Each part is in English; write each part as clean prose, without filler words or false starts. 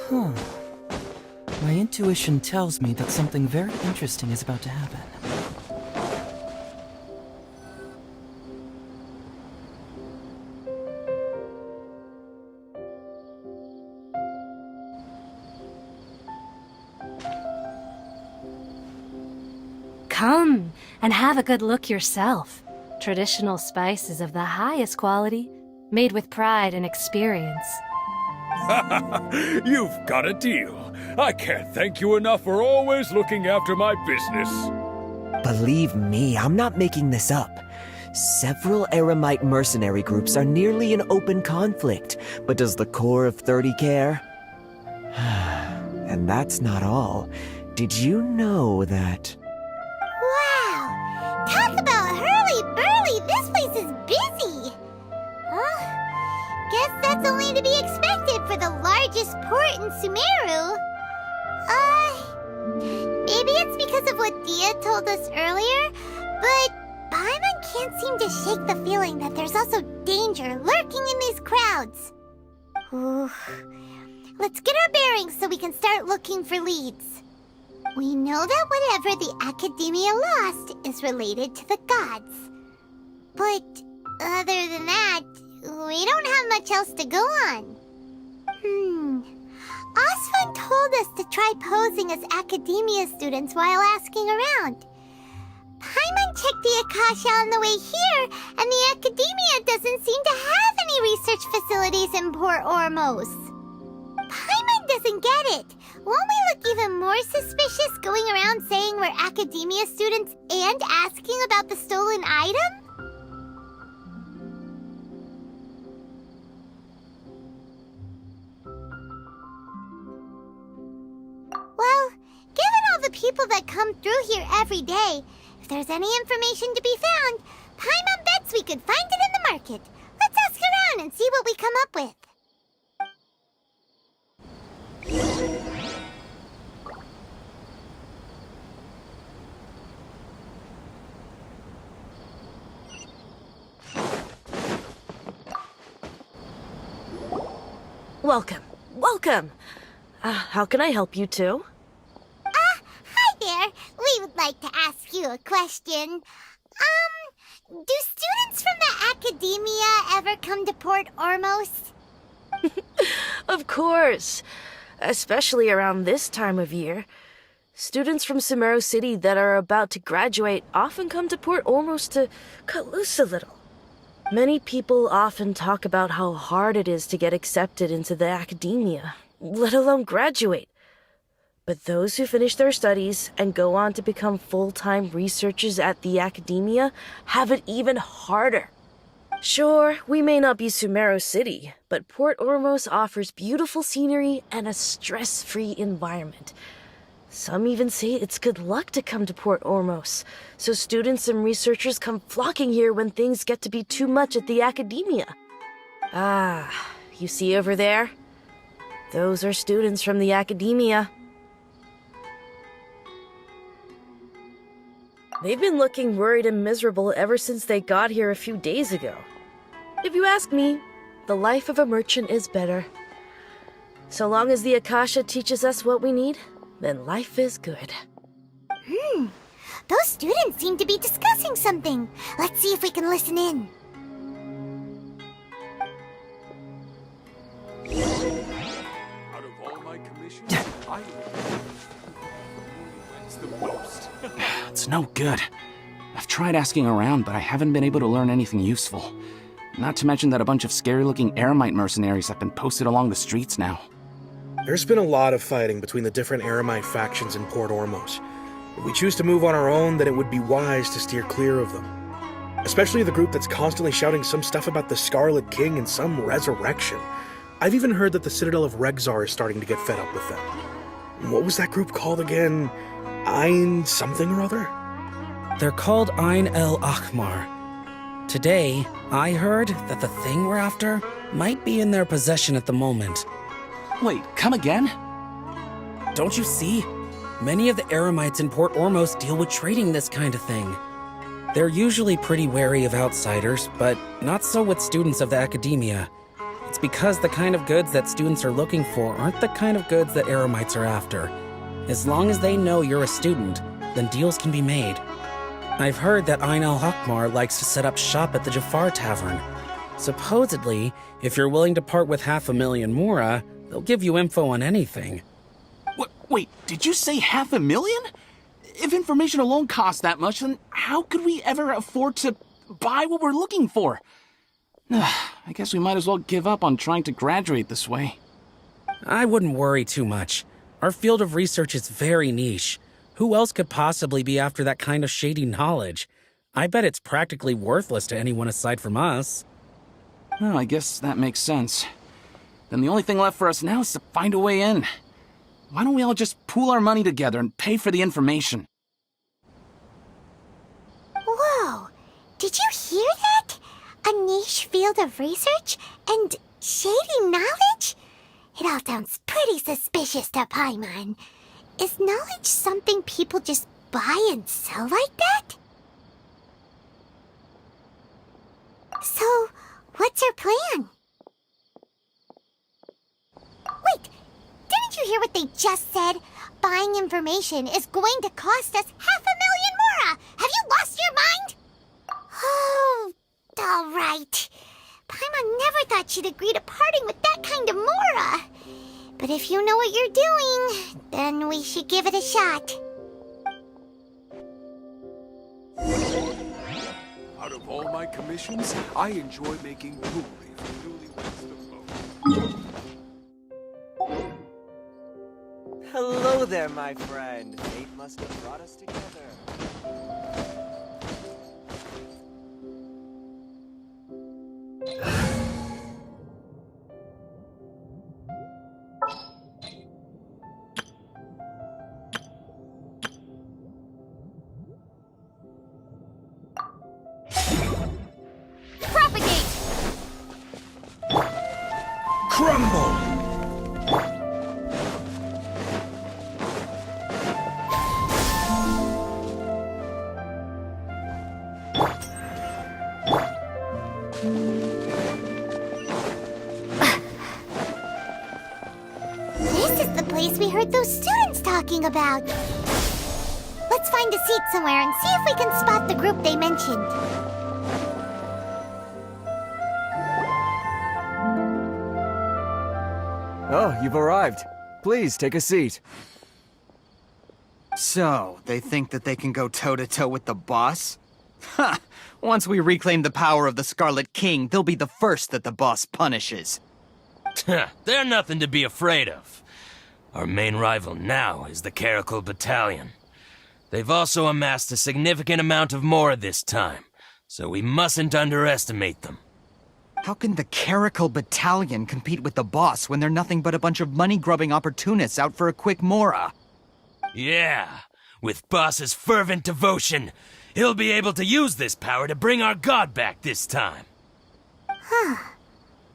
Huh. My intuition tells me that something very interesting is about to happen. Come and have a good look yourself. Traditional spices of the highest quality, made with pride and experience. You've got a deal. I can't thank you enough for always looking after my business. Believe me, I'm not making this up. Several Eremite mercenary groups are nearly in open conflict, but does the core of 30 care? And that's not all. Did you know that... Wow! Talk about hurly-burly! This place is busy! Huh? Guess that's only to be expected for the largest port in Sumeru. Maybe it's because of what Dia told us earlier, but Paimon can't seem to shake the feeling that there's also danger lurking in these crowds. Ooh. Let's get our bearings so we can start looking for leads. We know that whatever the Academia lost is related to the gods. But other than that, we don't have much else to go on. Osfun told us to try posing as Academia students while asking around. Paimon checked the Akasha on the way here, and the Academia doesn't seem to have any research facilities in Port Ormos. Paimon doesn't get it. Won't we look even more suspicious going around saying we're Academia students and asking about the stolen item? Well, given all the people that come through here every day, if there's any information to be found, Paimon bets we could find it in the market. Let's ask around and see what we come up with. Welcome, welcome. How can I help you too? Hi there. We would like to ask you a question. Do students from the Academia ever come to Port Ormos? Of course. Especially around this time of year. Students from Sumeru City that are about to graduate often come to Port Ormos to cut loose a little. Many people often talk about how hard it is to get accepted into the Academia, let alone graduate. But those who finish their studies and go on to become full-time researchers at the Academia have it even harder. Sure, we may not be Sumeru City, but Port Ormos offers beautiful scenery and a stress-free environment. Some even say it's good luck to come to Port Ormos, so students and researchers come flocking here when things get to be too much at the Academia. Ah, you see over there? Those are students from the Academia. They've been looking worried and miserable ever since they got here a few days ago. If you ask me, the life of a merchant is better. So long as the Akasha teaches us what we need, then life is good. Those students seem to be discussing something. Let's see if we can listen in. Out of all my commissions, I wins the most. It's no good. I've tried asking around, but I haven't been able to learn anything useful. Not to mention that a bunch of scary-looking Eremite mercenaries have been posted along the streets now. There's been a lot of fighting between the different Eremite factions in Port Ormos. If we choose to move on our own, then it would be wise to steer clear of them. Especially the group that's constantly shouting some stuff about the Scarlet King and some resurrection. I've even heard that the Citadel of Regzar is starting to get fed up with them. What was that group called again? Ein something or other? They're called Ein El Akhmar. Today, I heard that the thing we're after might be in their possession at the moment. Wait, come again? Don't you see? Many of the Eremites in Port Ormos deal with trading this kind of thing. They're usually pretty wary of outsiders, but not so with students of the Academia. It's because the kind of goods that students are looking for aren't the kind of goods that eremites are after. As long as they know you're a student, then deals can be made. I've heard that Ain al-Hakmar likes to set up shop at the Jafar Tavern. Supposedly, if you're willing to part with 500,000 Mora, they'll give you info on anything. Wait, did you say 500,000? If information alone costs that much, then how could we ever afford to buy what we're looking for? I guess we might as well give up on trying to graduate this way. I wouldn't worry too much. Our field of research is very niche. Who else could possibly be after that kind of shady knowledge? I bet it's practically worthless to anyone aside from us. Well, I guess that makes sense. Then the only thing left for us now is to find a way in. Why don't we all just pool our money together and pay for the information? Whoa! Did you hear that? A niche field of research and shady knowledge? It all sounds pretty suspicious to Paimon. Is knowledge something people just buy and sell like that? So, what's our plan? Wait, didn't you hear what they just said? Buying information is going to cost us 500,000 Mora! Have you lost your mind? Oh, all right. Paimon never thought she'd agree to parting with that kind of Mora. But if you know what you're doing, then we should give it a shot. Out of all my commissions, I enjoy making jewelry for newlyweds the most. Hello there, my friend. Fate must have brought us together. Propagate! Crumble! This is the place we heard those students talking about. Let's find a seat somewhere and see if we can spot the group they mentioned. Oh, you've arrived. Please, take a seat. So, they think that they can go toe-to-toe with the boss? Ha! Once we reclaim the power of the Scarlet King, they'll be the first that the boss punishes. They're nothing to be afraid of. Our main rival now is the Caracal Battalion. They've also amassed a significant amount of Mora this time, so we mustn't underestimate them. How can the Caracal Battalion compete with the boss when they're nothing but a bunch of money-grubbing opportunists out for a quick Mora? Yeah, with Boss's fervent devotion, he'll be able to use this power to bring our god back this time.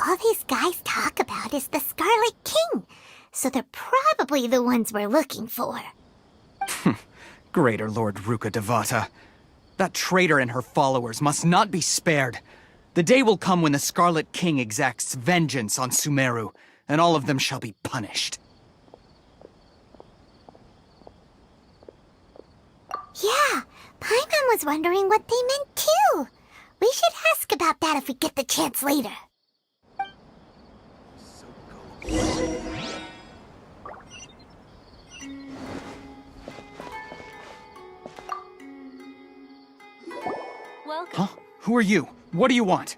All these guys talk about is the Scarlet King, so they're probably the ones we're looking for. Greater Lord Ruka Devata. That traitor and her followers must not be spared. The day will come when the Scarlet King exacts vengeance on Sumeru, and all of them shall be punished. Yeah, Paimon was wondering what they meant too. We should ask about that if we get the chance later. Welcome. Huh? Who are you? What do you want?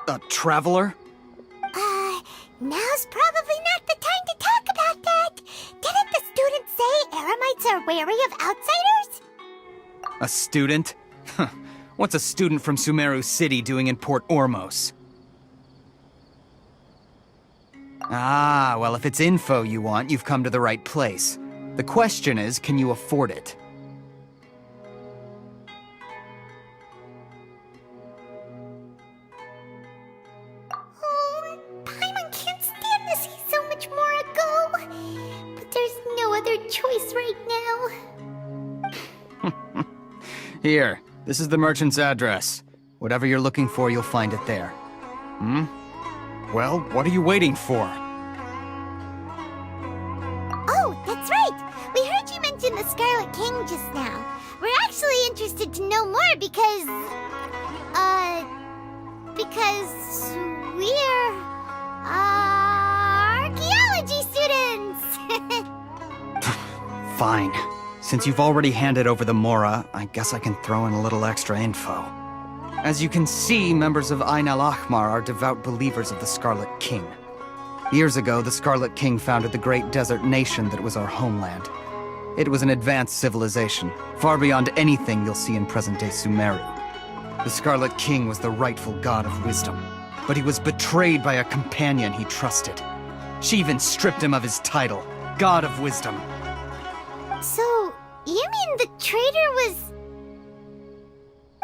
A traveler? Now's probably not the time to talk about that. Didn't the students say Eremites are wary of outsiders? A student? Huh. What's a student from Sumeru City doing in Port Ormos? Ah, well, if it's info you want, you've come to the right place. The question is, can you afford it? Oh, Paimon can't stand to see so much more go. But there's no other choice right now. Here, this is the merchant's address. Whatever you're looking for, you'll find it there. Well, what are you waiting for? Oh, that's right! We heard you mention the Scarlet King just now. We're actually interested to know more because we're archaeology students! Fine. Since you've already handed over the Mora, I guess I can throw in a little extra info. As you can see, members of Ain al-Ahmar are devout believers of the Scarlet King. Years ago, the Scarlet King founded the great desert nation that was our homeland. It was an advanced civilization, far beyond anything you'll see in present-day Sumeru. The Scarlet King was the rightful god of wisdom, but he was betrayed by a companion he trusted. She even stripped him of his title, God of Wisdom. So, you mean the traitor was...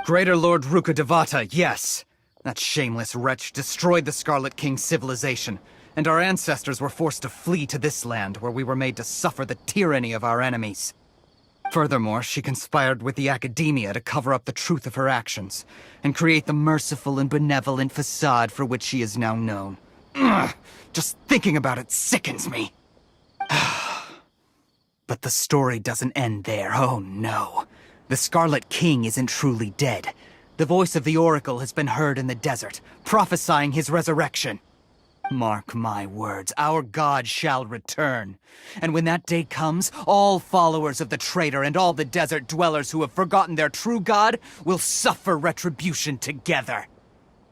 Greater Lord Rukkhadevata, yes! That shameless wretch destroyed the Scarlet King's civilization, and our ancestors were forced to flee to this land where we were made to suffer the tyranny of our enemies. Furthermore, she conspired with the Academia to cover up the truth of her actions, and create the merciful and benevolent facade for which she is now known. Ugh, just thinking about it sickens me. But the story doesn't end there, oh no. The Scarlet King isn't truly dead. The voice of the Oracle has been heard in the desert, prophesying his resurrection. Mark my words, our god shall return. And when that day comes, all followers of the traitor and all the desert dwellers who have forgotten their true god will suffer retribution together.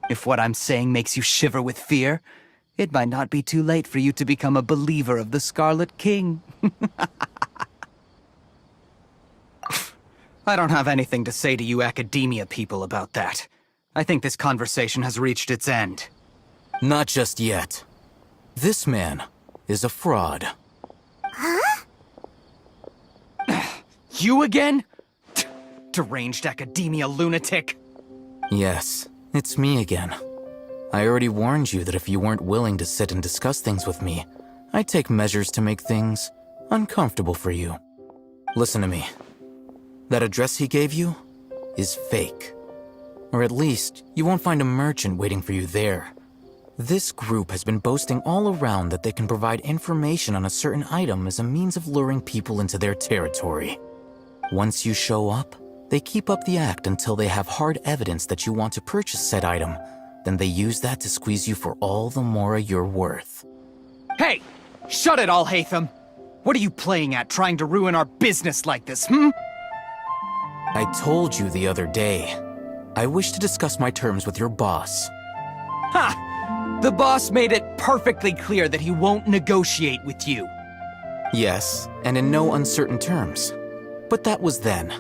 If what I'm saying makes you shiver with fear, it might not be too late for you to become a believer of the Scarlet King. I don't have anything to say to you Academia people about that. I think this conversation has reached its end. Not just yet. This man is a fraud. Huh? You again? Deranged Academia lunatic. Yes, it's me again. I already warned you that if you weren't willing to sit and discuss things with me, I'd take measures to make things uncomfortable for you. Listen to me. That address he gave you is fake. Or at least, you won't find a merchant waiting for you there. This group has been boasting all around that they can provide information on a certain item as a means of luring people into their territory. Once you show up, they keep up the act until they have hard evidence that you want to purchase said item. Then they use that to squeeze you for all the more you're worth. Hey! Shut it all, Hatham! What are you playing at, trying to ruin our business like this, I told you the other day. I wish to discuss my terms with your boss. Ha! The boss made it perfectly clear that he won't negotiate with you. Yes, and in no uncertain terms. But that was then.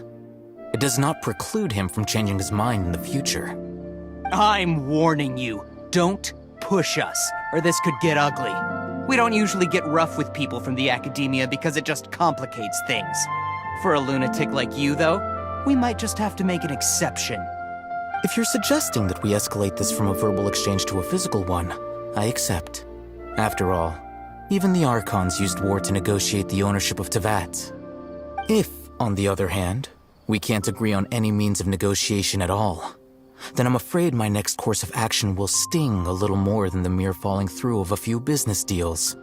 It does not preclude him from changing his mind in the future. I'm warning you. Don't push us, or this could get ugly. We don't usually get rough with people from the Academia because it just complicates things. For a lunatic like you, though, we might just have to make an exception. If you're suggesting that we escalate this from a verbal exchange to a physical one, I accept. After all, even the Archons used war to negotiate the ownership of Teyvat. If, on the other hand, we can't agree on any means of negotiation at all, then I'm afraid my next course of action will sting a little more than the mere falling through of a few business deals.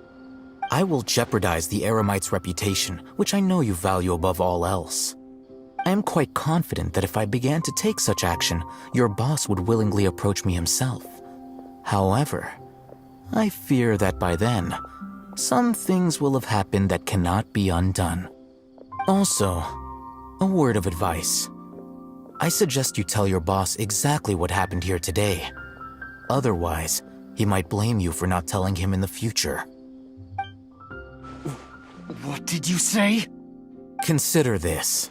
I will jeopardize the Eremite's reputation, which I know you value above all else. I am quite confident that if I began to take such action, your boss would willingly approach me himself. However, I fear that by then, some things will have happened that cannot be undone. Also, a word of advice. I suggest you tell your boss exactly what happened here today. Otherwise, he might blame you for not telling him in the future. What did you say? Consider this.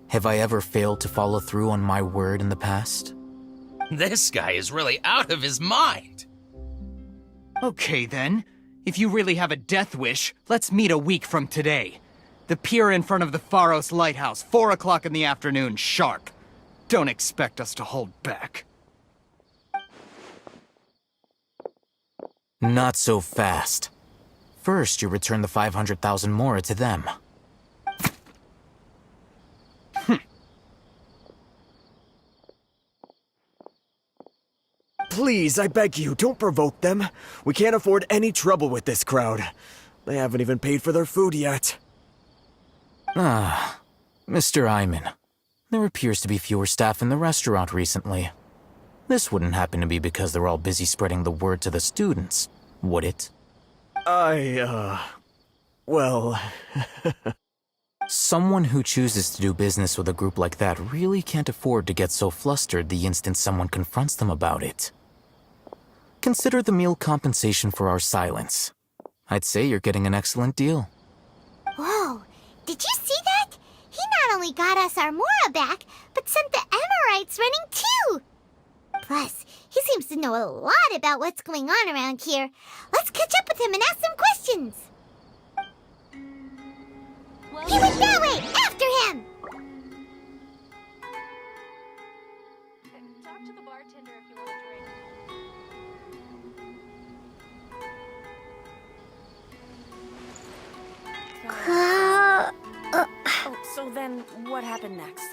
Have I ever failed to follow through on my word in the past? This guy is really out of his mind. Okay then. If you really have a death wish, let's meet a week from today. The pier in front of the Pharos Lighthouse, 4 o'clock in the afternoon, sharp. Don't expect us to hold back. Not so fast. First, you return the 500,000 Mora to them. Please, I beg you, don't provoke them. We can't afford any trouble with this crowd. They haven't even paid for their food yet. Ah, Mr. Iman. There appears to be fewer staff in the restaurant recently. This wouldn't happen to be because they're all busy spreading the word to the students, would it? Well... Someone who chooses to do business with a group like that really can't afford to get so flustered the instant someone confronts them about it. Consider the meal compensation for our silence. I'd say you're getting an excellent deal. Whoa, did you see that? He not only got us our Mora back, but sent the Amorites running too! Plus, he seems to know a lot about what's going on around here. Let's catch up with him and ask some questions! He went that way! After him! Talk to the bartender if you want a drink. Oh, so then what happened next?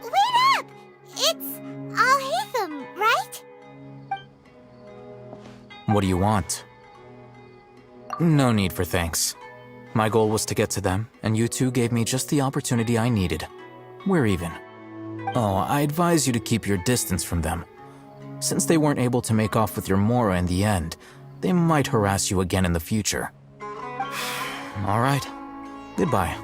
Wait up! It's Al-Haytham, right? What do you want? No need for thanks. My goal was to get to them, and you two gave me just the opportunity I needed. We're even. Oh, I advise you to keep your distance from them. Since they weren't able to make off with your Mora in the end, they might harass you again in the future. All right. Goodbye.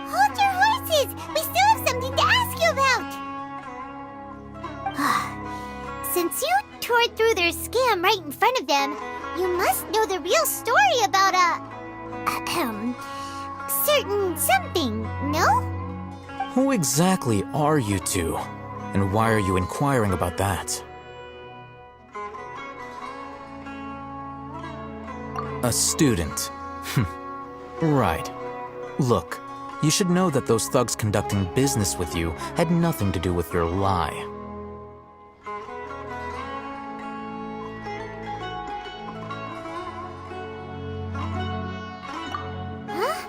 Hold your horses! We still have something to ask you about! Since you tore through their scam right in front of them, you must know the real story about certain something, no? Who exactly are you two? And why are you inquiring about that? A student. Right. Look, you should know that those thugs conducting business with you had nothing to do with your lie. Huh?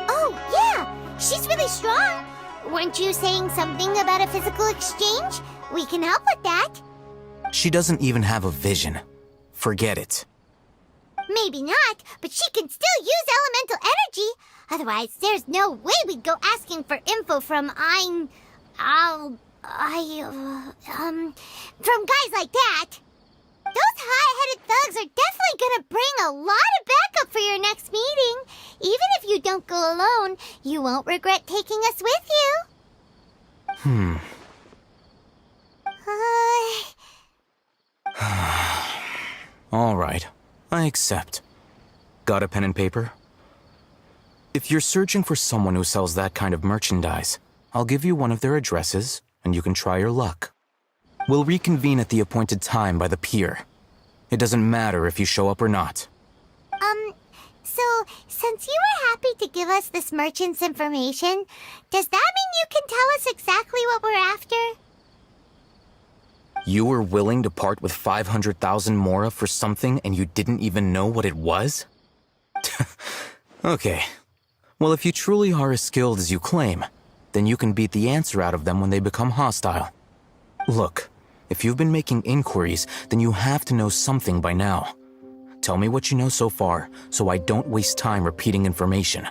Oh, yeah! She's really strong! Weren't you saying something about a physical exchange? We can help with that. She doesn't even have a vision. Forget it. Maybe not, but she can still use elemental energy. Otherwise, there's no way we'd go asking for info from from guys like that. Those hot-headed thugs are definitely gonna bring a lot of backup for your next meeting. Even if you don't go alone, you won't regret taking us with you. All right. I accept. Got a pen and paper? If you're searching for someone who sells that kind of merchandise, I'll give you one of their addresses, and you can try your luck. We'll reconvene at the appointed time by the pier. It doesn't matter if you show up or not. So, since you were happy to give us this merchant's information, does that mean you can tell us exactly what we're after? You were willing to part with 500,000 Mora for something and you didn't even know what it was? Okay. Well, if you truly are as skilled as you claim, then you can beat the answer out of them when they become hostile. Look, if you've been making inquiries, then you have to know something by now. Tell me what you know so far, so I don't waste time repeating information.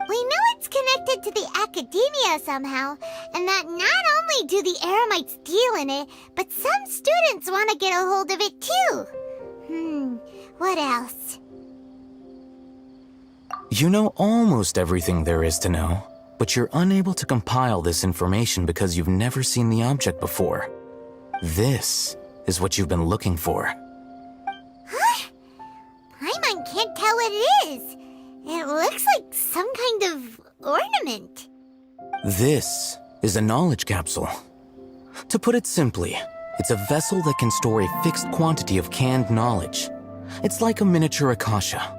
We know it's connected to the academia somehow, and that not only do the Eremites deal in it, but some students want to get a hold of it too. What else? You know almost everything there is to know, but you're unable to compile this information because you've never seen the object before. This is what you've been looking for. Huh? Paimon can't tell what it is. It looks like some kind of ornament. This is a knowledge capsule. To put it simply, it's a vessel that can store a fixed quantity of canned knowledge. It's like a miniature Akasha.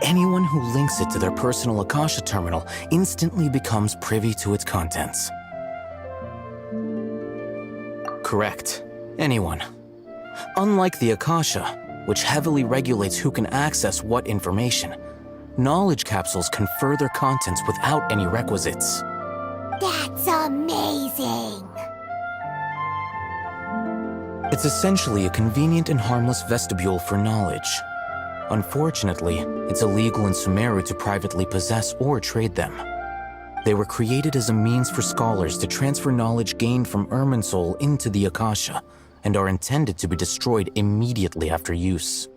Anyone who links it to their personal Akasha terminal instantly becomes privy to its contents. Correct. Anyone. Unlike the Akasha, which heavily regulates who can access what information, knowledge capsules confer their contents without any requisites. That's amazing! It's essentially a convenient and harmless vestibule for knowledge. Unfortunately, it's illegal in Sumeru to privately possess or trade them. They were created as a means for scholars to transfer knowledge gained from Irminsul into the Akasha, and are intended to be destroyed immediately after use.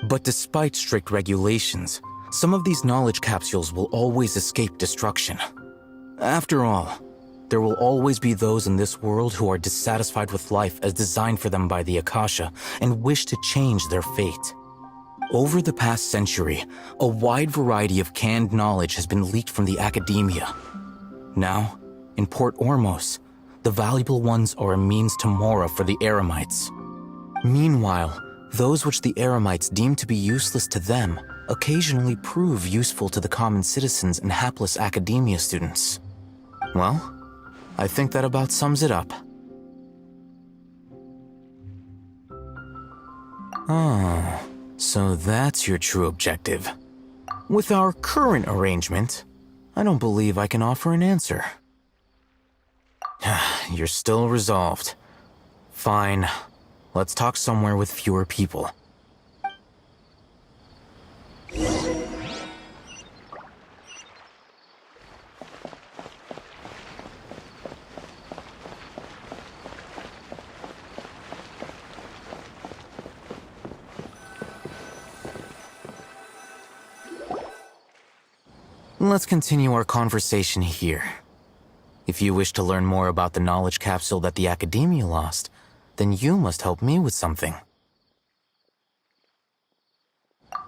But despite strict regulations, some of these knowledge capsules will always escape destruction. After all, there will always be those in this world who are dissatisfied with life as designed for them by the Akasha and wish to change their fate. Over the past century, a wide variety of canned knowledge has been leaked from the academia. Now, in Port Ormos, the valuable ones are a means to Mora for the Eremites. Meanwhile, those which the Eremites deem to be useless to them occasionally prove useful to the common citizens and hapless academia students. Well, I think that about sums it up. Oh, so that's your true objective. With our current arrangement, I don't believe I can offer an answer. You're still resolved. Fine. Let's talk somewhere with fewer people. Let's continue our conversation here. If you wish to learn more about the knowledge capsule that the Academia lost, then you must help me with something.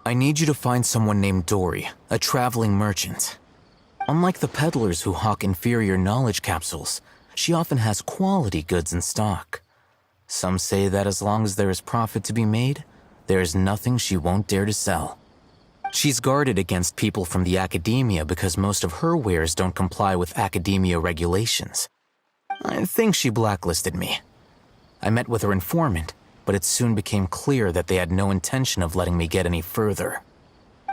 I need you to find someone named Dory, a traveling merchant. Unlike the peddlers who hawk inferior knowledge capsules, she often has quality goods in stock. Some say that as long as there is profit to be made, there is nothing she won't dare to sell. She's guarded against people from the Academia because most of her wares don't comply with Academia regulations. I think she blacklisted me. I met with her informant, but it soon became clear that they had no intention of letting me get any further.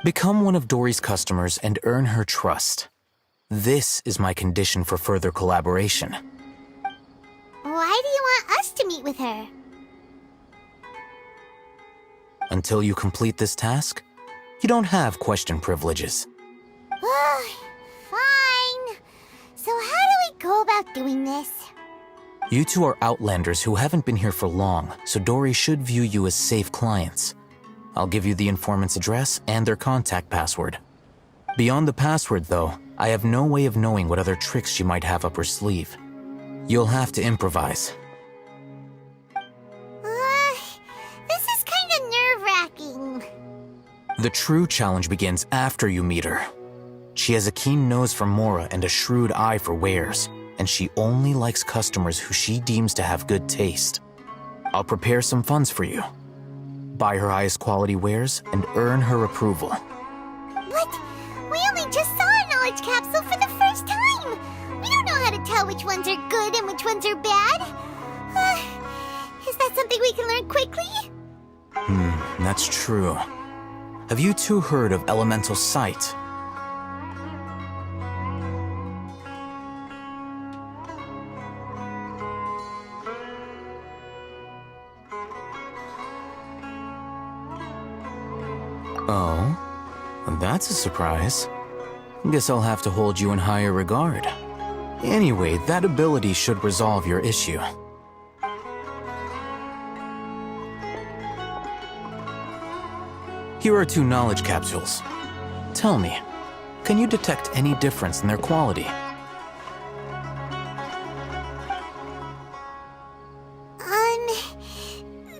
Become one of Dory's customers and earn her trust. This is my condition for further collaboration. Why do you want us to meet with her? Until you complete this task, you don't have question privileges. Fine. So how do we go about doing this? You two are outlanders who haven't been here for long, so Dory should view you as safe clients. I'll give you the informant's address and their contact password. Beyond the password, though, I have no way of knowing what other tricks she might have up her sleeve. You'll have to improvise. This is kind of nerve-wracking. The true challenge begins after you meet her. She has a keen nose for Mora and a shrewd eye for wares, and she only likes customers who she deems to have good taste. I'll prepare some funds for you. Buy her highest quality wares and earn her approval. But we only just saw a knowledge capsule for the first time. We don't know how to tell which ones are good and which ones are bad. Is that something we can learn quickly? That's true. Have you two heard of elemental sight? Oh, that's a surprise. Guess I'll have to hold you in higher regard. Anyway, that ability should resolve your issue. Here are 2 knowledge capsules. Tell me, can you detect any difference in their quality?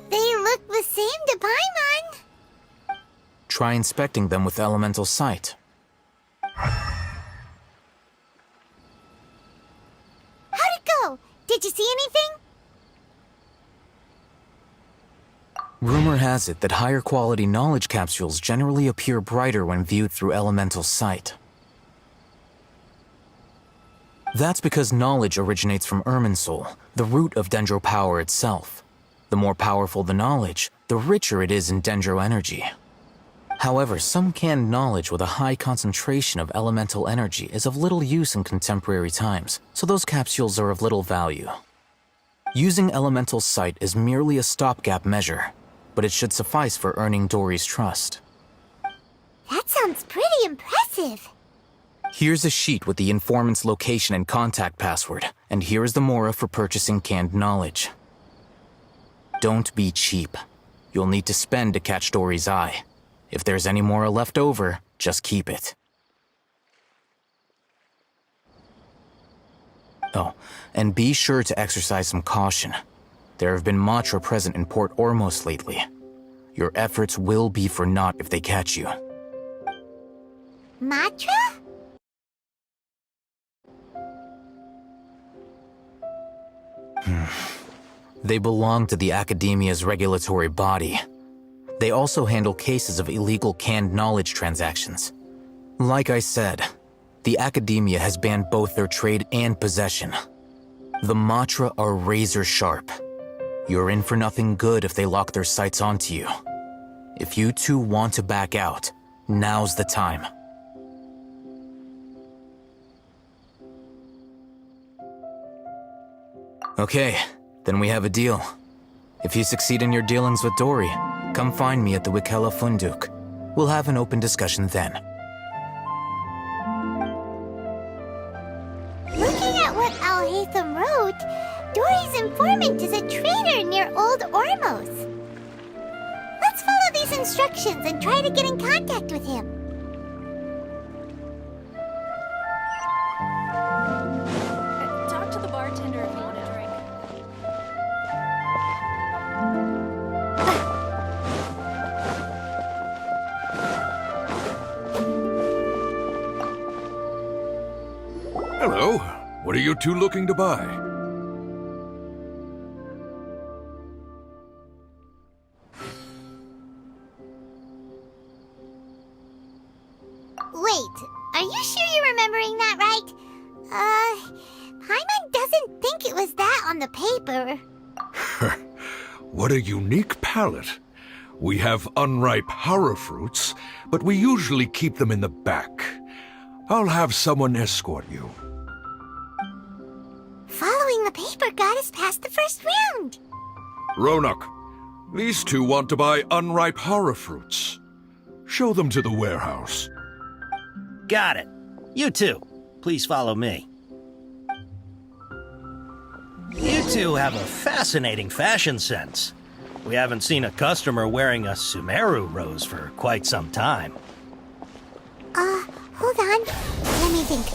They look the same to Paimon. Try inspecting them with elemental sight. How'd it go? Did you see anything? Rumor has it that higher quality knowledge capsules generally appear brighter when viewed through elemental sight. That's because knowledge originates from Irminsul, the root of Dendro power itself. The more powerful the knowledge, the richer it is in Dendro energy. However, some canned knowledge with a high concentration of elemental energy is of little use in contemporary times, so those capsules are of little value. Using elemental sight is merely a stopgap measure, but it should suffice for earning Dory's trust. That sounds pretty impressive. Here's a sheet with the informant's location and contact password, and here is the mora for purchasing canned knowledge. Don't be cheap. You'll need to spend to catch Dory's eye. If there's any mora left over, just keep it. Oh, and be sure to exercise some caution. There have been Matra present in Port Ormos lately. Your efforts will be for naught if they catch you. Matra? They belong to the Academia's regulatory body. They also handle cases of illegal canned knowledge transactions. Like I said, the Academia has banned both their trade and possession. The Matra are razor sharp. You're in for nothing good if they lock their sights onto you. If you two want to back out, now's the time. Okay, then we have a deal. If you succeed in your dealings with Dory, come find me at the Wikela Funduk. We'll have an open discussion then. Looking at what Al-Haytham wrote, Dory's informant is a trader near Old Ormos. Let's follow these instructions and try to get in contact with him. Talk to the bartender if you want a drink. Hello. What are you two looking to buy? Wait, are you sure you're remembering that right? Paimon doesn't think it was that on the paper. What a unique palate. We have unripe hara fruits, but we usually keep them in the back. I'll have someone escort you. Following the paper got us past the first round. Ronak, these two want to buy unripe hara fruits. Show them to the warehouse. Got it. You two, please follow me. You two have a fascinating fashion sense. We haven't seen a customer wearing a Sumeru rose for quite some time. Hold on. Let me think.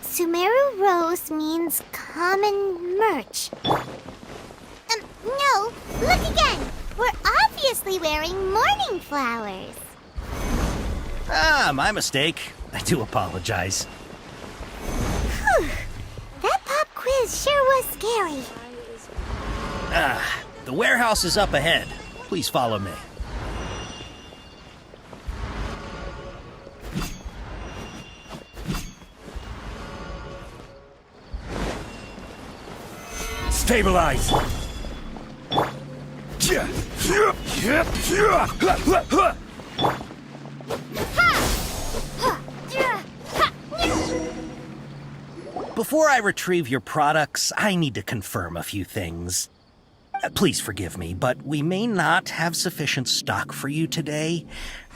Sumeru rose means common merch. No, look again. We're obviously wearing morning flowers. Ah, my mistake. I do apologize. Whew. That pop quiz sure was scary. The warehouse is up ahead. Please follow me. Stabilize! Before I retrieve your products, I need to confirm a few things. Please forgive me, but we may not have sufficient stock for you today.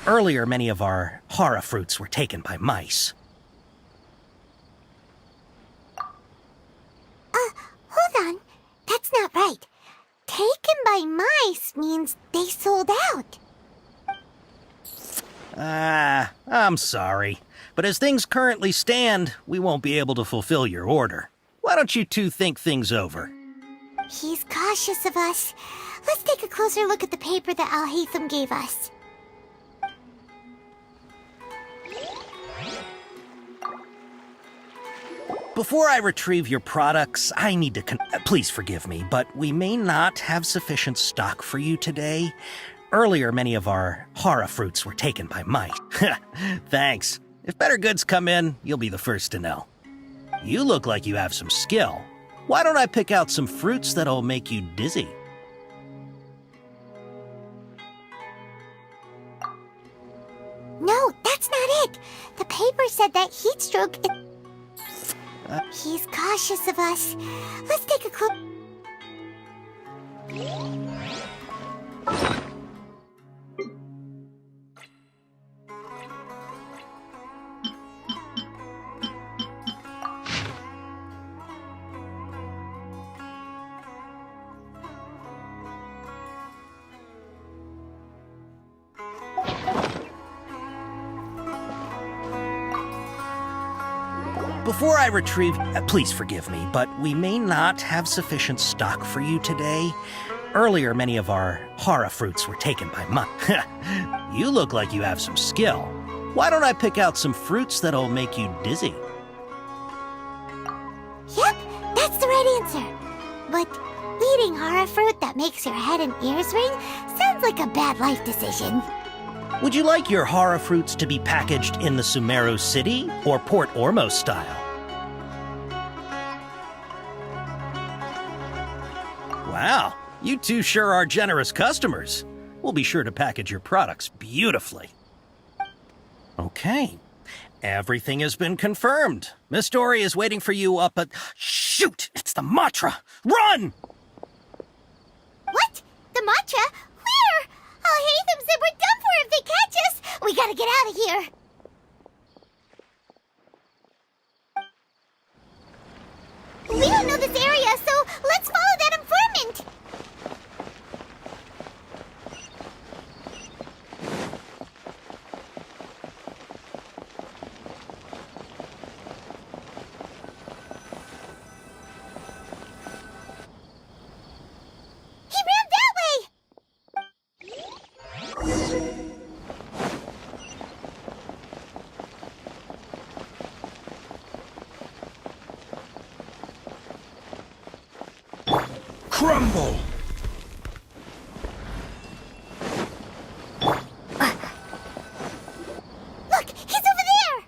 Earlier, many of our hara fruits were taken by mice. Hold on. That's not right. Taken by mice means they sold out. I'm sorry. But as things currently stand, we won't be able to fulfill your order. Why don't you two think things over? He's cautious of us. Let's take a closer look at the paper that Al-Haytham gave us. Before I retrieve your products, I need to please forgive me, but we may not have sufficient stock for you today. Earlier, many of our hara fruits were taken by mice. Thanks. If better goods come in, you'll be the first to know. You look like you have some skill. Why don't I pick out some fruits that'll make you dizzy? said that heat stroke He's cautious of us. Let's take a clook. Before I retrieve... please forgive me, but we may not have sufficient stock for you today. Earlier, many of our hara fruits were taken by You look like you have some skill. Why don't I pick out some fruits that'll make you dizzy? Yep, that's the right answer. But eating hara fruit that makes your head and ears ring sounds like a bad life decision. Would you like your hara fruits to be packaged in the Sumeru City or Port Ormos style? Wow, you two sure are generous customers. We'll be sure to package your products beautifully. Okay, everything has been confirmed. Miss Dory is waiting for you up at... Shoot! It's the Matra! Run! What? The Matra? Where? I'll hate them said we're done for if they catch us. We gotta get out of here. We don't know this area, so let's follow that informant. He ran that way. Crumble! Look, he's over there.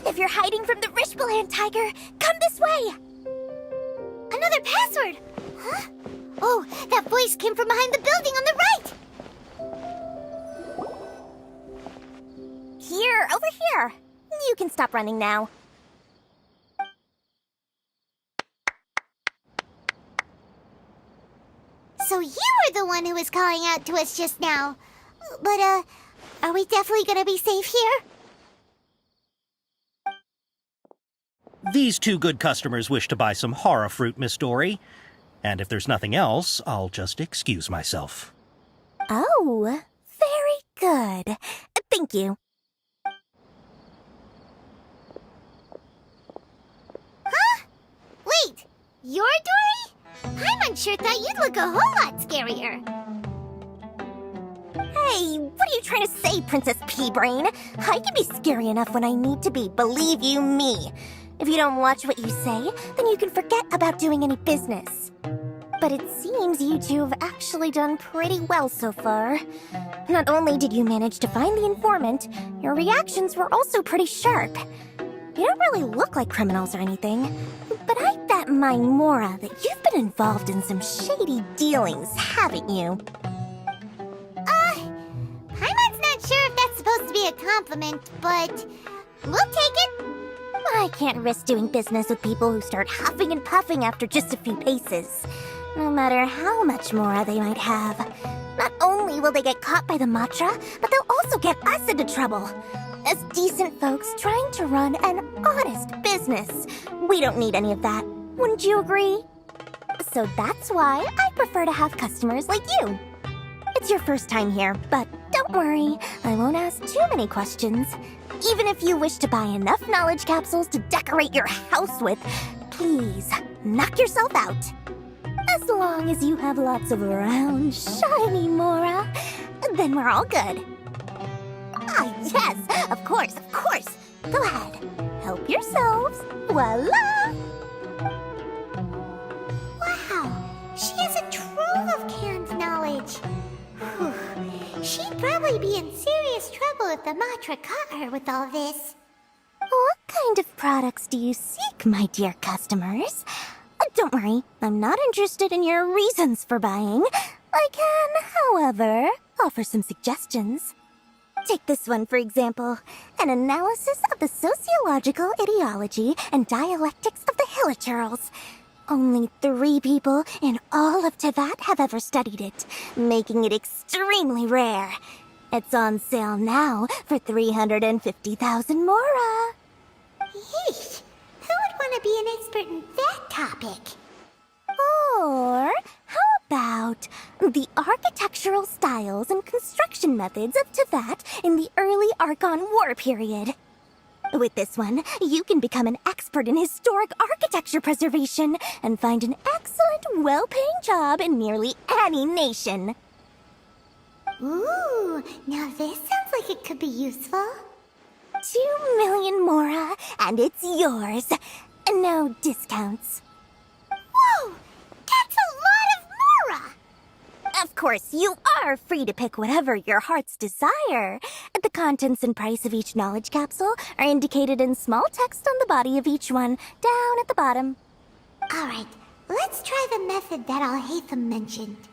If you're hiding from the Rishbaland tiger, come this way! Another password! Huh? Oh, that voice came from behind the building on the right! Here, over here. You can stop running now. So you were the one who was calling out to us just now. But, are we definitely gonna be safe here? These two good customers wish to buy some hara fruit, Miss Dory. And if there's nothing else, I'll just excuse myself. Oh, very good. Thank you. Huh? Wait, you're Dory? Paimon sure thought you'd look a whole lot scarier. Hey, what are you trying to say, Princess Pea-Brain? I can be scary enough when I need to be, believe you me. If you don't watch what you say, then you can forget about doing any business. But it seems you two have actually done pretty well so far. Not only did you manage to find the informant, your reactions were also pretty sharp. You don't really look like criminals or anything, but I bet my Mora that you've been involved in some shady dealings, haven't you? Paimon's not sure if that's supposed to be a compliment, but we'll take it. I can't risk doing business with people who start huffing and puffing after just a few paces. No matter how much Mora they might have. Not only will they get caught by the Matra, but they'll also get us into trouble. As decent folks trying to run an honest business. We don't need any of that. Wouldn't you agree? So that's why I prefer to have customers like you. It's your first time here, but don't worry, I won't ask too many questions. Even if you wish to buy enough knowledge capsules to decorate your house with, please, knock yourself out. As long as you have lots of round, shiny Mora, then we're all good. Ah, yes, of course, of course. Go ahead, help yourselves. Voila! Wow, she has a trove of canned knowledge. Matra caught her with all this. What kind of products do you seek, my dear customers? Don't worry, I'm not interested in your reasons for buying. I can, however, offer some suggestions. Take this one, for example. An analysis of the sociological ideology and dialectics of the Hilichurls. Only 3 people in all of Tevat have ever studied it, making it extremely rare. It's on sale now for 350,000 mora. Yeesh, who would want to be an expert in that topic? Or how about the architectural styles and construction methods of Tevat in the early Archon War period? With this one, you can become an expert in historic architecture preservation and find an excellent, well-paying job in nearly any nation. Ooh, now this sounds like it could be useful. 2 million mora, and it's yours. No discounts. Whoa! That's a lot of mora! Of course, you are free to pick whatever your heart's desire. The contents and price of each knowledge capsule are indicated in small text on the body of each one, down at the bottom. Alright, let's try the method that Al-Haytham mentioned.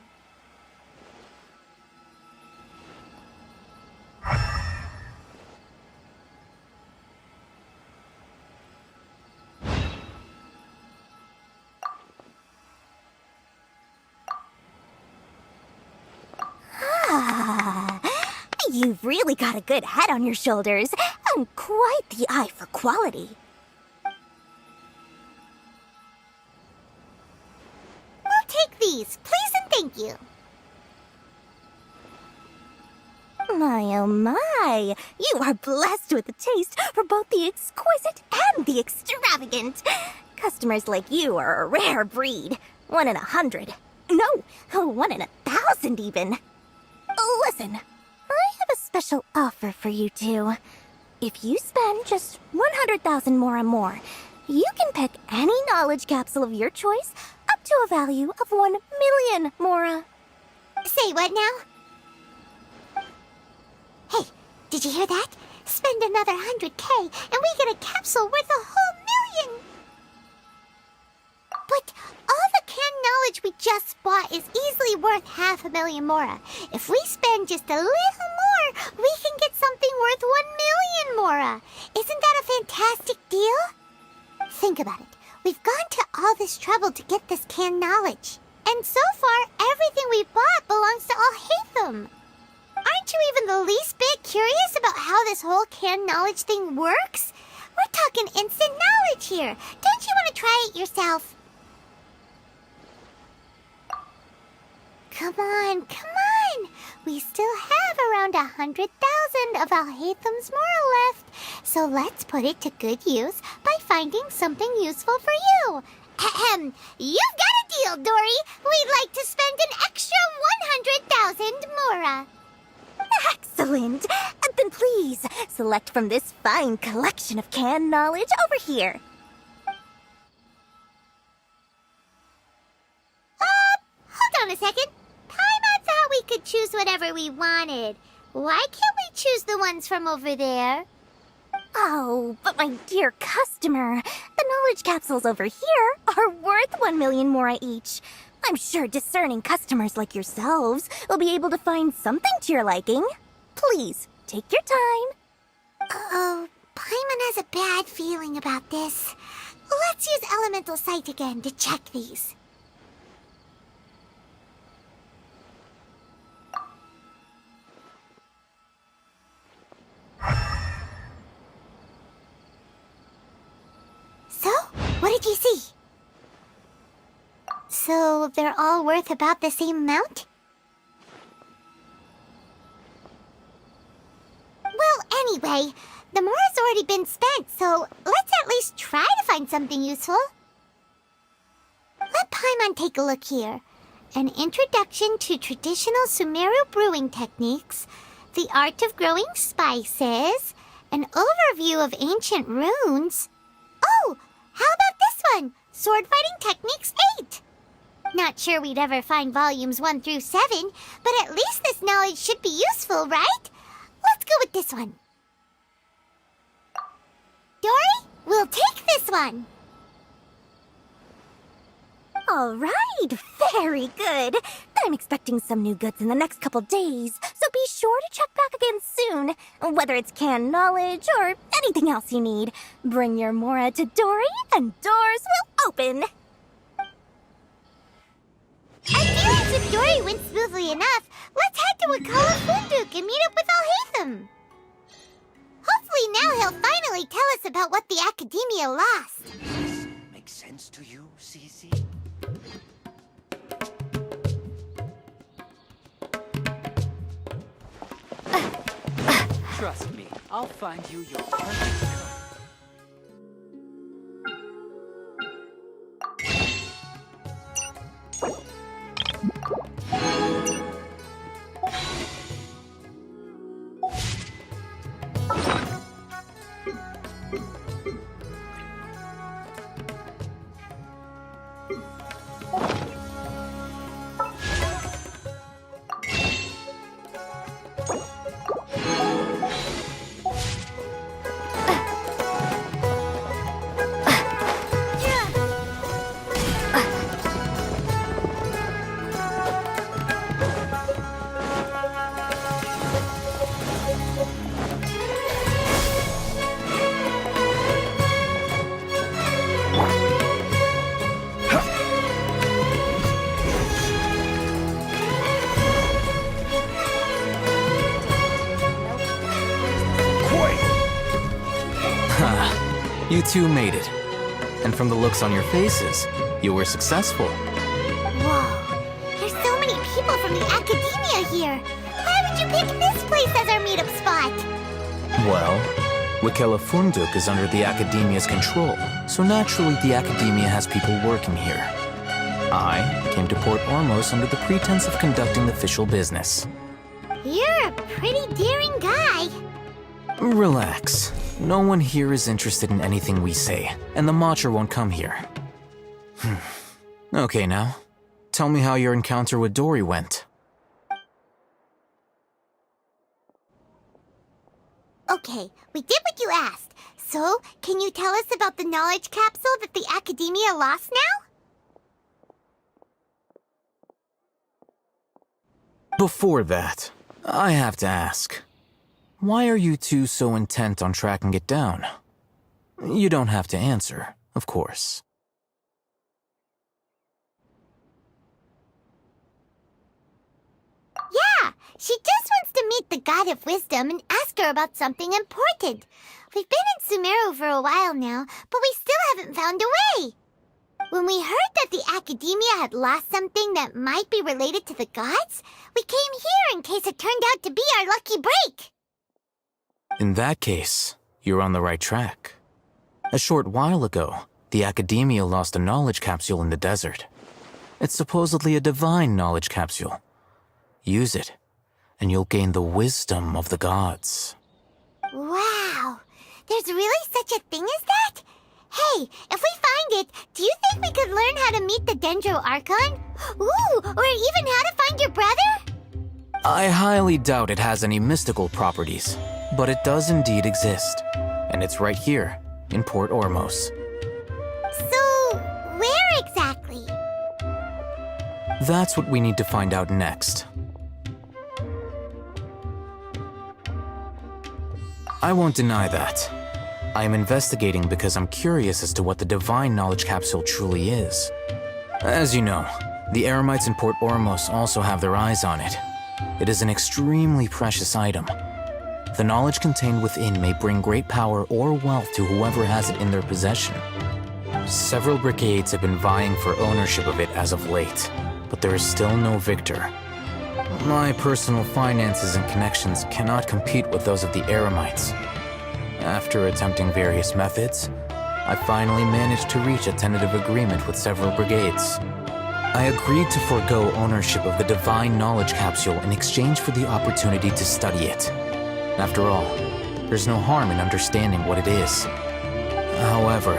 You've really got a good head on your shoulders, and quite the eye for quality. We'll take these, please and thank you. My oh my, you are blessed with a taste for both the exquisite and the extravagant. Customers like you are a rare breed. 1 in 100. No, 1 in 1,000 even. Listen, I have a special offer for you two. If you spend just 100,000 more, you can pick any knowledge capsule of your choice up to a value of 1 million mora. Say what now? Hey, did you hear that? Spend another 100K and we get a capsule worth a whole 1,000,000! But all the canned knowledge we just bought is easily worth 500,000 mora. If we spend just a little more, we can get something worth 1,000,000 mora. Isn't that a fantastic deal? Think about it. We've gone to all this trouble to get this canned knowledge. And so far, everything we bought belongs to Al-Haytham. Aren't you even the least bit curious about how this whole canned knowledge thing works? We're talking instant knowledge here. Don't you want to try it yourself? Come on. We still have around 100,000 of Al-Haytham's mora left. So let's put it to good use by finding something useful for you. Ahem. You've got a deal, Dory. We'd like to spend an extra 100,000 mora. Excellent! Then please, select from this fine collection of canned knowledge over here. Hold on a second. Paimon thought we could choose whatever we wanted. Why can't we choose the ones from over there? Oh, but my dear customer, the knowledge capsules over here are worth 1 million mora each. I'm sure discerning customers like yourselves will be able to find something to your liking. Please, take your time. Uh-oh, Paimon has a bad feeling about this. Let's use Elemental Sight again to check these. So, what did you see? So, they're all worth about the same amount? Well, anyway, the mora's already been spent, so let's at least try to find something useful. Let Paimon take a look here. An introduction to traditional Sumeru brewing techniques, the art of growing spices, an overview of ancient runes. Oh, how about this one? Sword Fighting Techniques 8. Not sure we'd ever find volumes 1 through 7, but at least this knowledge should be useful, right? Let's go with this one. one. All right, very good. I'm expecting some new goods in the next couple days, so be sure to check back again soon. Whether it's canned knowledge or anything else you need, bring your Mora to Dory and doors will open. I feel as if Dory went smoothly enough. Let's head to Wakala Funduk and meet up with Alhaitham. Hopefully now he'll finally tell us about what the Academia lost. Makes sense to you, Cece? Trust me, I'll find you your perfect coat. You two made it. And from the looks on your faces, you were successful. Whoa, there's so many people from the Academia here. Why would you pick this place as our meetup spot? Well, Wakela Funduk is under the Academia's control, so naturally the Academia has people working here. I came to Port Ormos under the pretense of conducting official business. You're a pretty daring guy. Relax. No one here is interested in anything we say, and the Matcha won't come here. Okay now, tell me how your encounter with Dory went. Okay, we did what you asked. So, can you tell us about the knowledge capsule that the Academia lost now? Before that, I have to ask. Why are you two so intent on tracking it down? You don't have to answer, of course. Yeah, she just wants to meet the God of Wisdom and ask her about something important. We've been in Sumeru for a while now, but we still haven't found a way. When we heard that the Academia had lost something that might be related to the gods, we came here in case it turned out to be our lucky break. In that case, you're on the right track. A short while ago, the Academia lost a knowledge capsule in the desert. It's supposedly a divine knowledge capsule. Use it, and you'll gain the wisdom of the gods. Wow, there's really such a thing as that? Hey, if we find it, do you think we could learn how to meet the Dendro Archon? Ooh, or even how to find your brother? I highly doubt it has any mystical properties, but it does indeed exist. And it's right here, in Port Ormos. So, where exactly? That's what we need to find out next. I won't deny that. I am investigating because I'm curious as to what the divine knowledge capsule truly is. As you know, the Eremites in Port Ormos also have their eyes on it. It is an extremely precious item. The knowledge contained within may bring great power or wealth to whoever has it in their possession. Several brigades have been vying for ownership of it as of late, but there is still no victor. My personal finances and connections cannot compete with those of the Eremites. After attempting various methods, I finally managed to reach a tentative agreement with several brigades. I agreed to forego ownership of the divine knowledge capsule in exchange for the opportunity to study it. After all, there's no harm in understanding what it is. However,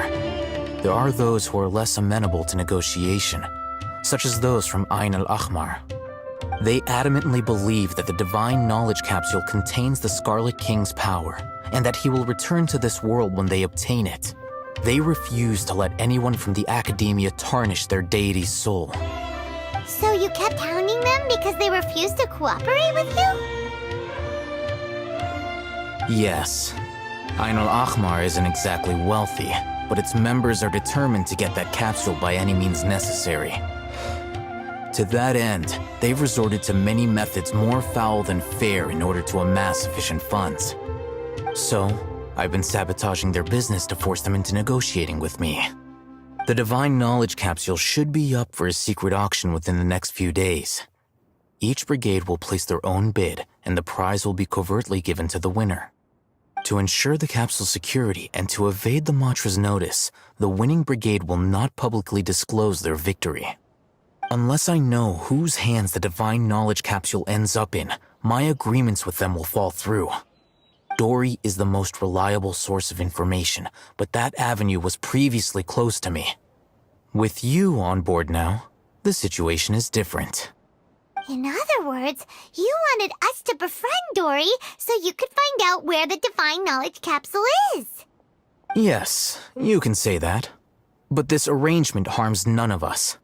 there are those who are less amenable to negotiation, such as those from Ain al-Ahmar. They adamantly believe that the divine knowledge capsule contains the Scarlet King's power, and that he will return to this world when they obtain it. They refuse to let anyone from the academia tarnish their deity's soul. So you kept hounding them because they refused to cooperate with you? Yes. Ain al-Ahmar isn't exactly wealthy, but its members are determined to get that capsule by any means necessary. To that end, they've resorted to many methods more foul than fair in order to amass sufficient funds. So, I've been sabotaging their business to force them into negotiating with me. The Divine Knowledge Capsule should be up for a secret auction within the next few days. Each brigade will place their own bid, and the prize will be covertly given to the winner. To ensure the capsule's security and to evade the Matra's notice, the winning brigade will not publicly disclose their victory. Unless I know whose hands the Divine Knowledge Capsule ends up in, my agreements with them will fall through. Dory is the most reliable source of information, but that avenue was previously closed to me. With you on board now, the situation is different. In other words, you wanted us to befriend Dory so you could find out where the Divine Knowledge Capsule is. Yes, you can say that. But this arrangement harms none of us.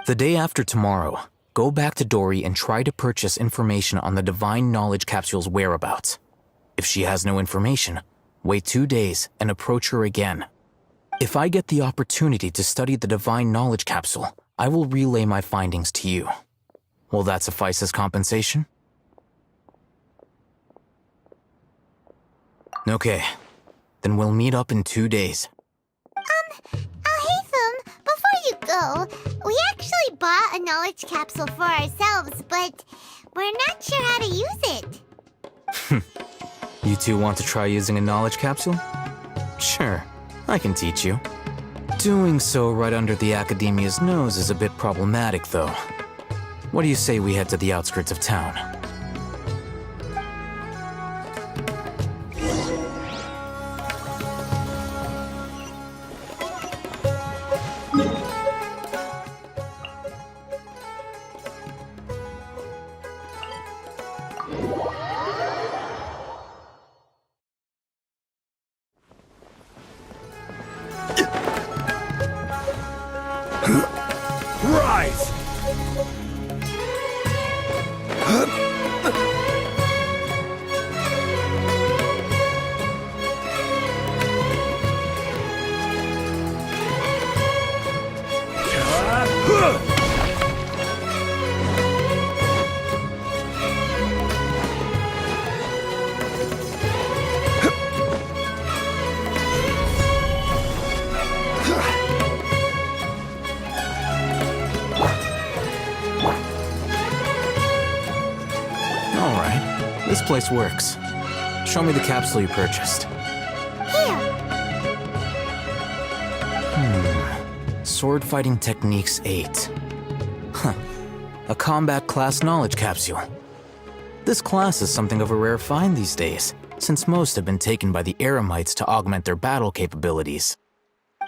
The day after tomorrow, go back to Dory and try to purchase information on the Divine Knowledge Capsule's whereabouts. If she has no information, wait 2 days and approach her again. If I get the opportunity to study the Divine Knowledge Capsule, I will relay my findings to you. Will that suffice as compensation? Okay, then we'll meet up in 2 days. Alhaitham, before you go, we actually bought a knowledge capsule for ourselves, but we're not sure how to use it. You two want to try using a knowledge capsule? Sure, I can teach you. Doing so right under the Academia's nose is a bit problematic, though. What do you say we head to the outskirts of town? Rise! This place works. Show me the capsule you purchased. Here. Sword Fighting Techniques 8. Huh. A combat class knowledge capsule. This class is something of a rare find these days, since most have been taken by the Eremites to augment their battle capabilities.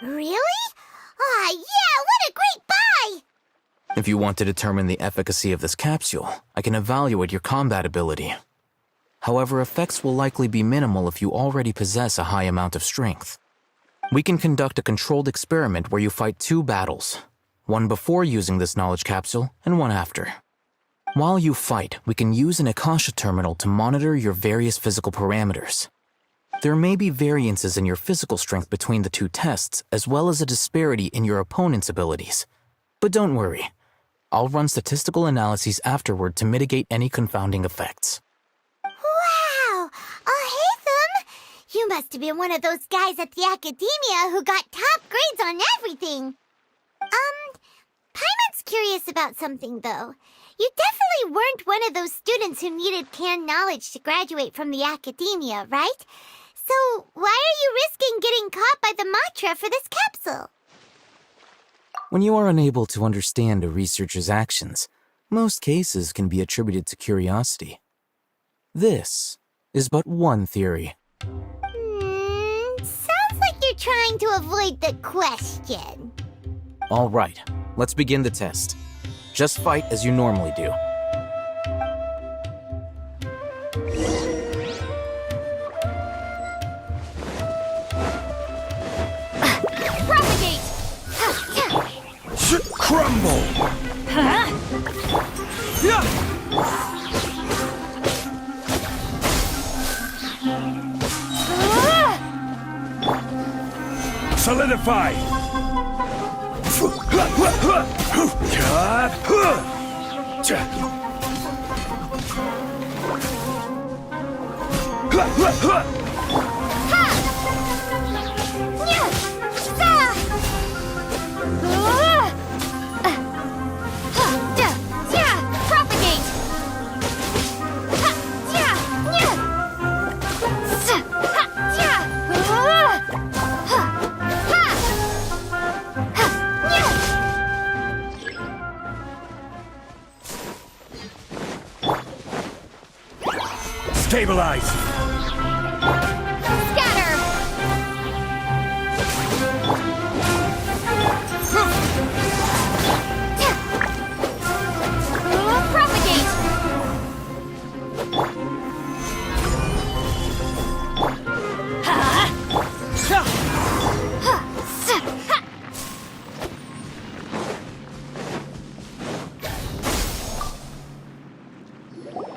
Really? Ah, yeah, what a great buy! If you want to determine the efficacy of this capsule, I can evaluate your combat ability. However, effects will likely be minimal if you already possess a high amount of strength. We can conduct a controlled experiment where you fight 2 battles, one before using this knowledge capsule and one after. While you fight, we can use an Akasha terminal to monitor your various physical parameters. There may be variances in your physical strength between the 2 tests, as well as a disparity in your opponent's abilities. But don't worry, I'll run statistical analyses afterward to mitigate any confounding effects. Wow! Alhaitham! You must have been one of those guys at the Academia who got top grades on everything. Paimon's curious about something, though. You definitely weren't one of those students who needed canned knowledge to graduate from the Academia, right? So why are you risking getting caught by the Matra for this capsule? When you are unable to understand a researcher's actions, most cases can be attributed to curiosity. This is but one theory. Sounds like you're trying to avoid the question. All right, let's begin the test. Just fight as you normally do. Solidify! Stabilize! Scatter! Propagate!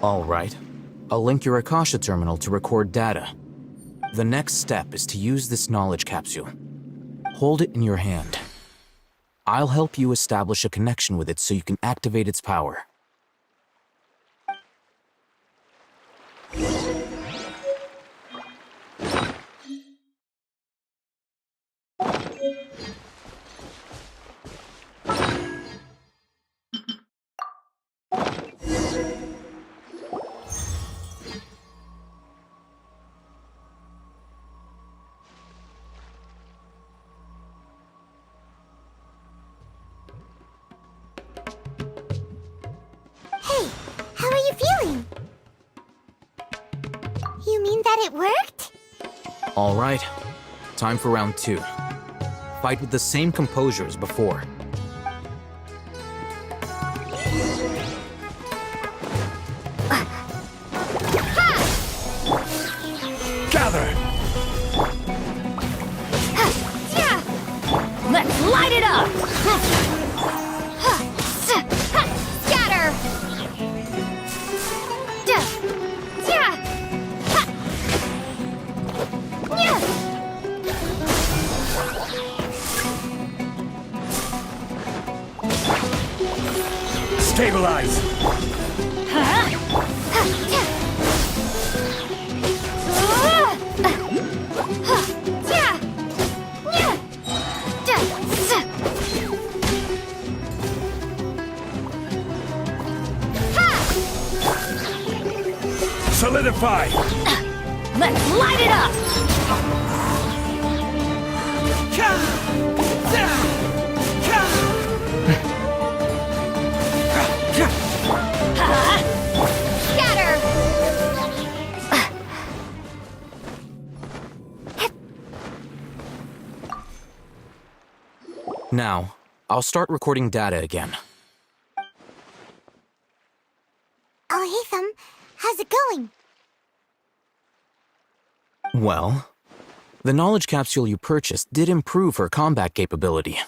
All right. I'll link your Akasha terminal to record data. The next step is to use this knowledge capsule. Hold it in your hand. I'll help you establish a connection with it so you can activate its power. Hey, how are you feeling? You mean that it worked? All right. Time for round 2. Fight with the same composure as before. Gather! Let's light it up! Scatter! Stabilize! Solidify! Let's light it up! Scatter! Now, I'll start recording data again. Oh, hey, how's it going? Well, the knowledge capsule you purchased did improve her combat capability.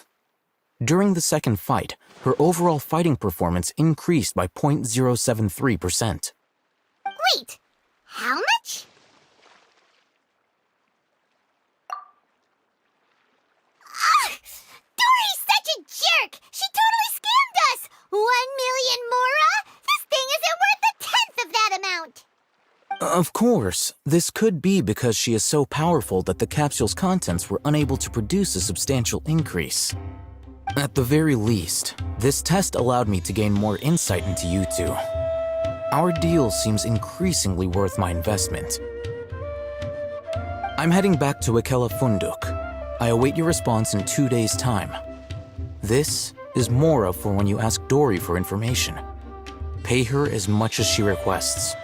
During the second fight, her overall fighting performance increased by 0.073%. Wait, how much? Dory's such a jerk! She totally scammed us! 1 million mora? This thing isn't worth a tenth of that amount! Of course, this could be because she is so powerful that the capsule's contents were unable to produce a substantial increase. At the very least, this test allowed me to gain more insight into you two. Our deal seems increasingly worth my investment. I'm heading back to Ikela Funduk. I await your response in 2 days' time. This is Mora for when you ask Dory for information. Pay her as much as she requests.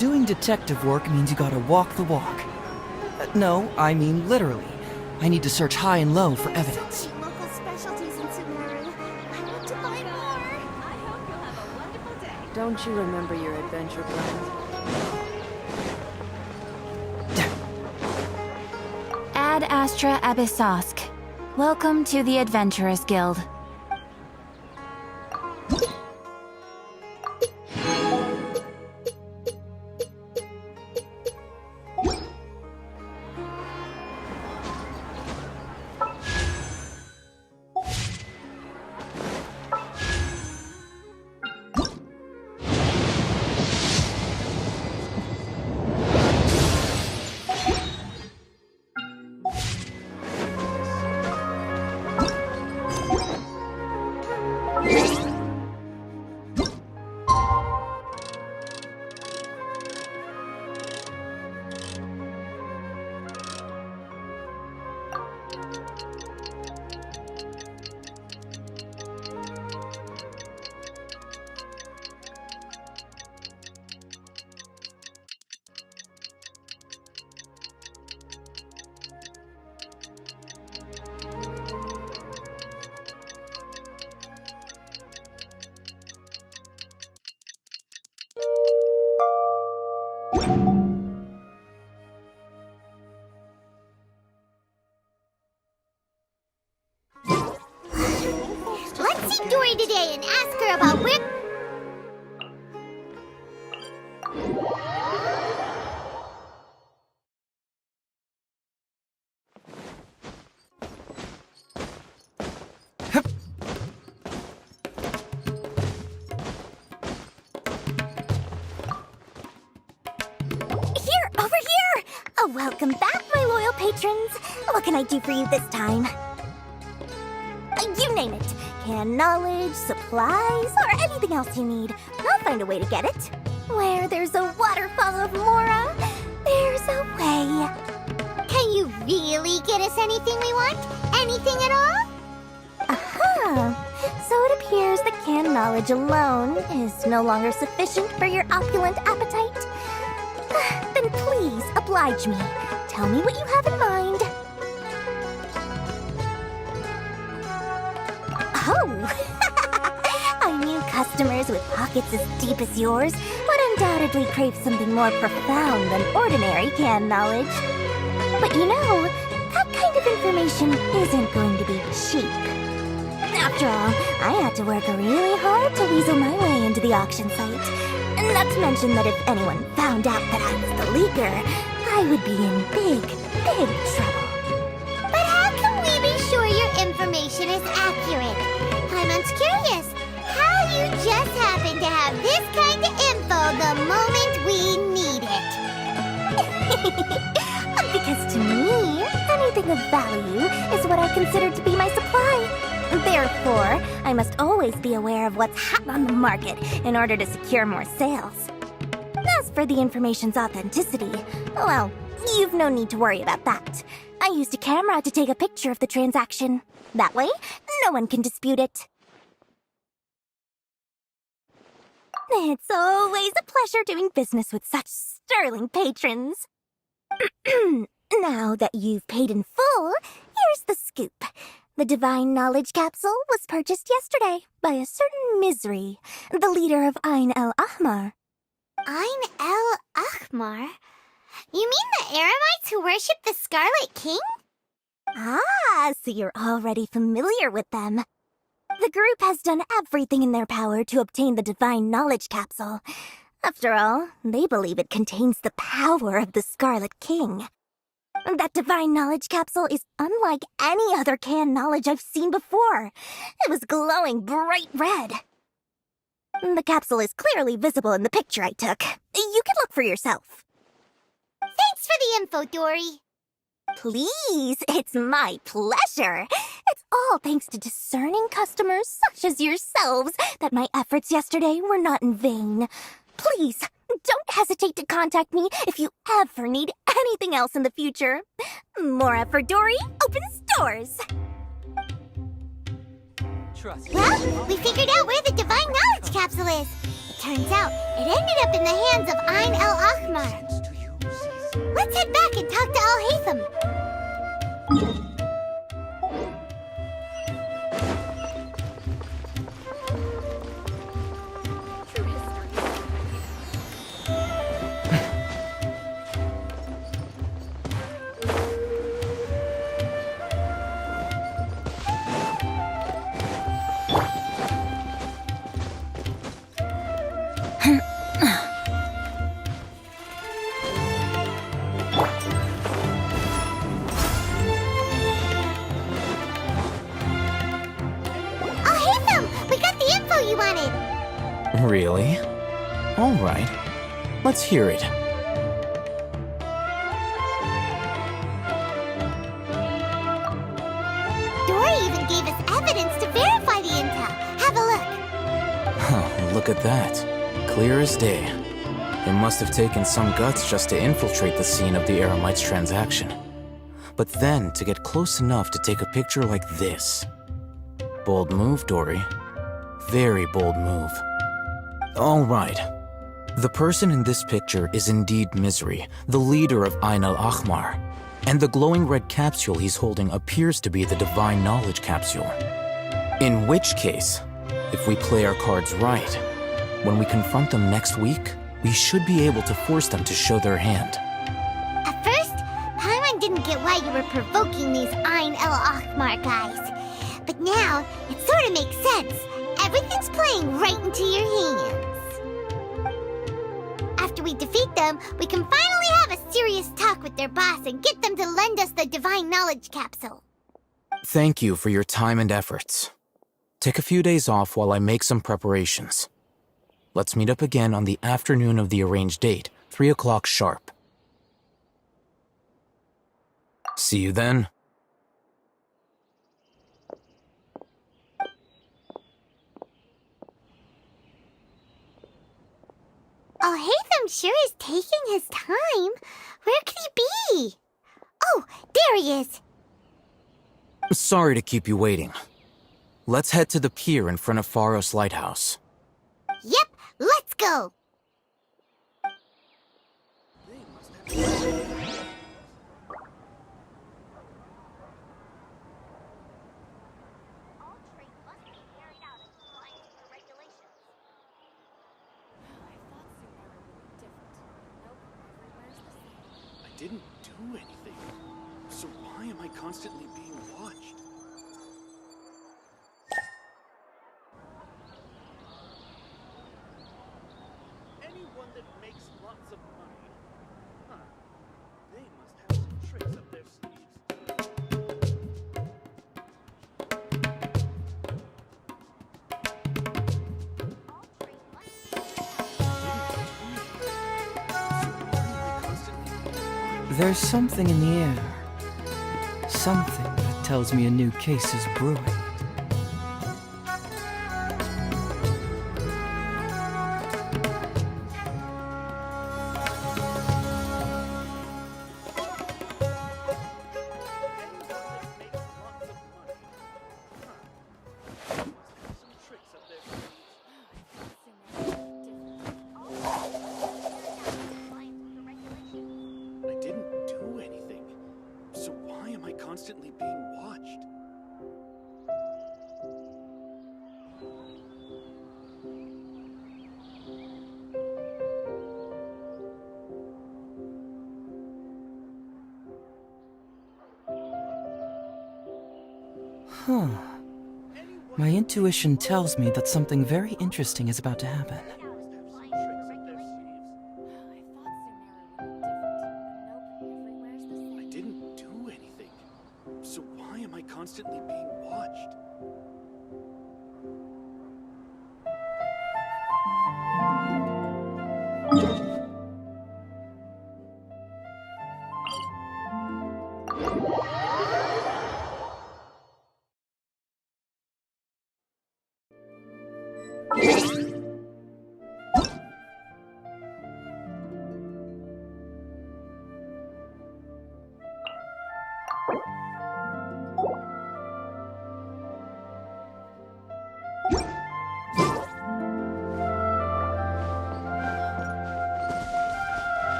Doing detective work means you gotta walk the walk. No, I mean literally. I need to search high and low for evidence. Local specialties in Sumeru. I want to buy more. I hope you'll have a wonderful day. Don't you remember your adventure plans? Ad Astra Abyssosk. Welcome to the Adventurers Guild. Let's see Dory today and ask her about where... Here, over here! Oh, welcome back, my loyal patrons. What can I do for you this time? You name it. Canned knowledge, supplies, or anything else you need. I'll find a way to get it. Where there's a waterfall of Mora, there's a way. Can you really get us anything we want? Anything at all? Aha! So it appears that canned knowledge alone is no longer sufficient for your opulent appetite. Then please oblige me. Tell me what you have in mind. Oh! I knew customers with pockets as deep as yours would undoubtedly crave something more profound than ordinary canned knowledge. But you know, that kind of information isn't going to be cheap. After all, I had to work really hard to weasel my way into the auction site. Not to mention that if anyone found out that I was the leaker, I would be in big, big trouble. But how can we be sure your information is accurate? I'm curious how you just happen to have this kind of info the moment we need it. Because to me, anything of value is what I consider to be my supply. Therefore, I must always be aware of what's hot on the market in order to secure more sales. As for the information's authenticity, well, you've no need to worry about that. I used a camera to take a picture of the transaction. That way, no one can dispute it. It's always a pleasure doing business with such sterling patrons. Now that you've paid in full, here's the scoop. The Divine Knowledge Capsule was purchased yesterday by a certain Misery, the leader of Ain el Ahmar. Ain el Ahmar? You mean the Eremites who worship the Scarlet King? Ah, so you're already familiar with them. The group has done everything in their power to obtain the Divine Knowledge Capsule. After all, they believe it contains the power of the Scarlet King. That Divine Knowledge Capsule is unlike any other canned knowledge I've seen before. It was glowing bright red. The capsule is clearly visible in the picture I took. You can look for yourself. Thanks for the info, Dory. Please, it's my pleasure. It's all thanks to discerning customers such as yourselves that my efforts yesterday were not in vain. Please, don't hesitate to contact me if you ever need anything else in the future. Mora for Dory opens doors. Well, we figured out where the Divine Knowledge Capsule is. Turns out, it ended up in the hands of Ain El Ahmar. Let's head back and talk to Al Haytham. You wanted. Really? All right. Let's hear it. Dory even gave us evidence to verify the intel. Have a look. Huh, look at that. Clear as day. It must have taken some guts just to infiltrate the scene of the Eremites transaction. But then to get close enough to take a picture like this. Bold move, Dory. Very bold move. All right. The person in this picture is indeed Misery, the leader of Ain al Ahmar, and the glowing red capsule he's holding appears to be the Divine Knowledge capsule. In which case, if we play our cards right, when we confront them next week, we should be able to force them to show their hand. At first, Paimon didn't get why you were provoking these Ain El Ahmar guys. But now, it sort of makes sense. Everything's playing right into your hands. After we defeat them, we can finally have a serious talk with their boss and get them to lend us the Divine Knowledge capsule. Thank you for your time and efforts. Take a few days off while I make some preparations. Let's meet up again on the afternoon of the arranged date, 3 o'clock sharp. See you then. Al Haytham sure is taking his time. Where could he be? Oh, there he is. Sorry to keep you waiting. Let's head to the pier in front of Pharos Lighthouse. Yep, let's go. I didn't do anything. So why am I constantly being watched? Anyone that makes lots of money? Huh. They must have some tricks up their sleeves. There's something in the air. Something that tells me a new case is brewing. I didn't do anything. So why am I constantly being watched? Huh. My intuition tells me that something very interesting is about to happen. I didn't do anything. So why am I constantly being watched?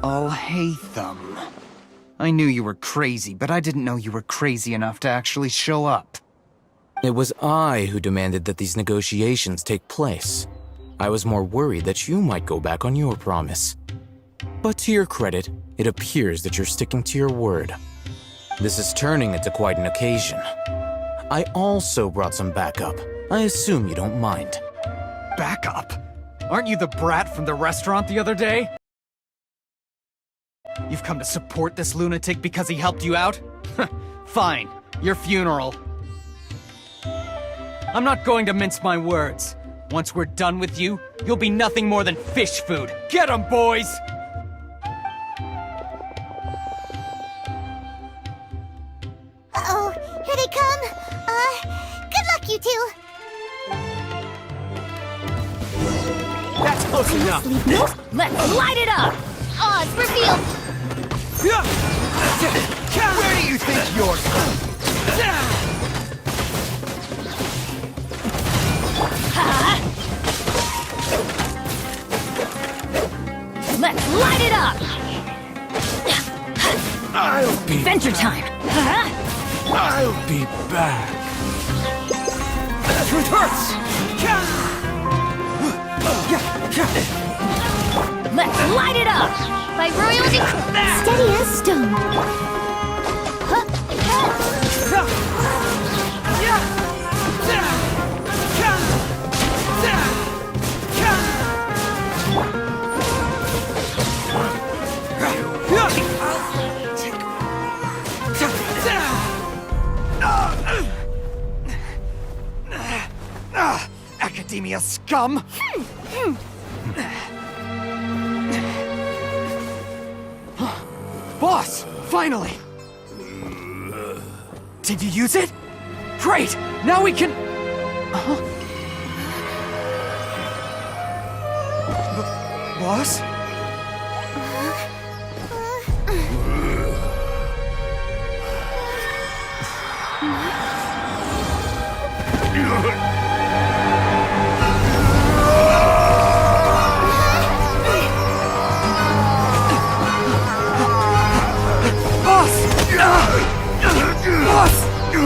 Alhaitham. I knew you were crazy, but I didn't know you were crazy enough to actually show up. It was I who demanded that these negotiations take place. I was more worried that you might go back on your promise. But to your credit, it appears that you're sticking to your word. This is turning into quite an occasion. I also brought some backup. I assume you don't mind. Backup? Aren't you the brat from the restaurant the other day? You've come to support this lunatic because he helped you out? Fine, your funeral. I'm not going to mince my words. Once we're done with you, you'll be nothing more than fish food. Get 'em, boys! Uh-oh, here they come. Good luck, you two. That's close enough. Let's light it up! Oz revealed. Where do you think you're going? Let's light it up! I'll be Adventure time! I'll be back. Truth hurts! Let's light it up! By royal steady as stone. Academia scum! Boss! Finally! Did you use it? Great! Now we can... Boss?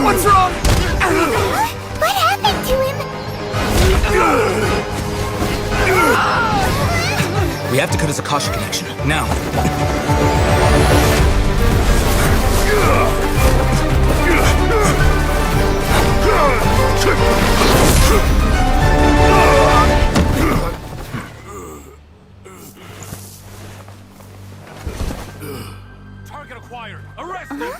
What's wrong? What happened to him? We have to cut his Akasha connection, now. Target acquired. Arrest him.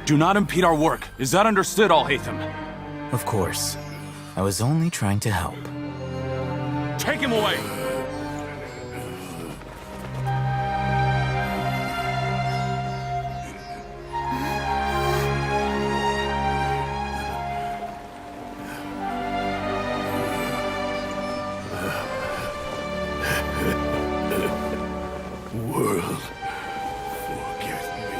Do not impede our work. Is that understood, Alhaitham? Of course. I was only trying to help. Take him away! World, forget me.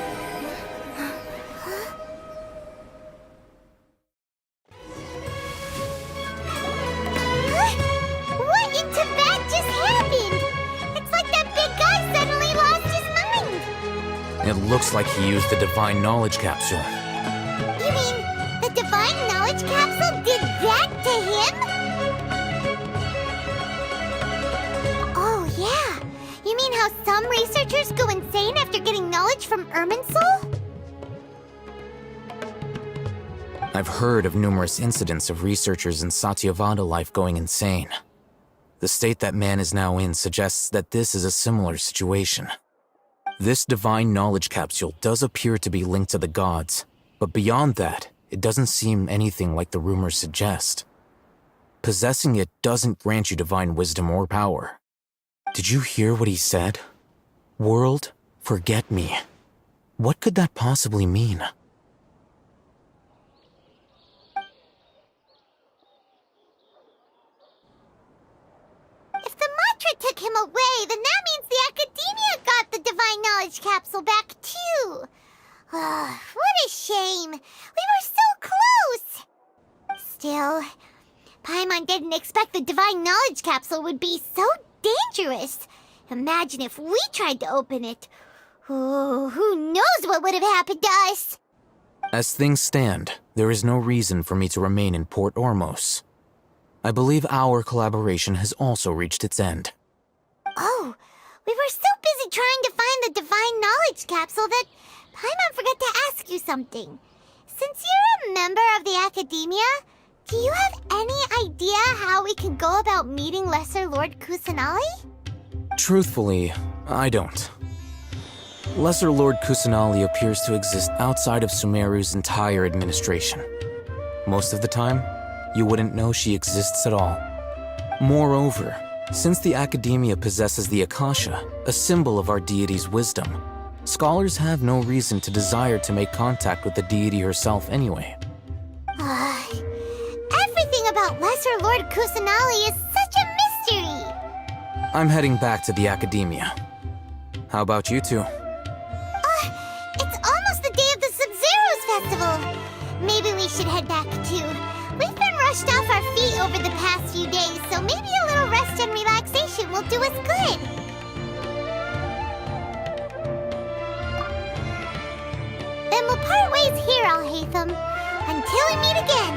What in Tibet just happened? It's like that big guy suddenly lost his mind. It looks like he used the Divine Knowledge Capsule. You mean the Divine Knowledge Capsule did that to him? Oh, yeah. You mean how some researchers go insane after getting knowledge from Irminsul? I've heard of numerous incidents of researchers in Satyavada life going insane. The state that man is now in suggests that this is a similar situation. This Divine Knowledge Capsule does appear to be linked to the gods, but beyond that, it doesn't seem anything like the rumors suggest. Possessing it doesn't grant you divine wisdom or power. Did you hear what he said? World, forget me. What could that possibly mean? If the mantra took him away, then that means the Academia got the Divine Knowledge Capsule back too. What What a shame. We were so close. Still, Paimon didn't expect the Divine Knowledge Capsule would be so dangerous. Imagine if we tried to open it. Oh, who knows what would have happened to us? As things stand, there is no reason for me to remain in Port Ormos. I believe our collaboration has also reached its end. Oh, we were so busy trying to find the Divine Knowledge Capsule that Paimon forgot to ask you something. Since you're a member of the Academia, do you have any idea how we can go about meeting Lesser Lord Kusanali? Truthfully, I don't. Lesser Lord Kusanali appears to exist outside of Sumeru's entire administration. Most of the time, you wouldn't know she exists at all. Moreover, since the Academia possesses the Akasha, a symbol of our deity's wisdom, scholars have no reason to desire to make contact with the deity herself anyway. Everything about Lesser Lord Kusanali is such a mystery! I'm heading back to the Academia. How about you two? It's almost the day of the Sub-Zero's festival. Maybe we should head back too. We've been rushed off our feet over the past few days, so maybe a little rest and relaxation will do us good. Then we'll part ways here, Alhaitham, until we meet again.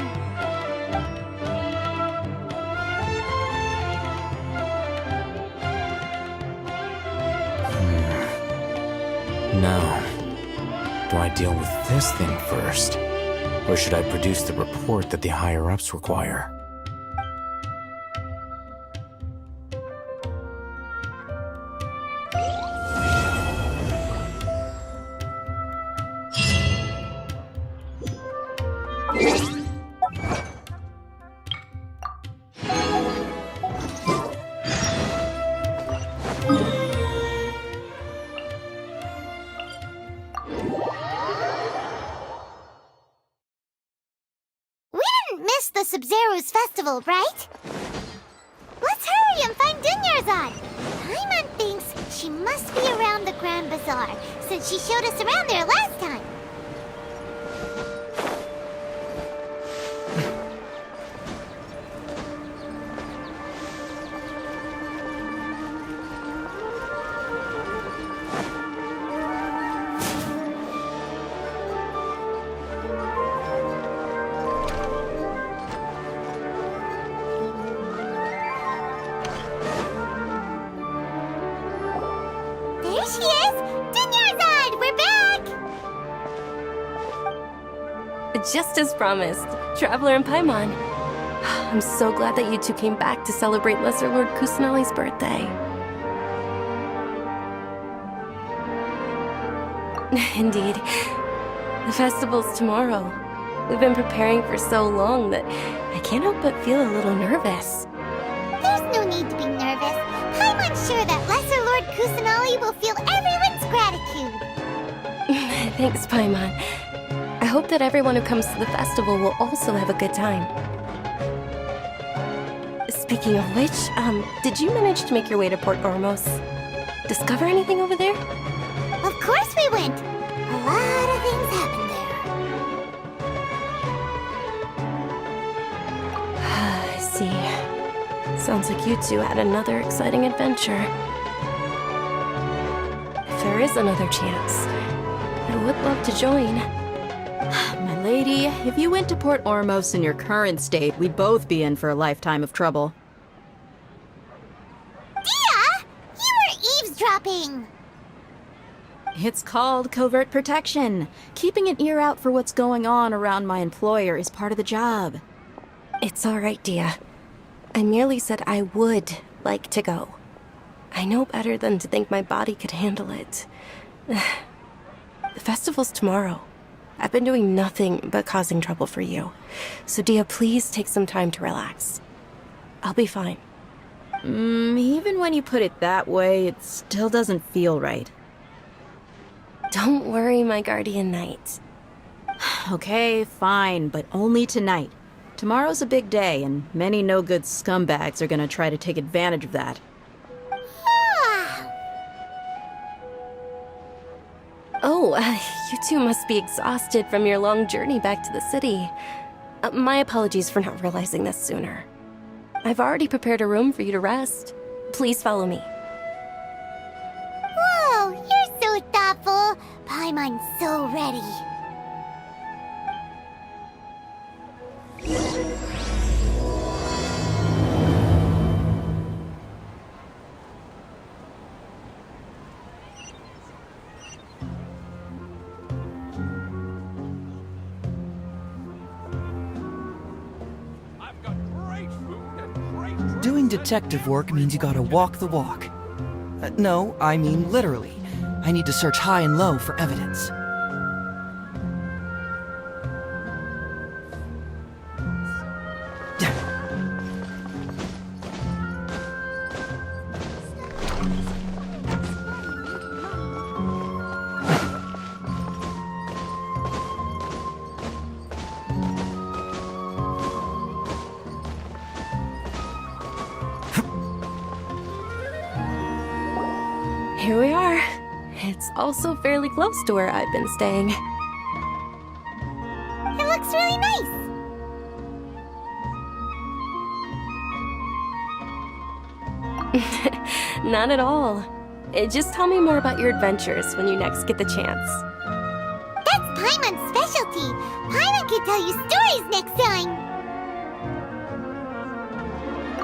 Now, do I deal with this thing first? Or should I produce the report that the higher-ups require? The Sub-Zero's festival, right? Let's hurry and find Dunyarzad. Paimon thinks she must be around the Grand Bazaar, since she showed us around there last time. There she is! Dunyarzad, we're back! Just as promised, Traveler and Paimon. I'm so glad that you two came back to celebrate Lesser Lord Kusanali's birthday. Indeed. The festival's tomorrow. We've been preparing for so long that I can't help but feel a little nervous. There's no need to be nervous. Paimon's sure that Lesser Lord Kusanali will feel everyone's gratitude. Thanks, Paimon. I hope that everyone who comes to the festival will also have a good time. Speaking of which, did you manage to make your way to Port Ormos? Discover anything over there? Of course we went. A lot of things happened there. I see. Sounds like you two had another exciting adventure. If there is another chance, I would love to join. My lady, if you went to Port Ormos in your current state, we'd both be in for a lifetime of trouble. Dia! You were eavesdropping! It's called covert protection. Keeping an ear out for what's going on around my employer is part of the job. It's all right, Dia. I merely said I would like to go. I know better than to think my body could handle it. The festival's tomorrow. I've been doing nothing but causing trouble for you. So, Dia, please take some time to relax. I'll be fine. Even when you put it that way, it still doesn't feel right. Don't worry, my guardian knight. Okay, fine, but only tonight. Tomorrow's a big day, and many no-good scumbags are gonna try to take advantage of that. Oh, Oh, you two must be exhausted from your long journey back to the city. My apologies for not realizing this sooner. I've already prepared a room for you to rest. Please follow me. Whoa, you're so thoughtful. Paimon's so ready. Doing detective work means you gotta walk the walk. No, I mean literally. I need to search high and low for evidence. Here we are. It's also fairly close to where I've been staying. It looks really nice. Not at all. Just tell me more about your adventures when you next get the chance. That's Paimon's specialty. Paimon can tell you stories next time.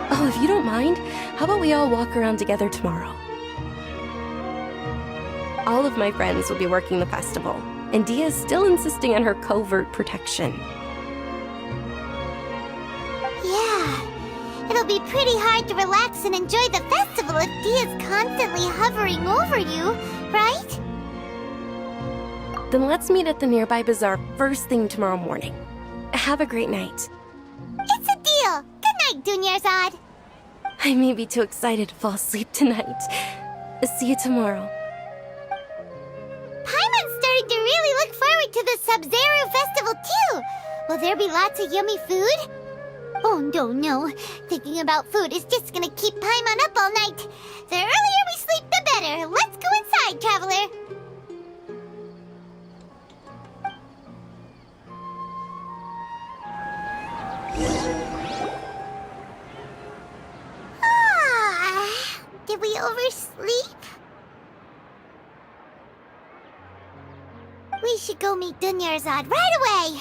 Oh, if you don't mind, how about we all walk around together tomorrow? All of my friends will be working the festival, and Dia's still insisting on her covert protection. Yeah, it'll be pretty hard to relax and enjoy the festival if Dia's constantly hovering over you, right? Then let's meet at the nearby bazaar first thing tomorrow morning. Have a great night. It's a deal. Good night, Dunyarzad. I may be too excited to fall asleep tonight. See you tomorrow. Paimon's starting to really look forward to the Sumeru festival too. Will there be lots of yummy food? Oh no. Thinking about food is just gonna keep Paimon up all night. The earlier we sleep, the better. Let's go inside, traveler. Did we oversleep? We should go meet Dunyarzad right away!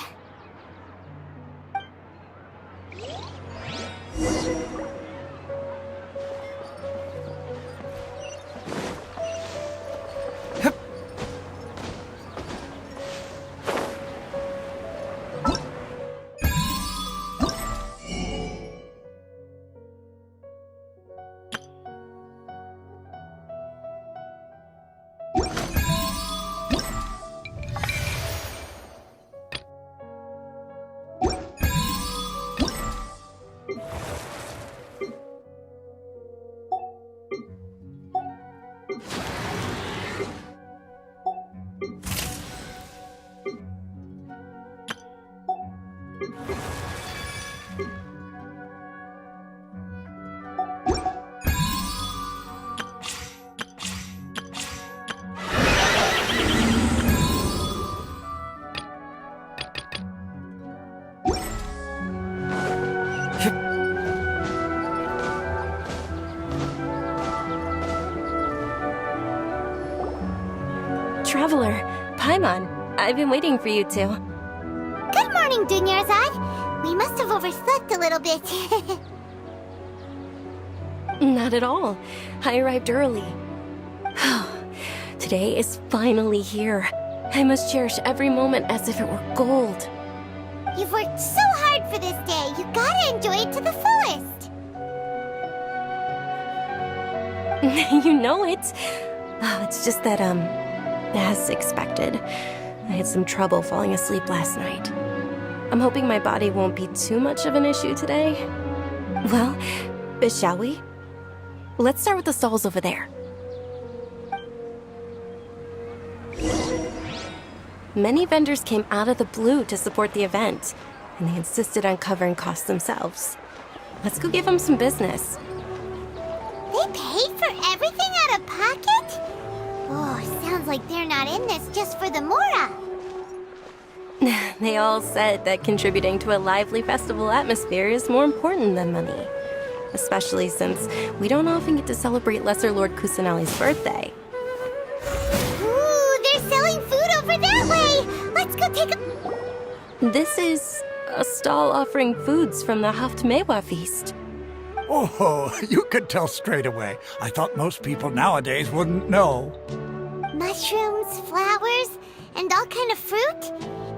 Traveler, Paimon, I've been waiting for you two. Good morning, Dunyarzad. We must have overslept a little bit. Not at all. I arrived early. Today is finally here. I must cherish every moment as if it were gold. You've worked so hard for this day. You gotta enjoy it to the fullest. You know it. Oh, it's just that, as expected, I had some trouble falling asleep last night. I'm hoping my body won't be too much of an issue today. Well, shall we? Let's start with the stalls over there. Many vendors came out of the blue to support the event, and they insisted on covering costs themselves. Let's go give them some business. They paid for everything out of pocket? Oh, sounds like they're not in this just for the Mora. They all said that contributing to a lively festival atmosphere is more important than money. Especially since we don't often get to celebrate Lesser Lord Kusanali's birthday. Ooh, they're selling food over that way! Let's go take a... This is a stall offering foods from the Haftmewa feast. Oh, you could tell straight away. I thought most people nowadays wouldn't know. Mushrooms, flowers, and all kind of fruit?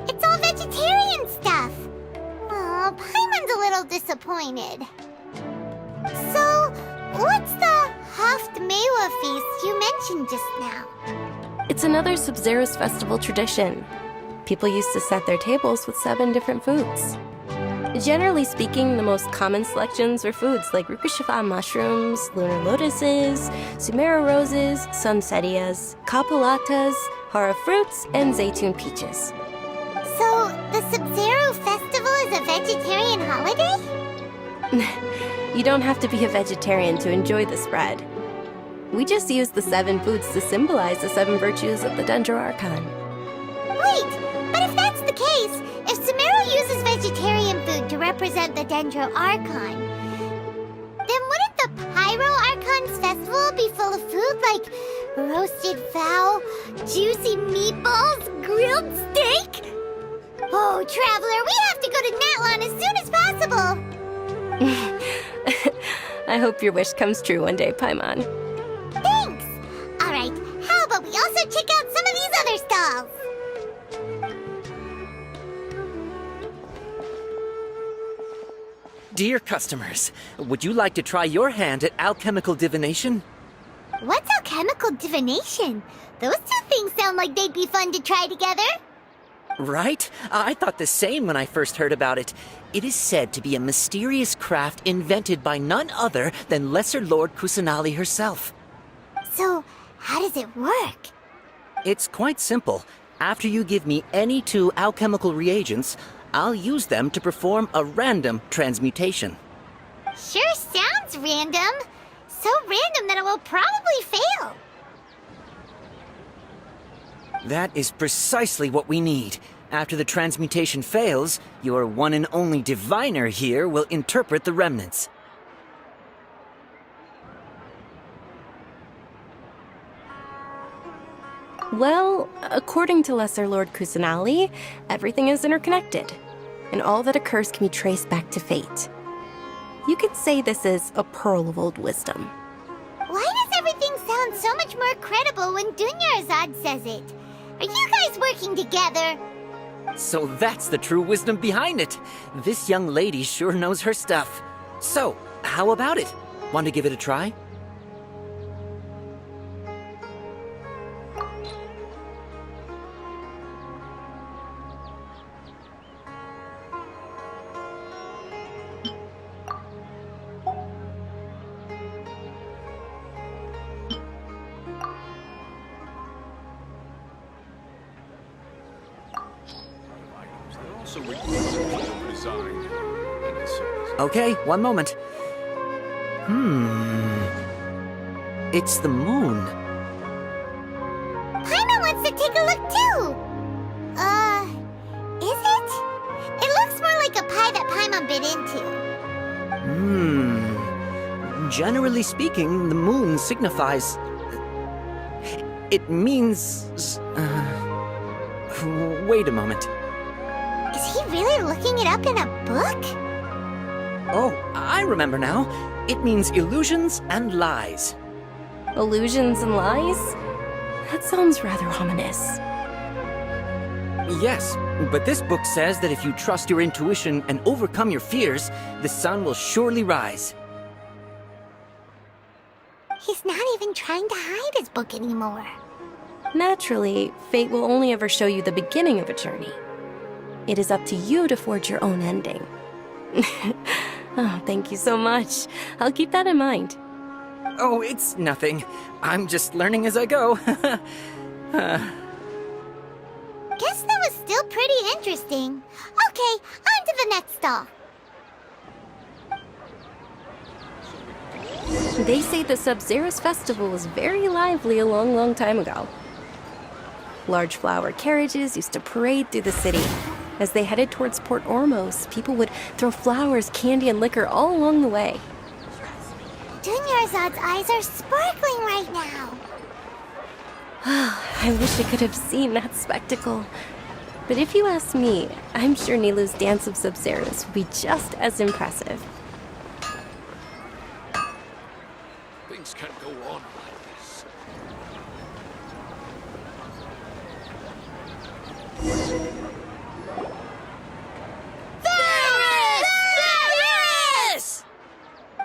It's all vegetarian stuff. Oh, Paimon's a little disappointed. So, what's the Haftmewa feast you mentioned just now? It's another Sub-Zero's festival tradition. People used to set their tables with 7 different foods. Generally speaking, the most common selections were foods like Rukashifa mushrooms, lunar lotuses, Sumeru roses, sunsetias, kapulatas, hara fruits, and zaytun peaches. So, the Sub-Zero festival is a vegetarian holiday? You don't have to be a vegetarian to enjoy the spread. We just use the 7 foods to symbolize the 7 virtues of the Dendro Archon. Wait, but if that's the case, if Sumeru uses vegetarian food to represent the Dendro Archon, then wouldn't the Pyro Archon's festival be full of food like roasted fowl, juicy meatballs, grilled steak? Oh, Traveler, we have to go to Natlan as soon as possible! I hope your wish comes true one day, Paimon. Thanks! Alright, how about we also check out some of these other stalls? Dear customers, would you like to try your hand at alchemical divination? What's alchemical divination? Those 2 things sound like they'd be fun to try together. Right? I thought the same when I first heard about it. It is said to be a mysterious craft invented by none other than Lesser Lord Kusanali herself. So, how does it work? It's quite simple. After you give me any 2 alchemical reagents, I'll use them to perform a random transmutation. Sure sounds random. So random that it will probably fail. That is precisely what we need. After the transmutation fails, your one and only diviner here will interpret the remnants. Well, according to Lesser Lord Kusanali, everything is interconnected, and all that occurs can be traced back to fate. You could say this is a pearl of old wisdom. Why does everything sound so much more credible when Dunyarzad says it? Are you guys working together? So that's the true wisdom behind it. This young lady sure knows her stuff. So, how about it? Want to give it a try? Okay, one moment. It's the moon. Paimon wants to take a look too! Is it? It looks more like a pie that Paimon bit into. Generally speaking, the moon signifies... It means... Wait a moment. Is he really looking it up in a book? Oh, I remember now. It means illusions and lies. Illusions and lies? That sounds rather ominous. Yes, but this book says that if you trust your intuition and overcome your fears, the sun will surely rise. He's not even trying to hide his book anymore. Naturally, fate will only ever show you the beginning of a journey. It is up to you to forge your own ending. Oh, thank you so much. I'll keep that in mind. Oh, it's nothing. I'm just learning as I go. Guess that was still pretty interesting. Okay, on to the next stall. They say the Sub-Zero's festival was very lively a long time ago. Large flower carriages used to parade through the city. As they headed towards Port Ormos, people would throw flowers, candy, and liquor all along the way. Dunyarzad's eyes are sparkling right now. I wish I could have seen that spectacle. But if you ask me, I'm sure Nilu's dance of Sabzerus would be just as impressive. Things can't go on like this.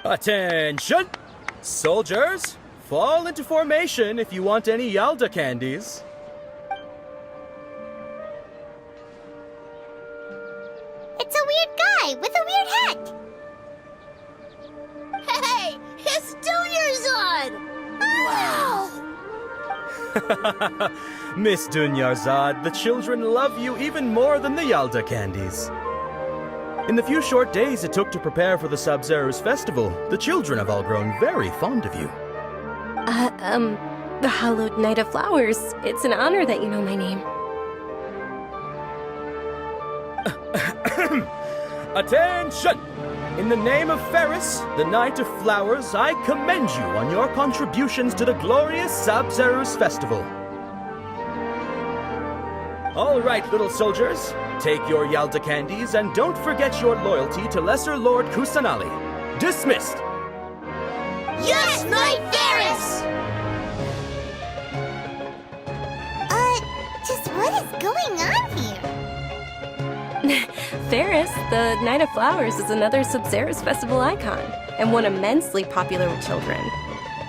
Attention! Soldiers, fall into formation if you want any Yalda candies. It's a weird guy with a weird hat. Hey, it's Dunyarzad! Wow! Miss Dunyarzad, the children love you even more than the Yalda candies. In the few short days it took to prepare for the Sabzerus festival, the children have all grown very fond of you. The Hallowed Night of Flowers. It's an honor that you know my name. Attention! In the name of Ferris, the Knight of Flowers, I commend you on your contributions to the glorious Sabzerus festival. All right, little soldiers, take your Yalda candies and don't forget your loyalty to Lesser Lord Kusanali. Dismissed! Yes, Knight Ferris! Just what is going on here? Ferris, the Night of Flowers, is another Sabzerus festival icon, and one immensely popular with children.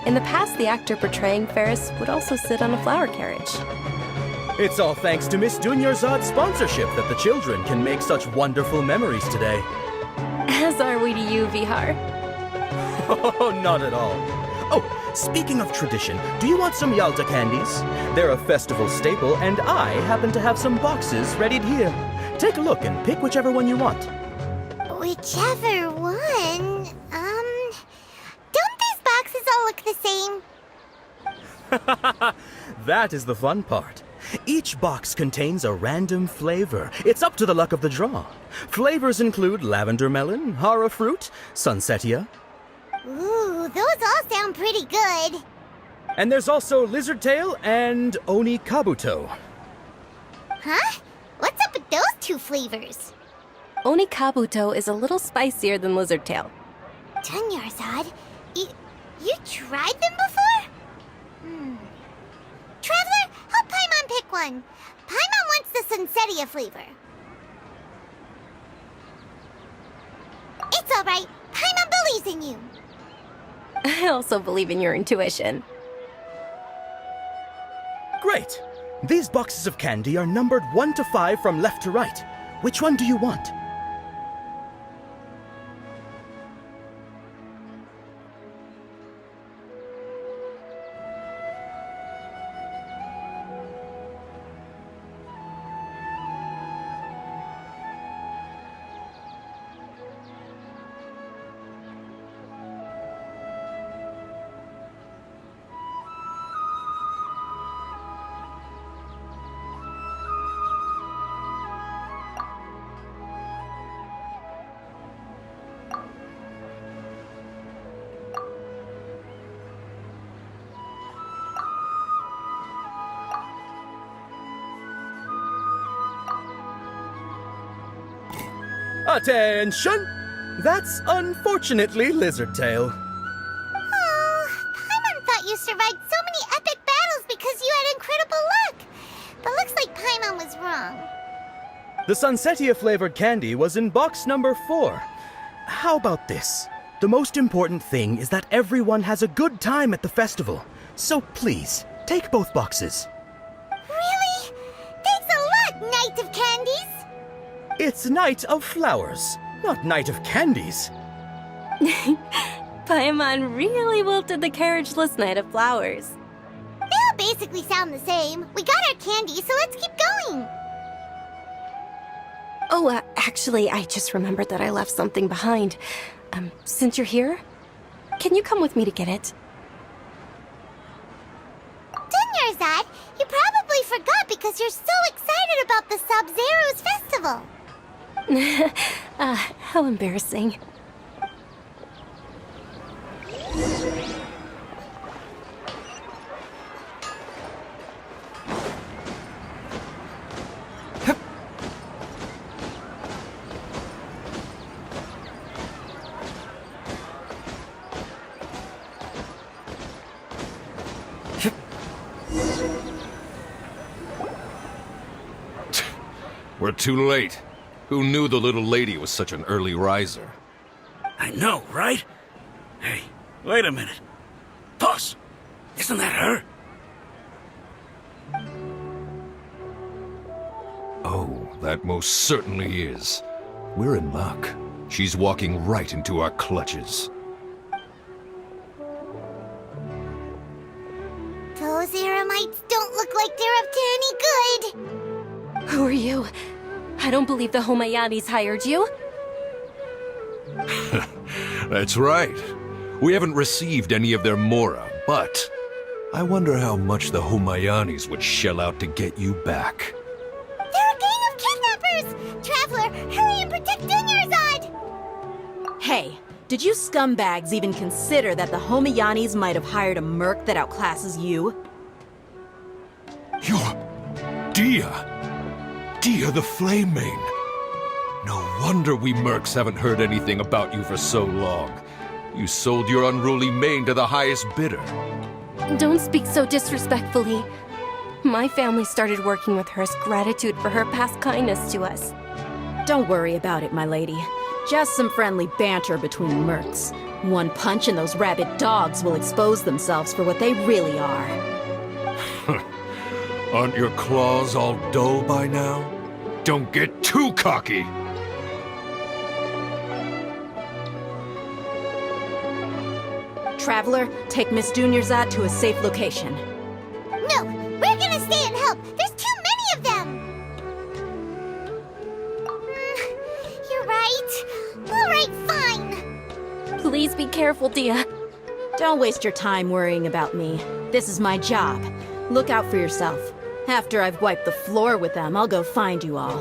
In the past, the actor portraying Ferris would also sit on a flower carriage. It's all thanks to Miss Dunyarzad's sponsorship that the children can make such wonderful memories today. As are we to you, Vihar. Oh, not at all. Oh, speaking of tradition, do you want some Yalda candies? They're a festival staple, and I happen to have some boxes readied here. Take a look and pick whichever one you want. Whichever one? Don't these boxes all look the same? That is the fun part. Each box contains a random flavor. It's up to the luck of the draw. Flavors include lavender melon, hara fruit, sunsetia. Ooh, those all sound pretty good. And there's also lizard tail and oni kabuto. Huh? What's up with those two flavors? Oni kabuto is a little spicier than lizard tail. Dunyarzad, you tried them before? Traveler, help Paimon pick one. Paimon wants the sunsetia flavor. It's all right. Paimon believes in you. I also believe in your intuition. Great! These boxes of candy are numbered 1 to 5 from left to right. Which one do you want? Attention! That's unfortunately lizard tail. Oh, Paimon thought you survived so many epic battles because you had incredible luck. But looks like Paimon was wrong. The sunsetia flavored candy was in box number 4. How about this? The most important thing is that everyone has a good time at the festival. So please, take both boxes. Really? Thanks a lot, Knight of Candies! It's Night of Flowers, not Night of Candies. Paimon really wilted the carriageless Night of Flowers. They all basically sound the same. We got our candy, so let's keep going. Oh, actually, I just remembered that I left something behind. Since you're here, can you come with me to get it? Dunyarzad, you probably forgot because you're so excited about the Sub-Zero's festival. How embarrassing. We're too late. Who knew the little lady was such an early riser? I know, right? Hey, wait a minute. Boss, isn't that her? Oh, that most certainly is. We're in luck. She's walking right into our clutches. Those Eremites don't look like they're up to any good. Who are you? I don't believe the Homayanis hired you. That's right. We haven't received any of their mora, but I wonder how much the Homayanis would shell out to get you back. They're a gang of kidnappers! Traveler, hurry and protect Dunyarzad! Hey, did you scumbags even consider that the Homayanis might have hired a merc that outclasses you? You're... Dia! Dia the Flame Mane! No wonder we mercs haven't heard anything about you for so long. You sold your unruly mane to the highest bidder. Don't speak so disrespectfully. My family started working with her as gratitude for her past kindness to us. Don't worry about it, my lady. Just some friendly banter between mercs. One punch and those rabid dogs will expose themselves for what they really are. Aren't your claws all dull by now? Don't get too cocky! Traveler, take Miss Dunyarzad to a safe location. No, we're gonna stay and help. There's too many of them. You're right. All right, fine. Please be careful, Dia. Don't waste your time worrying about me. This is my job. Look out for yourself. After I've wiped the floor with them, I'll go find you all.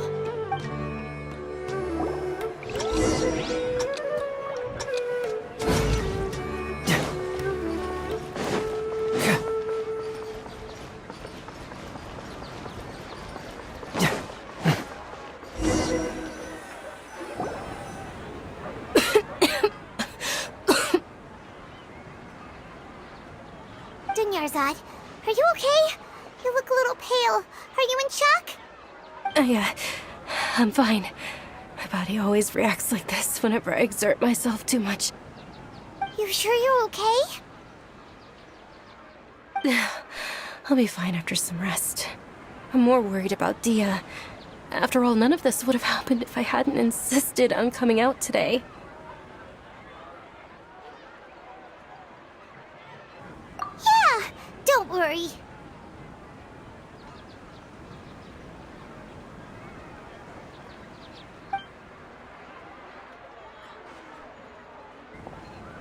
Dunyarzad, are you okay? You look a little pale. Are you in shock? Yeah, I'm fine. My body always reacts like this whenever I exert myself too much. You sure you're okay? I'll be fine after some rest. I'm more worried about Dia. After all, none of this would have happened if I hadn't insisted on coming out today. Yeah, don't worry.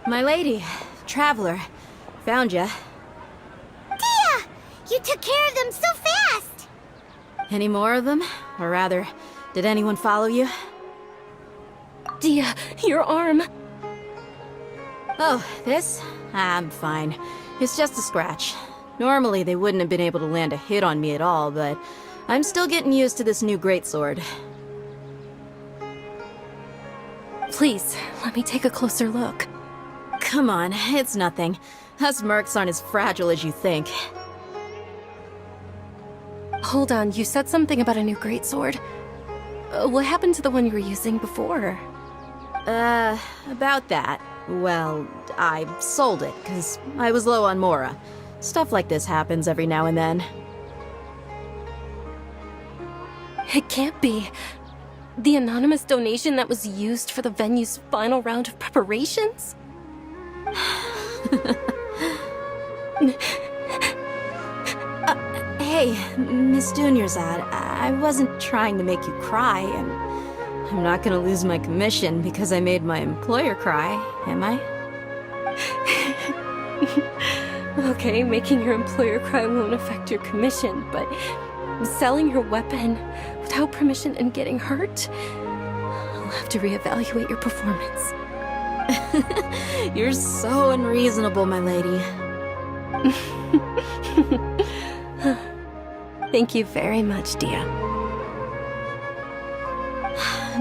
My lady, Traveler, found ya. Dia! You took care of them so fast! Any more of them? Or rather, did anyone follow you? Dia, your arm! Oh, this? I'm fine. It's just a scratch. Normally, they wouldn't have been able to land a hit on me at all, but I'm still getting used to this new greatsword. Please, let me take a closer look. Come on, it's nothing. Us mercs aren't as fragile as you think. Hold on, you said something about a new greatsword. What happened to the one you were using before? About that. Well, I sold it, because I was low on mora. Stuff like this happens every now and then. It can't be. The anonymous donation that was used for the venue's final round of preparations? Hey, Miss Dunyarzad, I wasn't trying to make you cry, and I'm not gonna lose my commission because I made my employer cry, am I? Okay, making your employer cry won't affect your commission, but Selling your weapon without permission and getting hurt? I'll have to reevaluate your performance. You're so unreasonable, my lady. Thank you very much, Dia.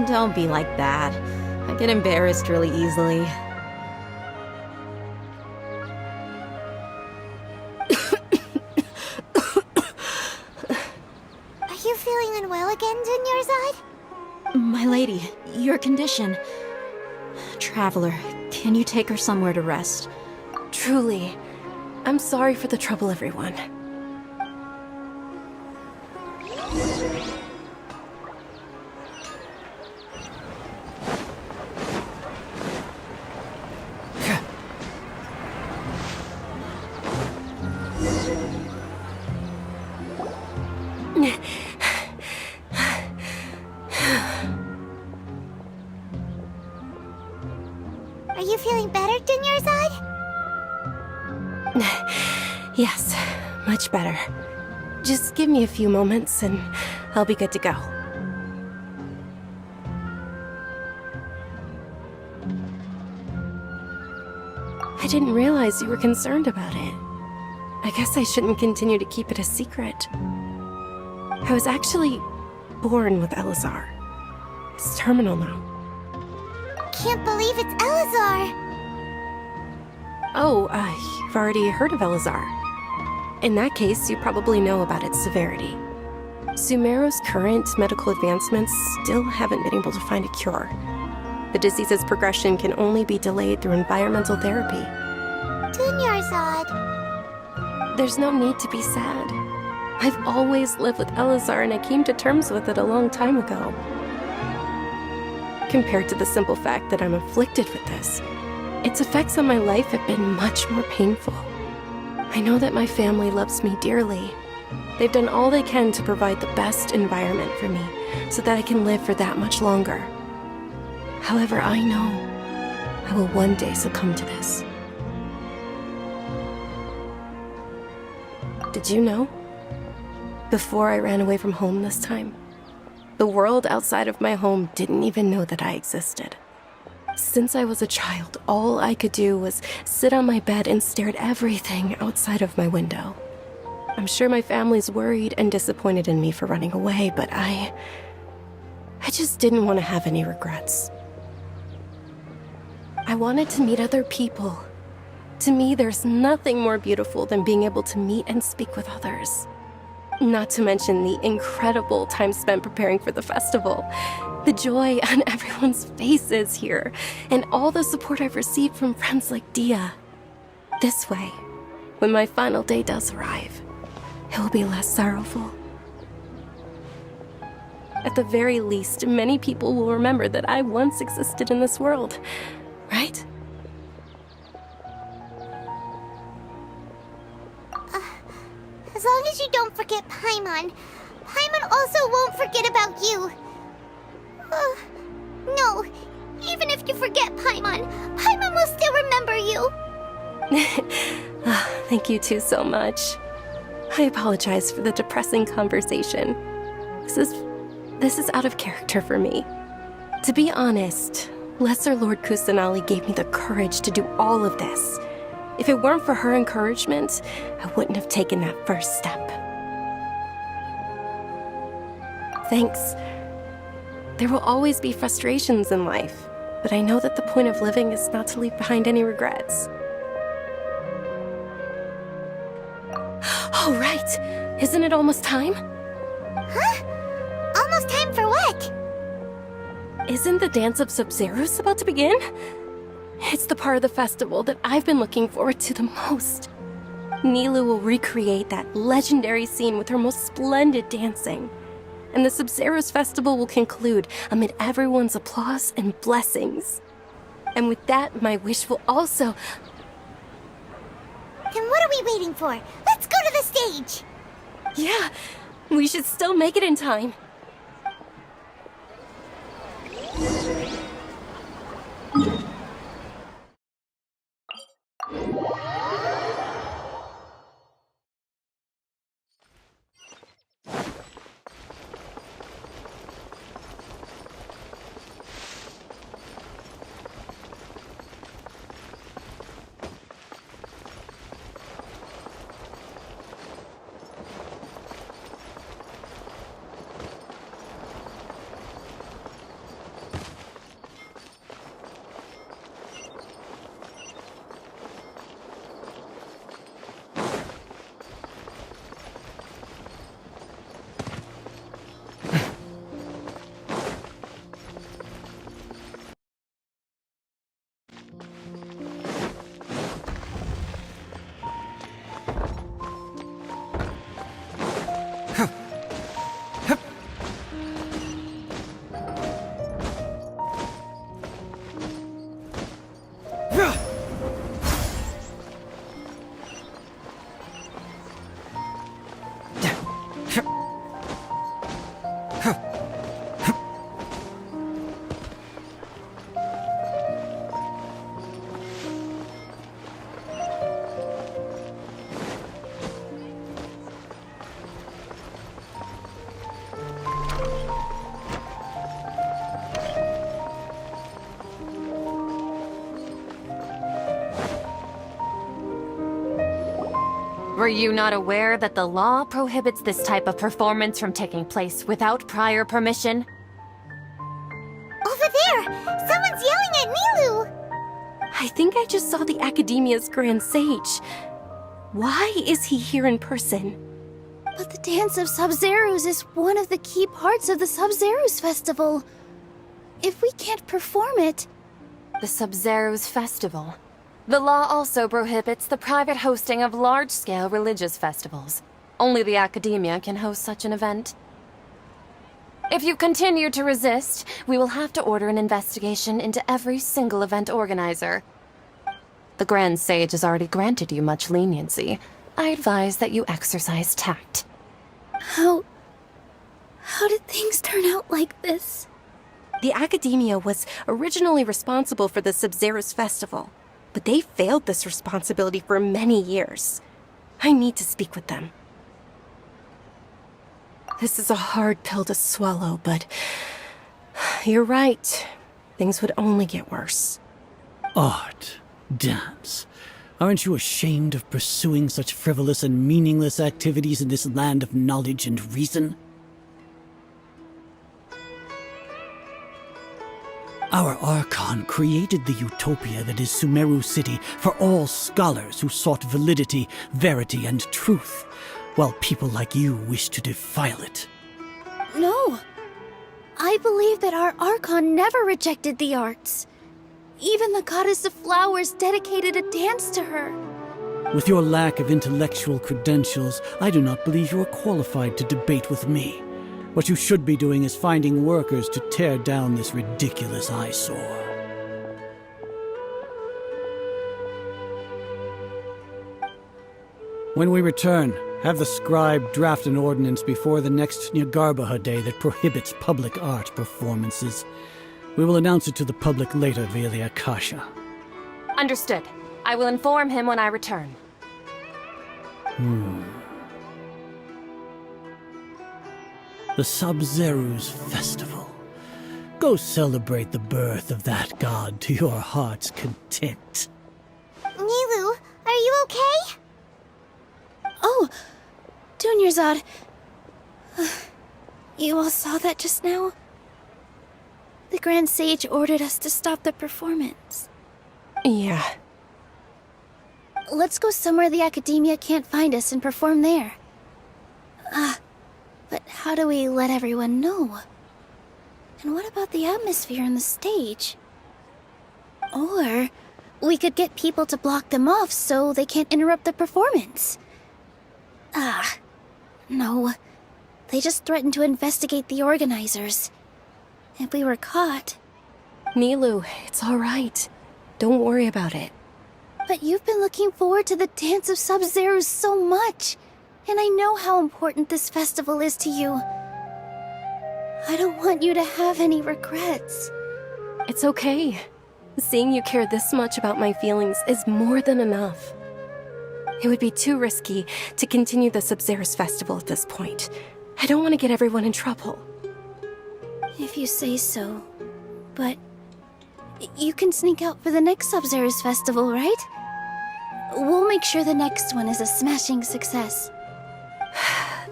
Don't be like that. I get embarrassed really easily. Are you feeling unwell again, Dunyarzad? My lady, your condition. Traveler, can you take her somewhere to rest? Truly, I'm sorry for the trouble, everyone. Are you feeling better, Dunyarzad? Yes, much better. Just give me a few moments and I'll be good to go. I didn't realize you were concerned about it. I guess I shouldn't continue to keep it a secret. I was actually born with Elazar. It's terminal now. Can't believe it's Elazar! Oh, you've already heard of Elazar. In that case, you probably know about its severity. Sumeru's current medical advancements still haven't been able to find a cure. The disease's progression can only be delayed through environmental therapy. Dunyarzad. There's no need to be sad. I've always lived with Elazar and I came to terms with it a long time ago. Compared to the simple fact that I'm afflicted with this, its effects on my life have been much more painful. I know that my family loves me dearly. They've done all they can to provide the best environment for me so that I can live for that much longer. However, I know I will one day succumb to this. Did you know? Before I ran away from home this time, the world outside of my home didn't even know that I existed. Since I was a child, all I could do was sit on my bed and stare at everything outside of my window. I'm sure my family's worried and disappointed in me for running away, but I just didn't want to have any regrets. I wanted to meet other people. To me, there's nothing more beautiful than being able to meet and speak with others. Not to mention the incredible time spent preparing for the festival, the joy on everyone's faces here, and all the support I've received from friends like Dia. This way, when my final day does arrive, it will be less sorrowful. At the very least, many people will remember that I once existed in this world, right? As long as you don't forget Paimon, Paimon also won't forget about you. No, even if you forget Paimon, Paimon will still remember you. Thank you two so much. I apologize for the depressing conversation. This is out of character for me. To be honest, Lesser Lord Kusanali gave me the courage to do all of this. If it weren't for her encouragement, I wouldn't have taken that first step. Thanks. There will always be frustrations in life, but I know that the point of living is not to leave behind any regrets. Oh, right! Isn't it almost time? Huh? Almost time for what? Isn't the Dance of Sub-Zeros about to begin? It's the part of the festival that I've been looking forward to the most. Nilu will recreate that legendary scene with her most splendid dancing. And the Sub-Zeros festival will conclude amid everyone's applause and blessings. And with that, my wish will also... Then what are we waiting for? Let's go to the stage! Yeah, we should still make it in time. Were you not aware that the law prohibits this type of performance from taking place without prior permission? Over there! Someone's yelling at Nilu! I think I just saw the Academia's Grand Sage. Why is he here in person? But the Dance of Sub-Zerus is one of the key parts of the Sub-Zerus Festival. If we can't perform it... The Sub-Zerus Festival. The law also prohibits the private hosting of large-scale religious festivals. Only the Academia can host such an event. If you continue to resist, we will have to order an investigation into every single event organizer. The Grand Sage has already granted you much leniency. I advise that you exercise tact. How did things turn out like this? The Academia was originally responsible for the Sub-Zerus Festival, but they failed this responsibility for many years. I need to speak with them. This is a hard pill to swallow, but you're right. Things would only get worse. Art, dance. Aren't you ashamed of pursuing such frivolous and meaningless activities in this land of knowledge and reason? Our Archon created the utopia that is Sumeru City for all scholars who sought validity, verity, and truth, while people like you wish to defile it. No. I believe that our Archon never rejected the arts. Even the goddess of flowers dedicated a dance to her. With your lack of intellectual credentials, I do not believe you are qualified to debate with me. What you should be doing is finding workers to tear down this ridiculous eyesore. When we return, have the scribe draft an ordinance before the next Nyagarbha Day that prohibits public art performances. We will announce it to the public later via the Akasha. Understood. I will inform him when I return. The Sub-Zerus Festival. Go celebrate the birth of that god to your heart's content. Nilu, are you okay? Oh, Dunyarzad. You all saw that just now? The Grand Sage ordered us to stop the performance. Yeah. Let's go somewhere the Academia can't find us and perform there. But how do we let everyone know? And what about the atmosphere on the stage? Or we could get people to block them off so they can't interrupt the performance. No. They just threatened to investigate the organizers. If we were caught... Nilu, it's all right. Don't worry about it. But you've been looking forward to the Dance of Sub-Zerus so much. And I know how important this festival is to you. I don't want you to have any regrets. It's okay. Seeing you care this much about my feelings is more than enough. It would be too risky to continue the Sub-Zerus Festival at this point. I don't want to get everyone in trouble. If you say so. But you can sneak out for the next Sub-Zerus Festival, right? We'll make sure the next one is a smashing success.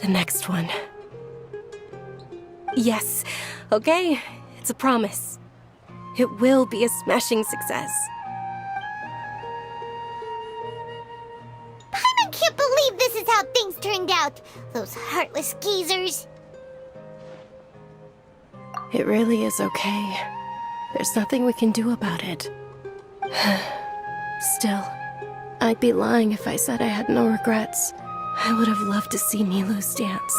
The next one. Yes. Okay. It's a promise. It will be a smashing success. I can't believe this is how things turned out. Those heartless geezers. It really is okay. There's nothing we can do about it. Still, I'd be lying if I said I had no regrets. I would have loved to see Nilu's dance.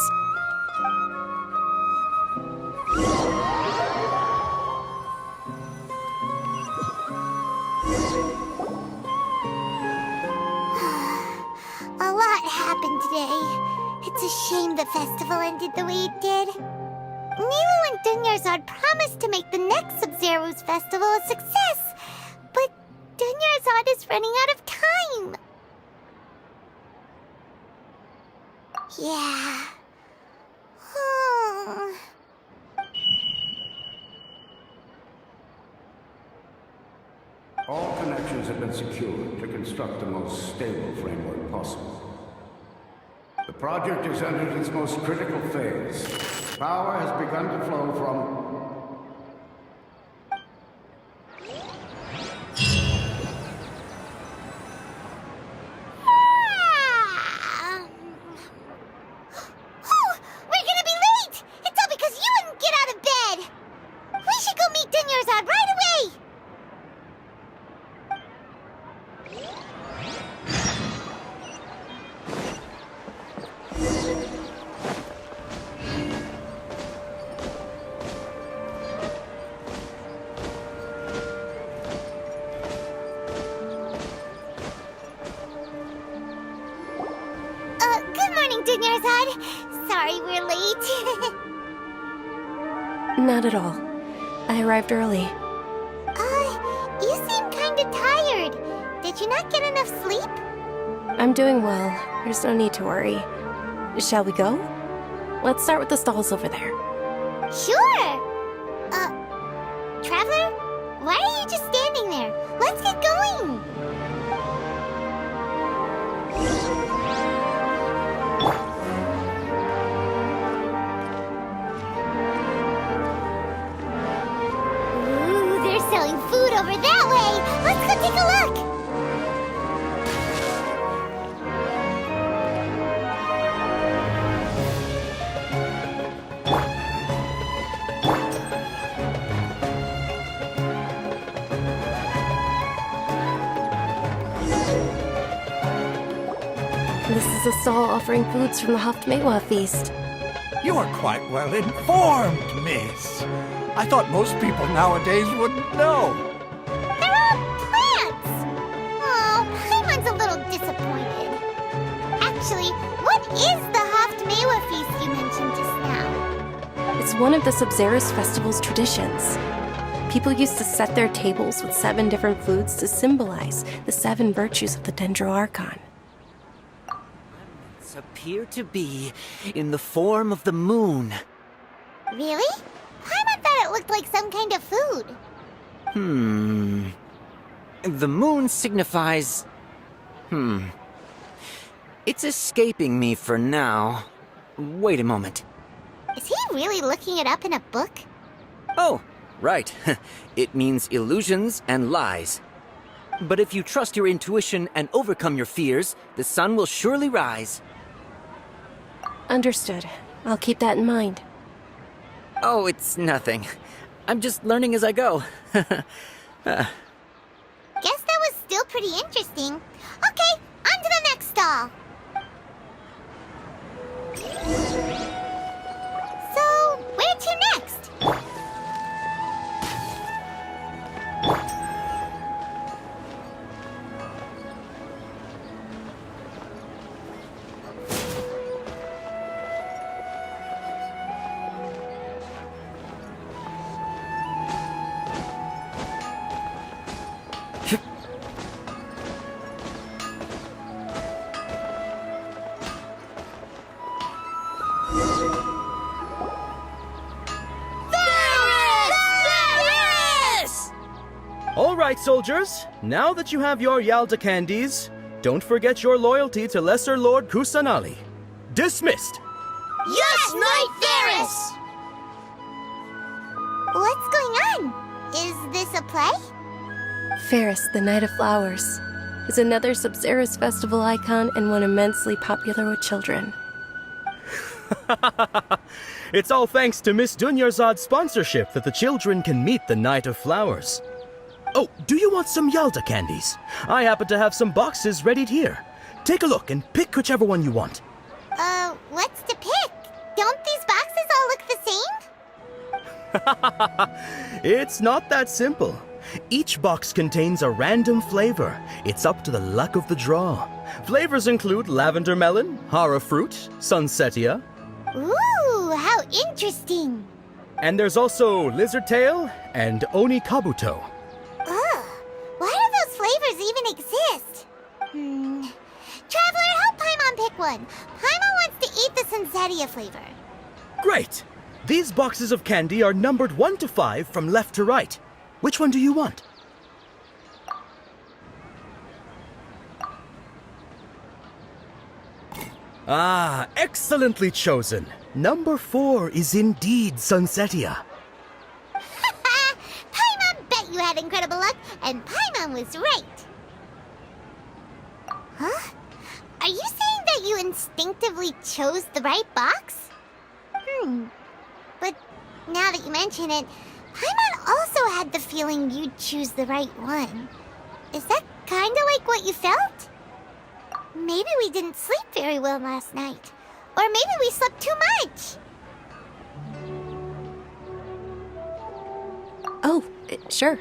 A lot happened today. It's a shame the festival ended the way it did. Nilu and Dunyarzad promised to make the next Sub-Zerus festival a success, but Dunyarzad is running out of time. Yeah. All connections have been secured to construct the most stable framework possible. The project has entered its most critical phase. Power has begun to flow from... We're gonna be late! It's all because you wouldn't get out of bed! We should go meet Dunyarzad right away! Good morning, Dunyarzad. Sorry we're late. Not at all. I arrived early. You seem kinda tired. Did you not get enough sleep? I'm doing well. There's no need to worry. Shall we go? Let's start with the stalls over there. Sure! Traveler? Why are you just standing there? Let's get going! Ooh, they're selling food over that way! Let's go take a look! This is a stall offering foods from the Haftmewa feast. You are quite well informed, miss. I thought most people nowadays wouldn't know. They're all plants! Oh, Paimon's a little disappointed. Actually, what is the Haftmewa feast you mentioned just now? It's one of the Sabzerus festival's traditions. People used to set their tables with 7 different foods to symbolize the 7 virtues of the Dendroarchon. Appear to be in the form of the moon. Really? Paimon thought it looked like some kind of food. The moon signifies... It's escaping me for now. Wait a moment. Is he really looking it up in a book? Oh, right. It means illusions and lies. But if you trust your intuition and overcome your fears, the sun will surely rise. Understood. I'll keep that in mind. Oh, it's nothing. I'm just learning as I go. Guess that was still pretty interesting. Okay, on to the next stall. So, where to next? All right, soldiers. Now that you have your Yalda candies, don't forget your loyalty to Lesser Lord Kusanali. Dismissed. Yes, Knight Varus! What's going on? Is this a play? Ferris, the Knight of Flowers, is another Sabzerus festival icon and one immensely popular with children. It's all thanks to Miss Dunyarzad's sponsorship that the children can meet the Knight of Flowers. Oh, do you want some Yalda candies? I happen to have some boxes readied here. Take a look and pick whichever one you want. What's to pick? Don't these boxes all look the same? It's not that simple. Each box contains a random flavor. It's up to the luck of the draw. Flavors include lavender melon, hara fruit, sunsetia. Ooh, how interesting. And there's also lizard tail and oni kabuto. Ugh, why do those flavors even exist? Traveler, help Paimon pick one. Paimon wants to eat the sunsetia flavor. Great! These boxes of candy are numbered 1 to 5 from left to right. Which one do you want? Ah, excellently chosen. Number 4 is indeed Sunsetia. Paimon bet you had incredible luck, and Paimon was right. Huh? Are you saying that you instinctively chose the right box? But now that you mention it, Paimon also had the feeling you'd choose the right one. Is that kinda like what you felt? Maybe we didn't sleep very well last night. Or maybe we slept too much. Oh, sure.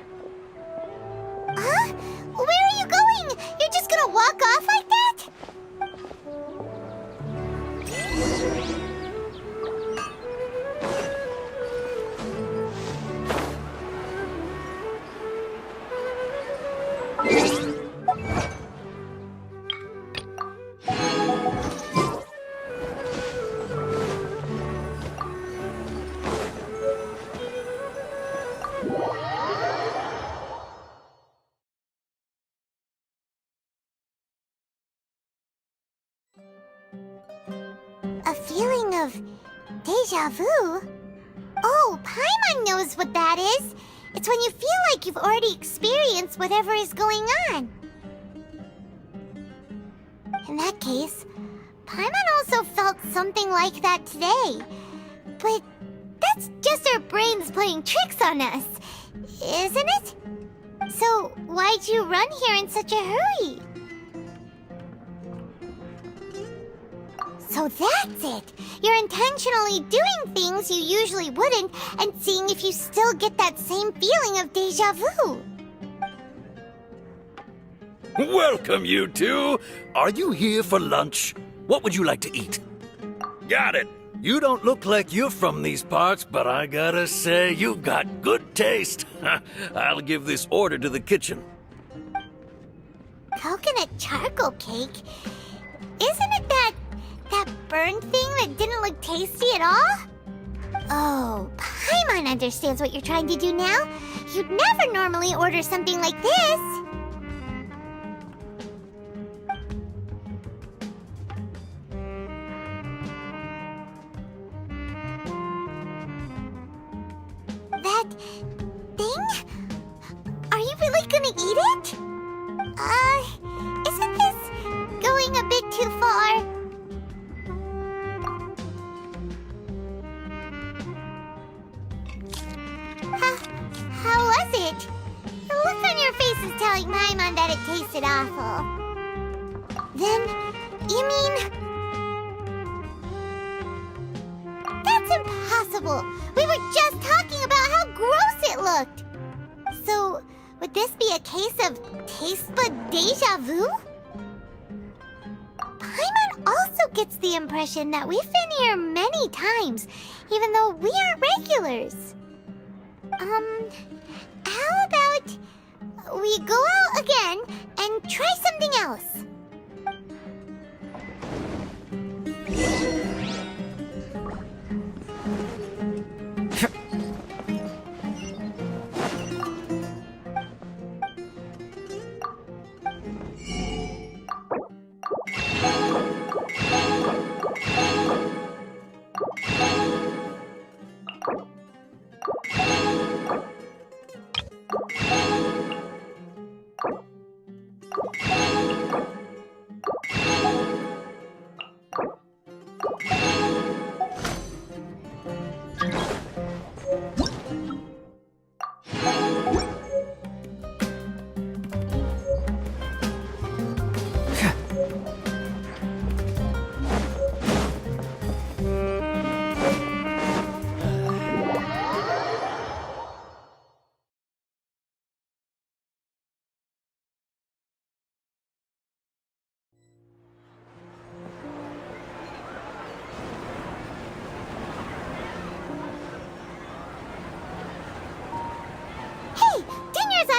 Huh? Where are you going? You're just gonna walk off like that? A feeling of deja vu? Oh, Paimon knows what that is. It's when you feel like you've already experienced whatever is going on. In that case, Paimon also felt something like that today. But that's just our brains playing tricks on us, isn't it? So why'd you run here in such a hurry? So that's it! You're intentionally doing things you usually wouldn't and seeing if you still get that same feeling of deja vu. Welcome, you two. Are you here for lunch? What would you like to eat? Got it. You don't look like you're from these parts, but I gotta say, you've got good taste. I'll give this order to the kitchen. Coconut charcoal cake? Isn't it that burned thing that didn't look tasty at all? Oh, Paimon understands what you're trying to do now. You'd never normally order something like this. That thing? Are you really gonna eat it? Isn't this going a bit too far? How was it? The look on your face is telling Paimon that it tasted awful. Then, you mean... That's impossible! We were just talking about how gross it looked! So, would this be a case of taste bud deja vu? Paimon also gets the impression that we've been here many times, even though we aren't regulars. How about we go out again and try something else?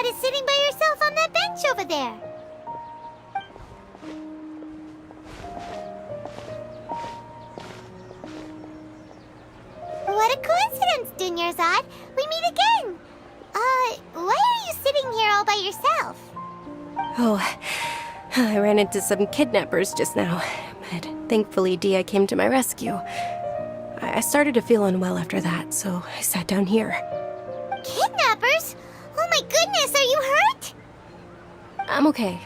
Is sitting by yourself on that bench over there. What a coincidence, Dunyarzad. We meet again. Why are you sitting here all by yourself? Oh, I ran into some kidnappers just now, but Thankfully, Dia came to my rescue. I started to feel unwell after that, so I sat down here. Kidnappers? Oh my goodness, are you hurt? I'm okay.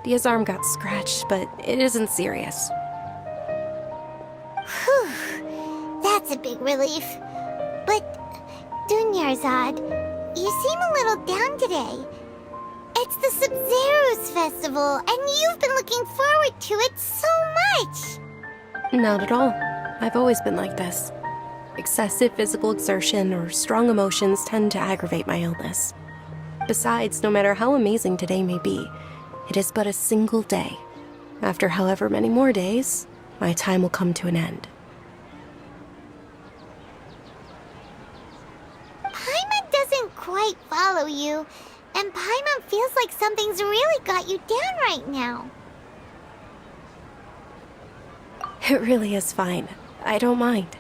Dia's arm got scratched, but it isn't serious. Whew, that's a big relief. But, Dunyarzad, you seem a little down today. It's the Sub-Zero's festival, and you've been looking forward to it so much! Not at all. I've always been like this. Excessive physical exertion or strong emotions tend to aggravate my illness. Besides, no matter how amazing today may be, it is but a single day. After however many more days, my time will come to an end. Paimon doesn't quite follow you, and Paimon feels like something's really got you down right now. It really is fine. I don't mind.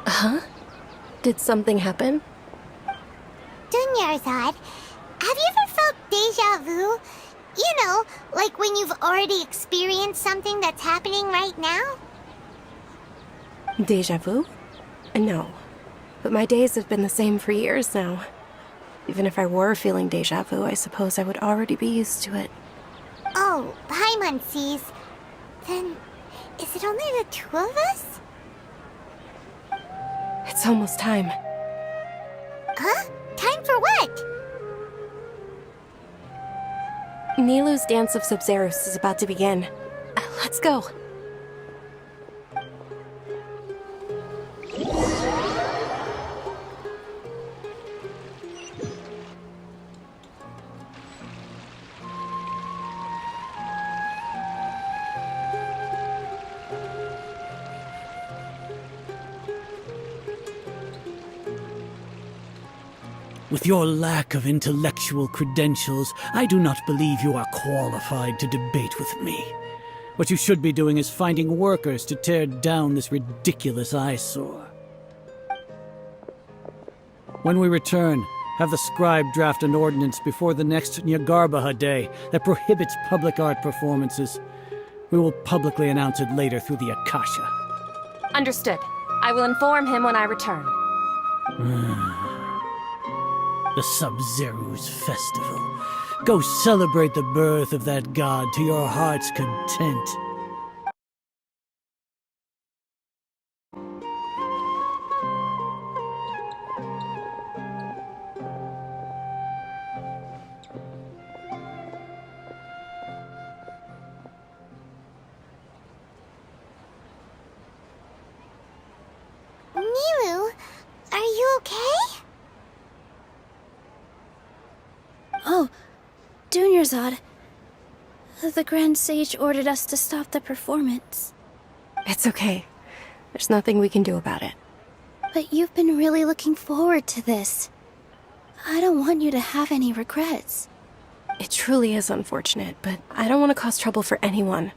Huh? Did something happen? Dunyarzad, have you ever felt deja vu? You know, like when you've already experienced something that's happening right now? Deja vu? No. But my days have been the same for years now. Even if I were feeling deja vu, I suppose I would already be used to it. Oh, Paimon sees. Then, is it only the two of us? It's almost time. Huh? Time for what? Nilou's Dance of Sub-Zeros is about to begin. Let's go. With your lack of intellectual credentials, I do not believe you are qualified to debate with me. What you should be doing is finding workers to tear down this ridiculous eyesore. When we return, have the scribe draft an ordinance before the next Nyagarbaha Day that prohibits public art performances. We will publicly announce it later through the Akasha. Understood. I will inform him when I return. The Sub-Zero's festival. Go celebrate the birth of that god to your heart's content. Nilou, are you okay? Oh, Dunyarzad. The Grand Sage ordered us to stop the performance. It's okay. There's nothing we can do about it. But you've been really looking forward to this. I don't want you to have any regrets. It truly is unfortunate, but I don't want to cause trouble for anyone.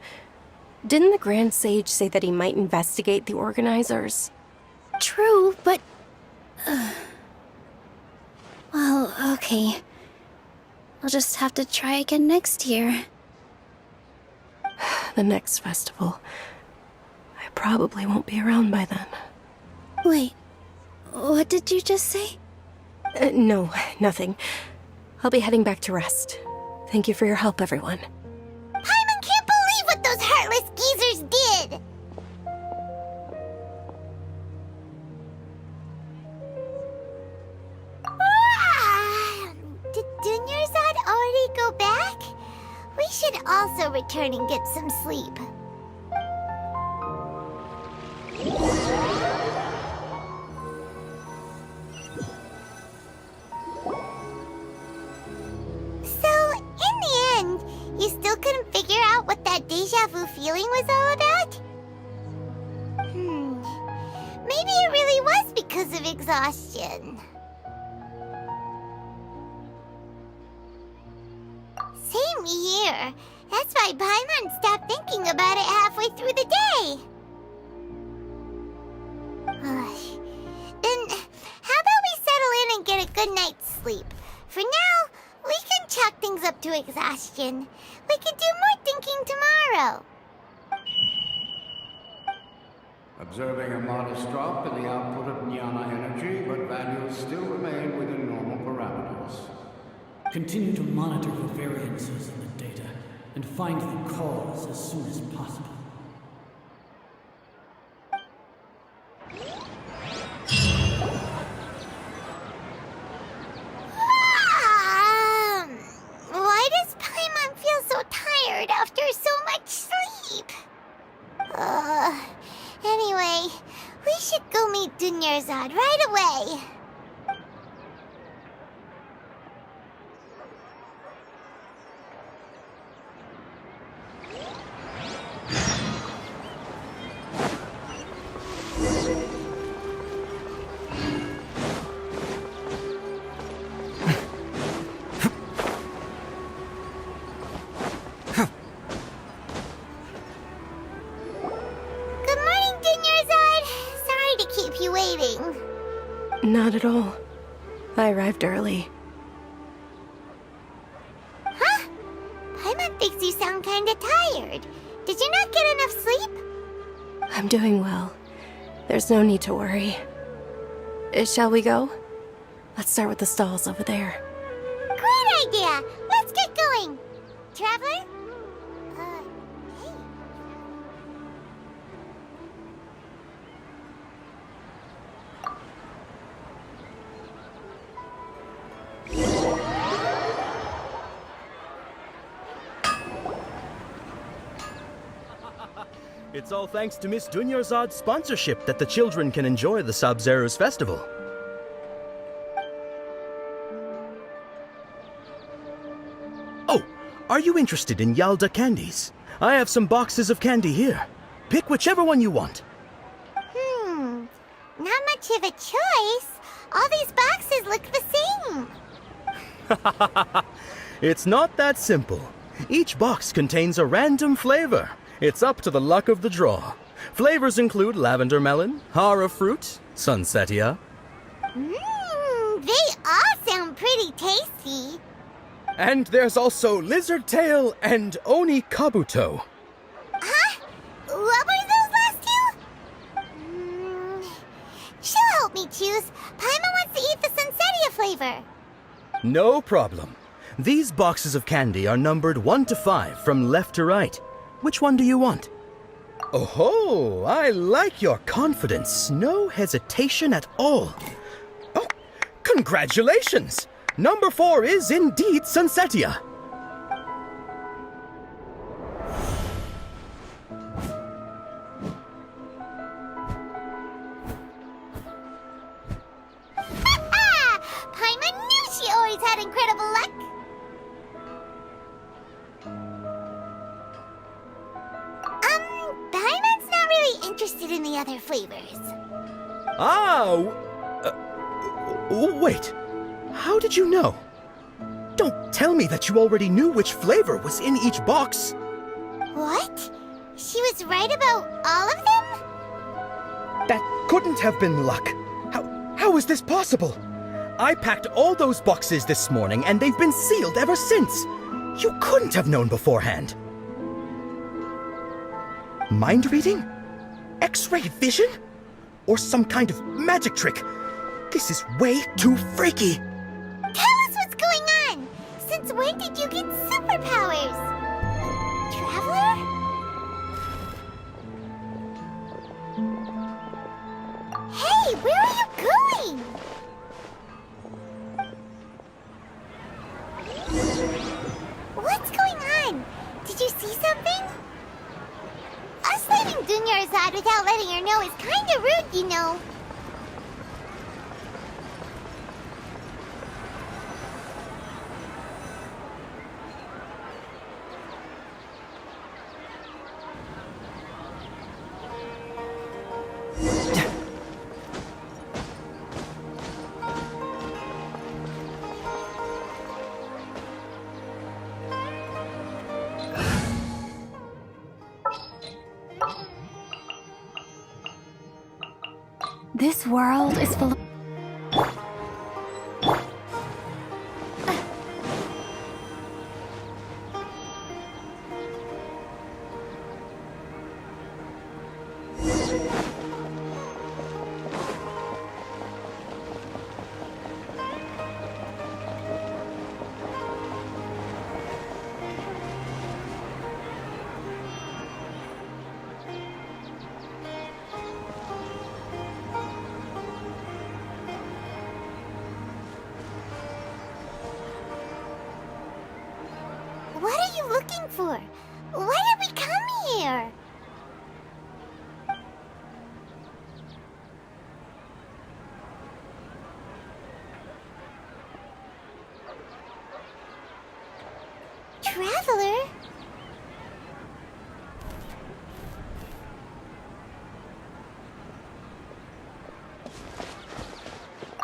Didn't the Grand Sage say that he might investigate the organizers? True, but... Well, okay. I'll just have to try again next year. The next festival. I probably won't be around by then. Wait, what did you just say? No, nothing. I'll be heading back to rest. Thank you for your help, everyone. Paimon can't believe what those heartless geezers did! Did Dunyarzad already go back? We should also return and get some sleep. So, in the end, you still couldn't figure out what that deja vu feeling was all about? Maybe it really was because of exhaustion. Same here. That's why Paimon stopped thinking about it halfway through the day. Then, how about we settle in and get a good night's sleep? For now, we can talk things up to exhaustion. We could do more thinking tomorrow. Observing a modest drop in the output of jnana energy, but values still remain within normal parameters. Continue to monitor for variances in the data and find the cause as soon as possible. Why does Paimon feel so tired after so much sleep? Anyway, we should go meet Dunyarzad right away. Not at all. I arrived early. Huh? Paimon thinks you sound kinda tired. Did you not get enough sleep? I'm doing well. There's no need to worry. Shall we go? Let's start with the stalls over there. Great idea! Let's get going! Traveler? Hey. It's all thanks to Miss Dunyarzad's sponsorship that the children can enjoy the Sub-Zero's festival. Oh, are you interested in Yalda candies? I have some boxes of candy here. Pick whichever one you want. Not much of a choice. All these boxes look the same. It's not that simple. Each box contains a random flavor. It's up to the luck of the draw. Flavors include lavender melon, hara fruit, sunsetia. They all sound pretty tasty. And there's also lizard tail and oni kabuto. Huh? What were those last two? She'll help me choose. Paimon wants to eat the sunsetia flavor. No problem. These boxes of candy are numbered 1 to 5 from left to right. Which one do you want? Oh, I like your confidence. No hesitation at all. Oh, congratulations! Number 4 is indeed Sunsetia. Paimon knew she always had incredible luck. Paimon's not really interested in the other flavors. Wait. How did you know? Don't tell me that you already knew which flavor was in each box. What? She was right about all of them? That couldn't have been luck. How is this possible? I packed all those boxes this morning and they've been sealed ever since. You couldn't have known beforehand. Mind reading? X-ray vision? Or some kind of magic trick? This is way too freaky. Tell us what's going on! Since when did you get superpowers? Traveler? Hey, where are you going? What's going on? Did you see something? Us leaving Dunyarzad without letting her know is kinda rude, you know. This world is full of... you looking for? Why did we come here? Traveler?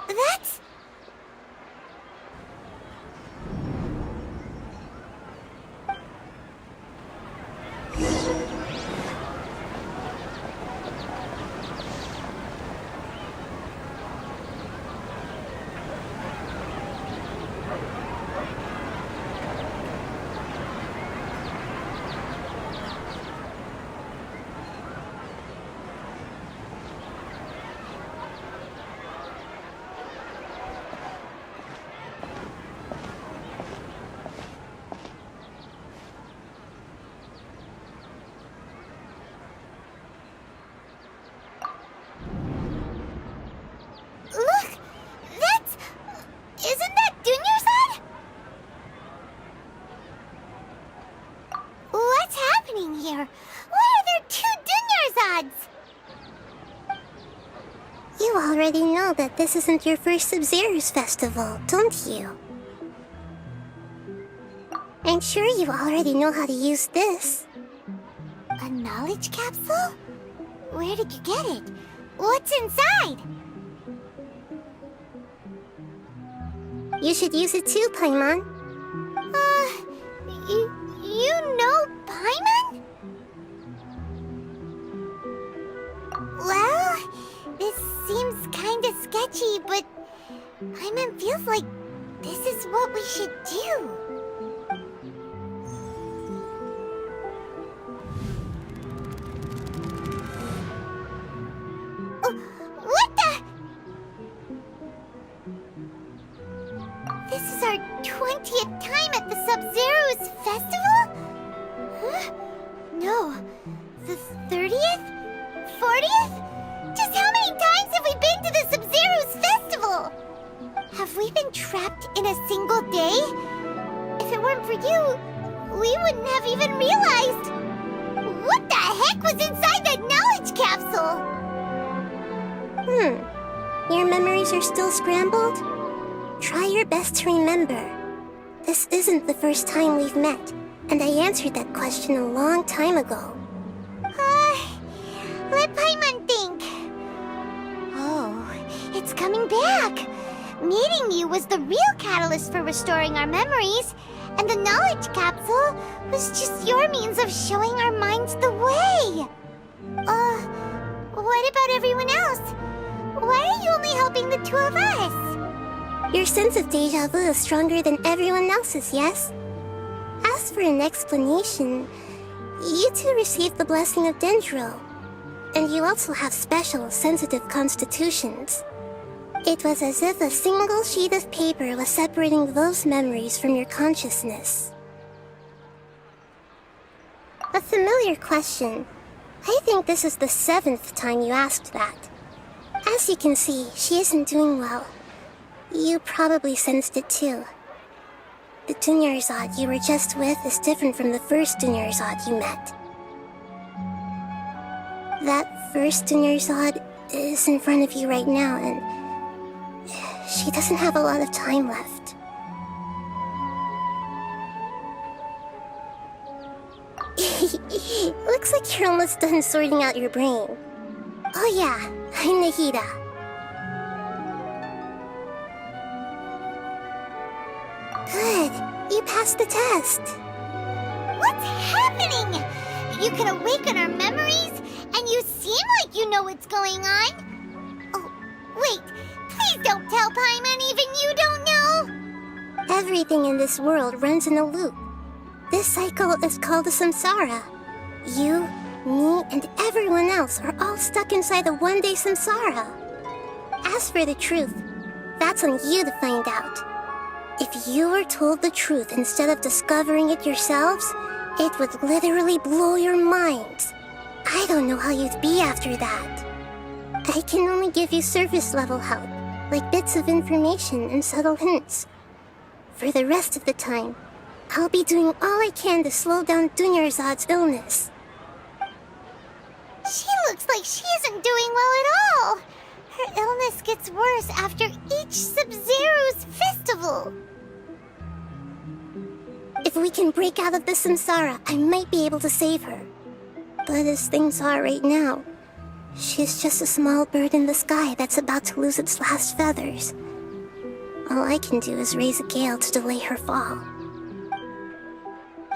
That's... Look! That's... Isn't that Dunyarzad? What's happening here? Why are there two Dunyarzads? You already know that this isn't your first Sumeru's festival, don't you? I'm sure you already know how to use this. A knowledge capsule? Where did you get it? What's inside? You should use it too, Paimon. You know Paimon? Well, this seems kinda sketchy, but Paimon feels like this is what we should do. What the? This is our 20th time at the Sub-Zero's festival? Huh? No. The 30th? 40th? Just how many times have we been to the Sub-Zero's festival? Have we been trapped in a single day? If it weren't for you, we wouldn't have even realized. What the heck was inside that knowledge capsule? Your memories are still scrambled? Try your best to remember. This isn't the first time we've met, and I answered that question a long time ago. Let Paimon think. Oh, it's coming back. Meeting you was the real catalyst for restoring our memories, and the knowledge capsule was just your means of showing our minds the way. What about everyone else? Why are you only helping the two of us? Your sense of deja vu is stronger than everyone else's, yes? As for an explanation, you two received the blessing of Dendro, and you also have special, sensitive constitutions. It was as if a single sheet of paper was separating those memories from your consciousness. A familiar question. I think this is the 7th time you asked that. As you can see, she isn't doing well. You probably sensed it too. The Dunyarzad you were just with is different from the first Dunyarzad you met. That first Dunyarzad is in front of you right now, and she doesn't have a lot of time left. Looks like you're almost done sorting out your brain. Oh yeah, I'm Nahida. Good, you passed the test. What's happening? You can awaken our memories, and you seem like you know what's going on. Oh, wait, please don't tell Paimon even you don't know. Everything in this world runs in a loop. This cycle is called a samsara. You, me, and everyone else are all stuck inside a one-day samsara. As for the truth, that's on you to find out. If you were told the truth instead of discovering it yourselves, it would literally blow your minds. I don't know how you'd be after that. I can only give you surface-level help, like bits of information and subtle hints. For the rest of the time, I'll be doing all I can to slow down Dunyarzad's illness. She looks like she isn't doing well at all. Her illness gets worse after each Sub-Zero's festival. If we can break out of the samsara, I might be able to save her. But as things are right now, she's just a small bird in the sky that's about to lose its last feathers. All I can do is raise a gale to delay her fall.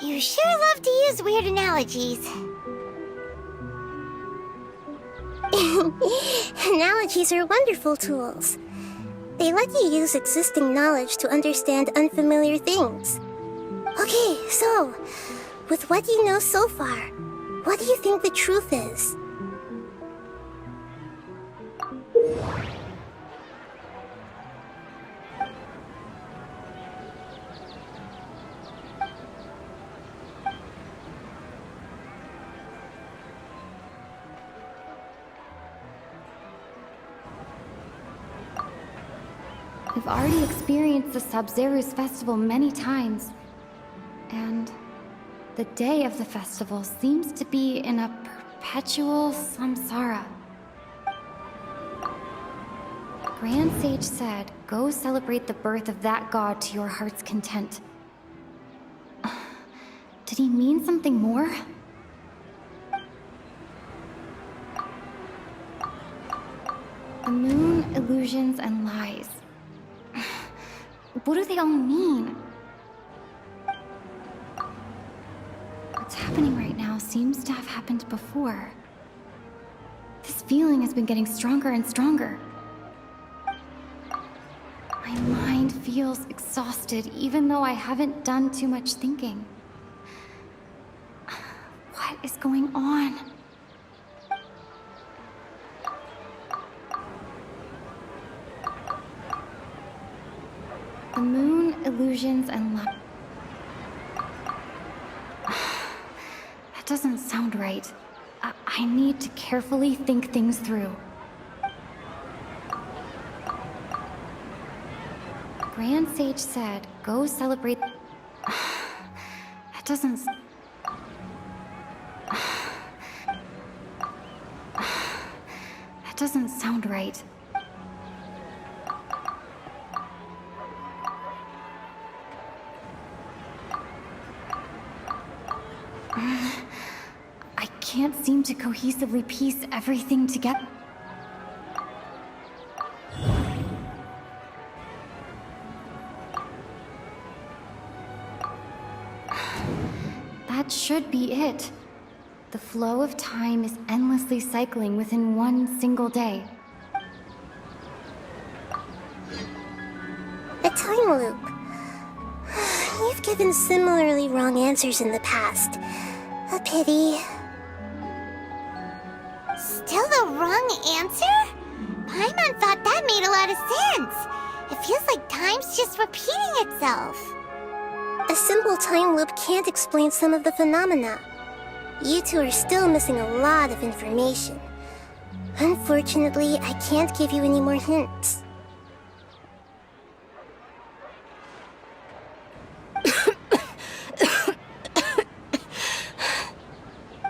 You sure love to use weird analogies. Analogies are wonderful tools. They let you use existing knowledge to understand unfamiliar things. Okay, so, with what you know so far, what do you think the truth is? We've already experienced the Sub-Zero's festival many times. And the day of the festival seems to be in a perpetual samsara. The Grand Sage said, go celebrate the birth of that god to your heart's content. Did he mean something more? The moon, illusions, and lies. What do they all mean? What's happening right now seems to have happened before. This feeling has been getting stronger and stronger. My mind feels exhausted, even though I haven't done too much thinking. What is going on? The moon, illusions, and lies. That doesn't sound right. I need to carefully think things through. The Grand Sage said, go celebrate... That doesn't... That doesn't sound right. I can't seem to cohesively piece everything together. That should be it. The flow of time is endlessly cycling within one single day. A time loop. You've given similarly wrong answers in the past. A pity. Still the wrong answer? Paimon thought that made a lot of sense. It feels like time's just repeating itself. A simple time loop can't explain some of the phenomena. You two are still missing a lot of information. Unfortunately, I can't give you any more hints.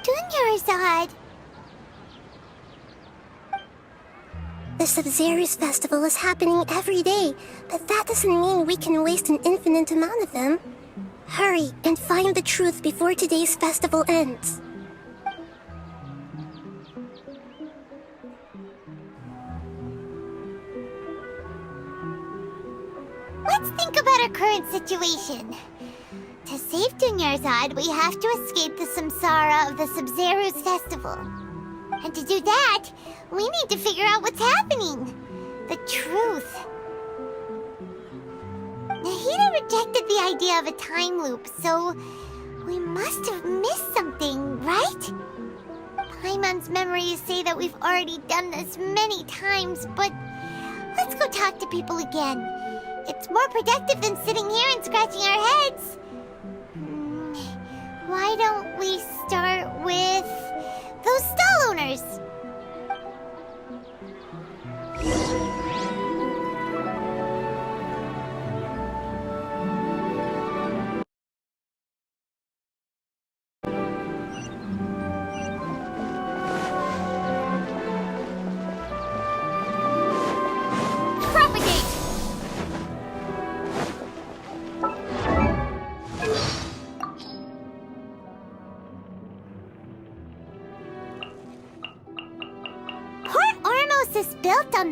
Dunyarzad! The Sub-Zero's festival is happening every day, but that doesn't mean we can waste an infinite amount of them. Hurry and find the truth before today's festival ends. Let's think about our current situation. To save Dunyarzad, we have to escape the samsara of the Sub-Zero's festival. And to do that, we need to figure out what's happening. The truth. Nahida rejected the idea of a time loop, so we must have missed something, right? Paimon's memories say that we've already done this many times, but let's go talk to people again. It's more productive than sitting here and scratching our heads. Why don't we start with those stall owners?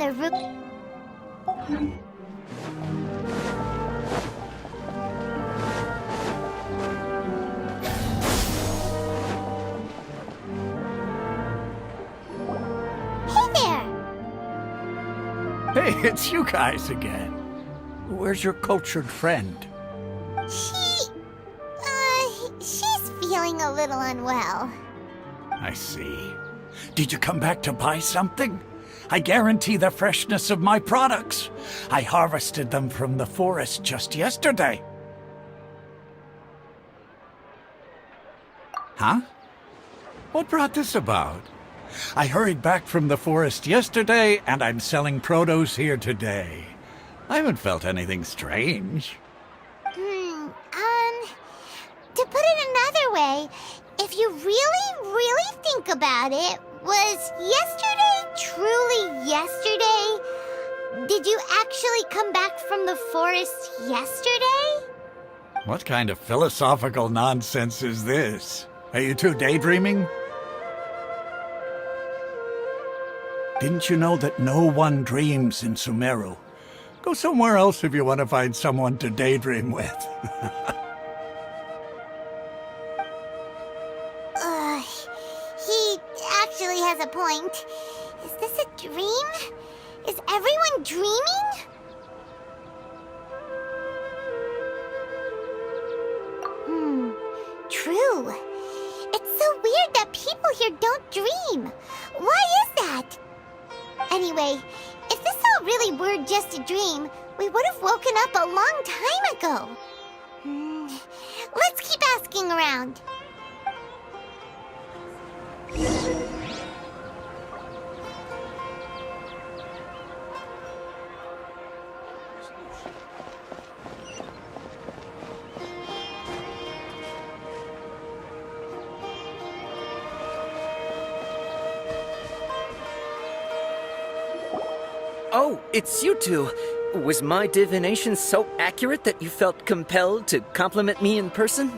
the roof. Hey there! Hey, it's you guys again. Where's your cultured friend? She's feeling a little unwell. I see. Did you come back to buy something? I guarantee the freshness of my products. I harvested them from the forest just yesterday. Huh? What brought this about? I hurried back from the forest yesterday, and I'm selling produce here today. I haven't felt anything strange. To put it another way, if you really think about it, was yesterday truly yesterday? Did you actually come back from the forest yesterday? What kind of philosophical nonsense is this? Are you two daydreaming? Didn't you know that no one dreams in Sumeru? Go somewhere else if you want to find someone to daydream with. He actually has a point. Is this a dream? Is everyone dreaming? True. It's so weird that people here don't dream. Why is that? Anyway, if this all really were just a dream, we would have woken up a long time ago. Let's keep asking around. Oh, it's you two. Was my divination so accurate that you felt compelled to compliment me in person?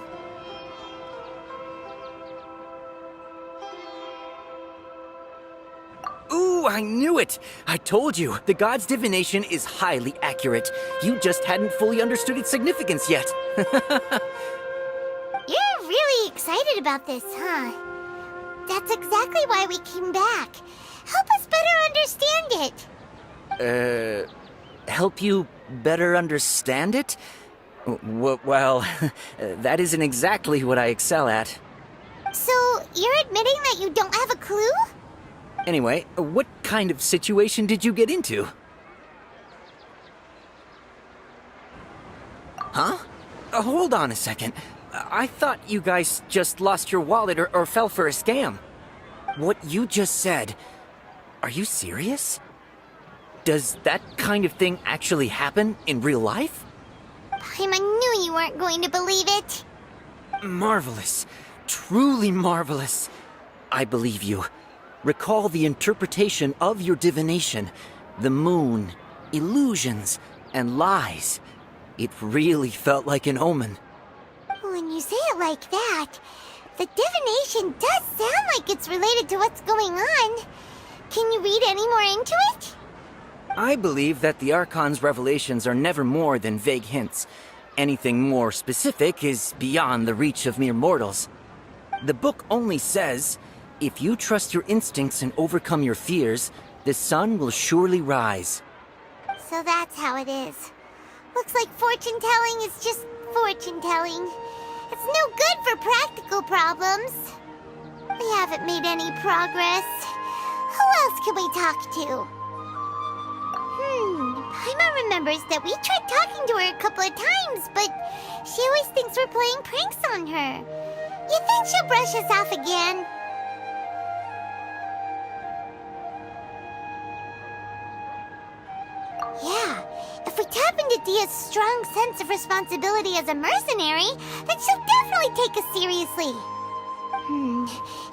Ooh, I knew it! I told you, the god's divination is highly accurate. You just hadn't fully understood its significance yet. You're really excited about this, huh? That's exactly why we came back. Help us better understand it. Help you better understand it? Well, that isn't exactly what I excel at. So, you're admitting that you don't have a clue? Anyway, what kind of situation did you get into? Huh? Hold on a second. I thought you guys just lost your wallet or fell for a scam. What you just said, are you serious? Does that kind of thing actually happen in real life? Paimon knew you weren't going to believe it. Marvelous. Truly marvelous. I believe you. Recall the interpretation of your divination, the moon, illusions, and lies. It really felt like an omen. When you say it like that, the divination does sound like it's related to what's going on. Can you read any more into it? I believe that the Archon's revelations are never more than vague hints. Anything more specific is beyond the reach of mere mortals. The book only says, if you trust your instincts and overcome your fears, the sun will surely rise. So that's how it is. Looks like fortune-telling is just fortune-telling. It's no good for practical problems. We haven't made any progress. Who else can we talk to? Paimon remembers that we tried talking to her a couple of times, but she always thinks we're playing pranks on her. You think she'll brush us off again? Yeah, if we tap into Dia's strong sense of responsibility as a mercenary, then she'll definitely take us seriously.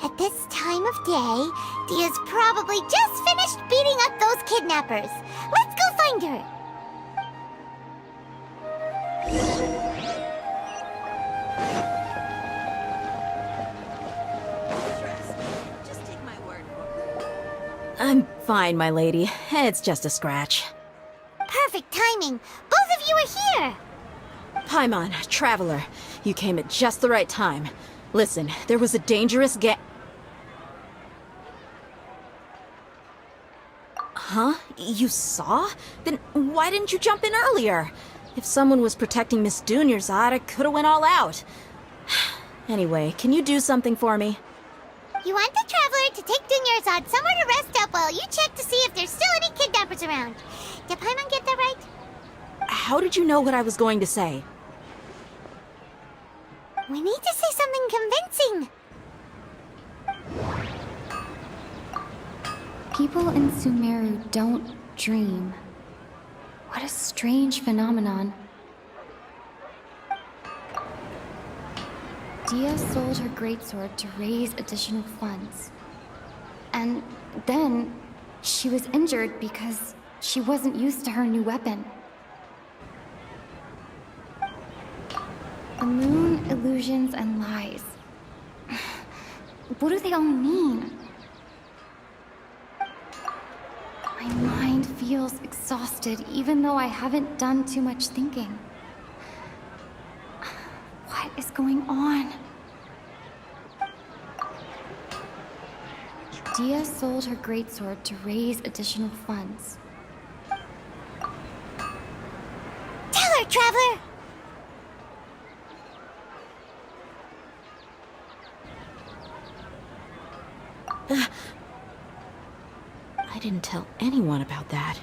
At this time of day, Dia's probably just finished beating up those kidnappers. Let's go find her. I'm fine, my lady. It's just a scratch. Perfect timing. Both of you are here. Paimon, Traveler, you came at just the right time. Listen, there was a dangerous Huh? You saw? Then why didn't you jump in earlier? If someone was protecting Miss Dunyarzad, I could have went all out. Anyway, can you do something for me? You want the Traveler to take Dunyarzad somewhere to rest up while you check to see if there's still any kidnappers around. Did Paimon get that right? How did you know what I was going to say? We need to say something convincing. People in Sumeru don't dream. What a strange phenomenon. Dia sold her greatsword to raise additional funds. And then she was injured because she wasn't used to her new weapon. The moon, illusions, and lies. What do they all mean? My mind feels exhausted, even though I haven't done too much thinking. What is going on? Dia sold her greatsword to raise additional funds. Tell her, Traveler! I didn't tell anyone about that.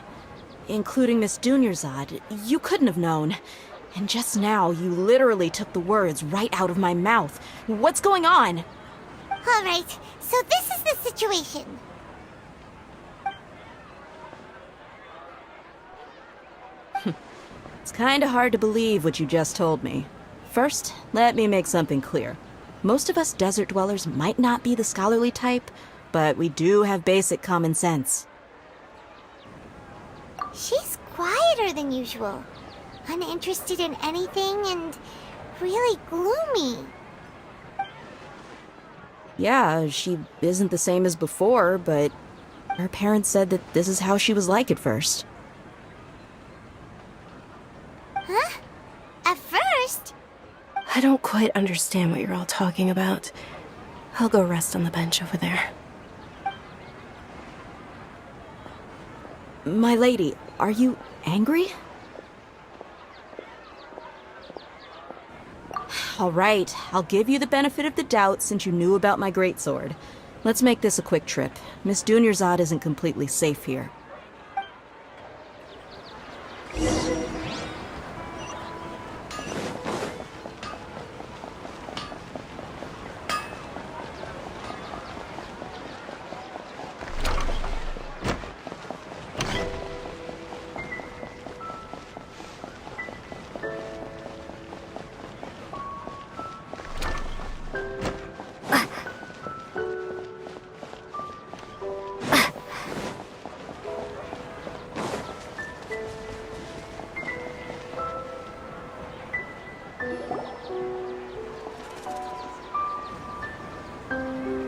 Including Miss Dunyarzad. You couldn't have known. And just now, you literally took the words right out of my mouth. What's going on? All right, so this is the situation. It's kinda hard to believe what you just told me. First, let me make something clear. Most of us desert dwellers might not be the scholarly type, but we do have basic common sense. She's quieter than usual. Uninterested in anything and really gloomy. Yeah, she isn't the same as before, but her parents said that this is how she was like at first. Huh? At first? I don't quite understand what you're all talking about. I'll go rest on the bench over there. My lady, are you angry? All right, I'll give you the benefit of the doubt since you knew about my greatsword. Let's make this a quick trip. Miss Dunyarzad isn't completely safe here.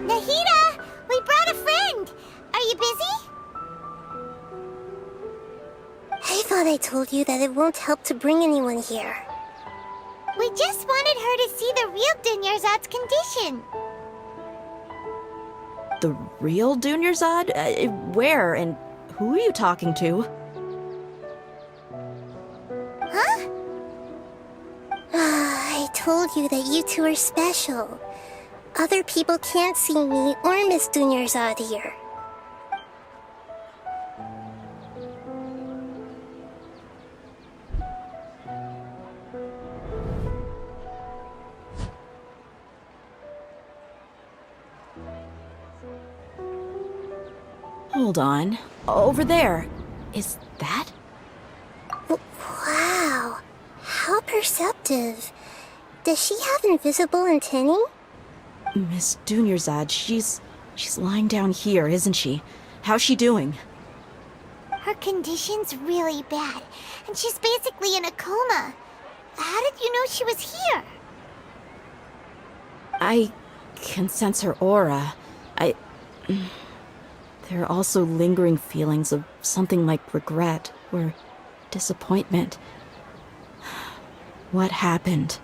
Nahida! We brought a friend! Are you busy? I thought I told you that it won't help to bring anyone here. We just wanted her to see the real Dunyarzad's condition. The real Dunyarzad? Where and who are you talking to? Huh? I told you that you two are special. Other people can't see me or Miss Dunyarzad here. Hold on. Over there. Is that? Wow. How perceptive. Does she have invisible antennae? Miss Dunyarzad, she's lying down here, isn't she? How's she doing? Her condition's really bad, and she's basically in a coma. How did you know she was here? I can sense her aura. there are also lingering feelings of something like regret or disappointment. What happened?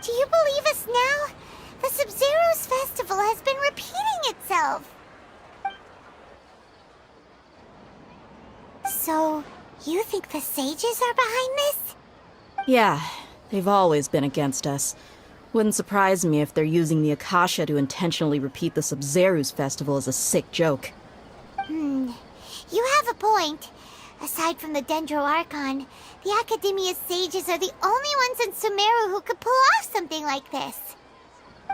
Do you believe us now? The Sub-Zero's festival has been repeating itself. So, you think the sages are behind this? Yeah, they've always been against us. Wouldn't surprise me if they're using the Akasha to intentionally repeat the Sub-Zero's festival as a sick joke. You have a point. Aside from the Dendro Archon, the Academia's sages are the only ones in Sumeru who could pull off something like this.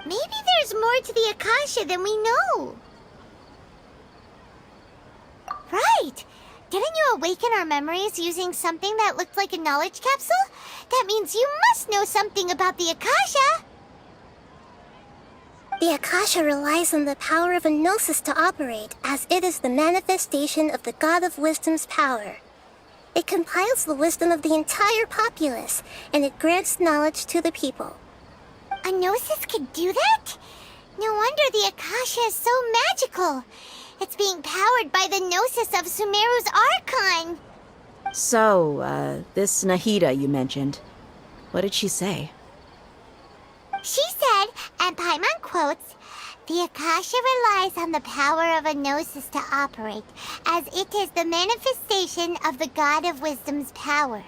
Maybe there's more to the Akasha than we know. Right! Didn't you awaken our memories using something that looked like a knowledge capsule? That means you must know something about the Akasha! The Akasha relies on the power of a gnosis to operate, as it is the manifestation of the God of Wisdom's power. It compiles the wisdom of the entire populace, and it grants knowledge to the people. A gnosis could do that? No wonder the Akasha is so magical. It's being powered by the gnosis of Sumeru's Archon. So, this Nahida you mentioned, what did she say? She said, and Paimon quotes, "The Akasha relies on the power of a gnosis to operate, as it is the manifestation of the God of Wisdom's power.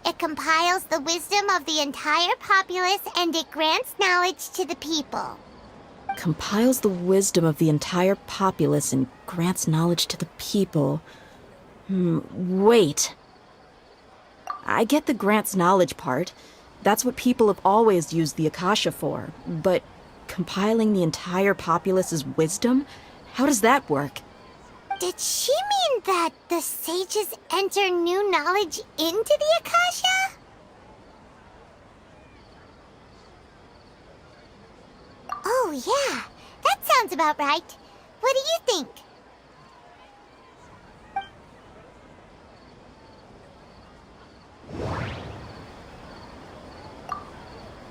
It compiles the wisdom of the entire populace, and it grants knowledge to the people." Compiles the wisdom of the entire populace and grants knowledge to the people. Wait. I get the grants knowledge part. That's what people have always used the Akasha for. But compiling the entire populace's wisdom? How does that work? Did she mean that the sages enter new knowledge into the Akasha? Oh yeah, that sounds about right. What do you think?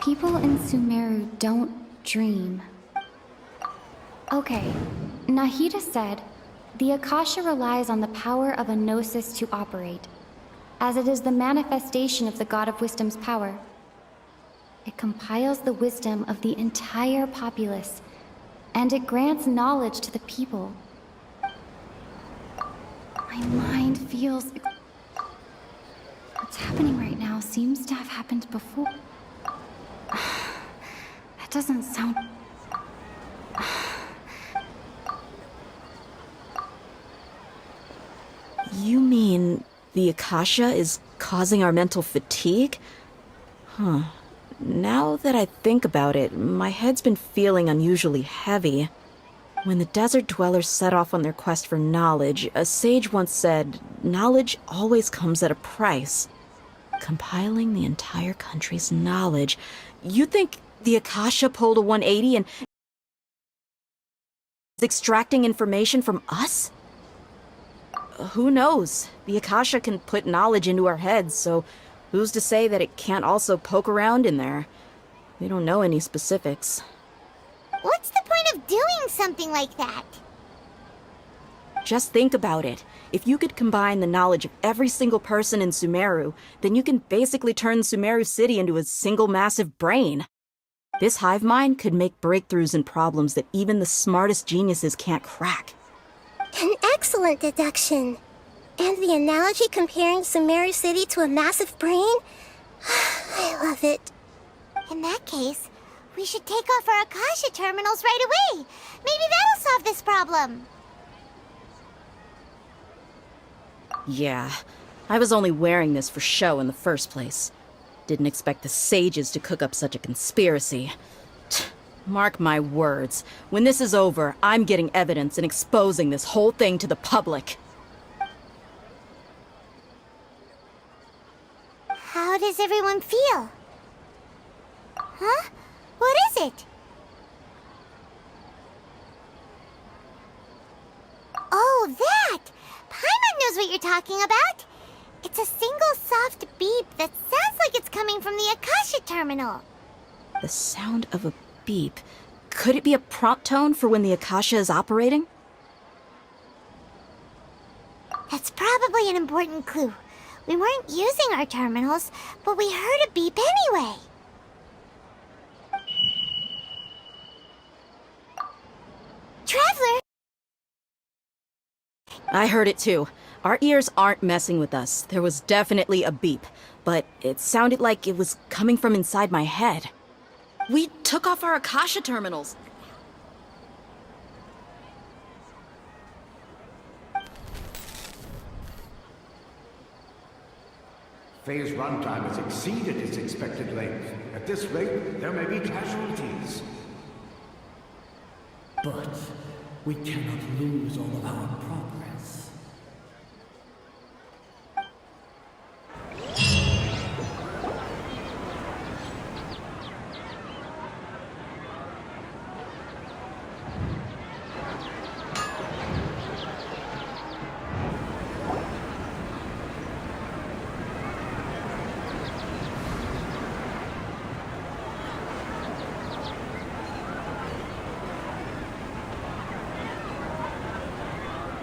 People in Sumeru don't dream. Okay, Nahida said, the Akasha relies on the power of a gnosis to operate, as it is the manifestation of the God of Wisdom's power. It compiles the wisdom of the entire populace, and it grants knowledge to the people. My mind feels... What's happening right now seems to have happened before. That doesn't sound... You mean the Akasha is causing our mental fatigue? Huh. Now that I think about it, my head's been feeling unusually heavy. When the desert dwellers set off on their quest for knowledge, a sage once said, knowledge always comes at a price. Compiling the entire country's knowledge. You think the Akasha pulled a 180 and is extracting information from us? Who knows? The Akasha can put knowledge into our heads, so who's to say that it can't also poke around in there? We don't know any specifics. What's the point of doing something like that? Just think about it. If you could combine the knowledge of every single person in Sumeru, then you can basically turn Sumeru City into a single massive brain. This hive mind could make breakthroughs in problems that even the smartest geniuses can't crack. An excellent deduction. And the analogy comparing Sumeru City to a massive brain? I love it. In that case, we should take off our Akasha terminals right away. Maybe that'll solve this problem. Yeah, I was only wearing this for show in the first place. Didn't expect the sages to cook up such a conspiracy. Mark my words, when this is over, I'm getting evidence and exposing this whole thing to the public. How does everyone feel? Huh? What is it? Oh, that! Paimon knows what you're talking about. It's a single soft beep that sounds like it's coming from the Akasha terminal. The sound of a beep. Could it be a prompt tone for when the Akasha is operating? That's probably an important clue. We weren't using our terminals, but we heard a beep anyway. Traveler! I heard it too. Our ears aren't messing with us. There was definitely a beep, but it sounded like it was coming from inside my head. We took off our Akasha terminals. Phase runtime has exceeded its expected length. At this rate, there may be casualties. But we cannot lose all of our progress.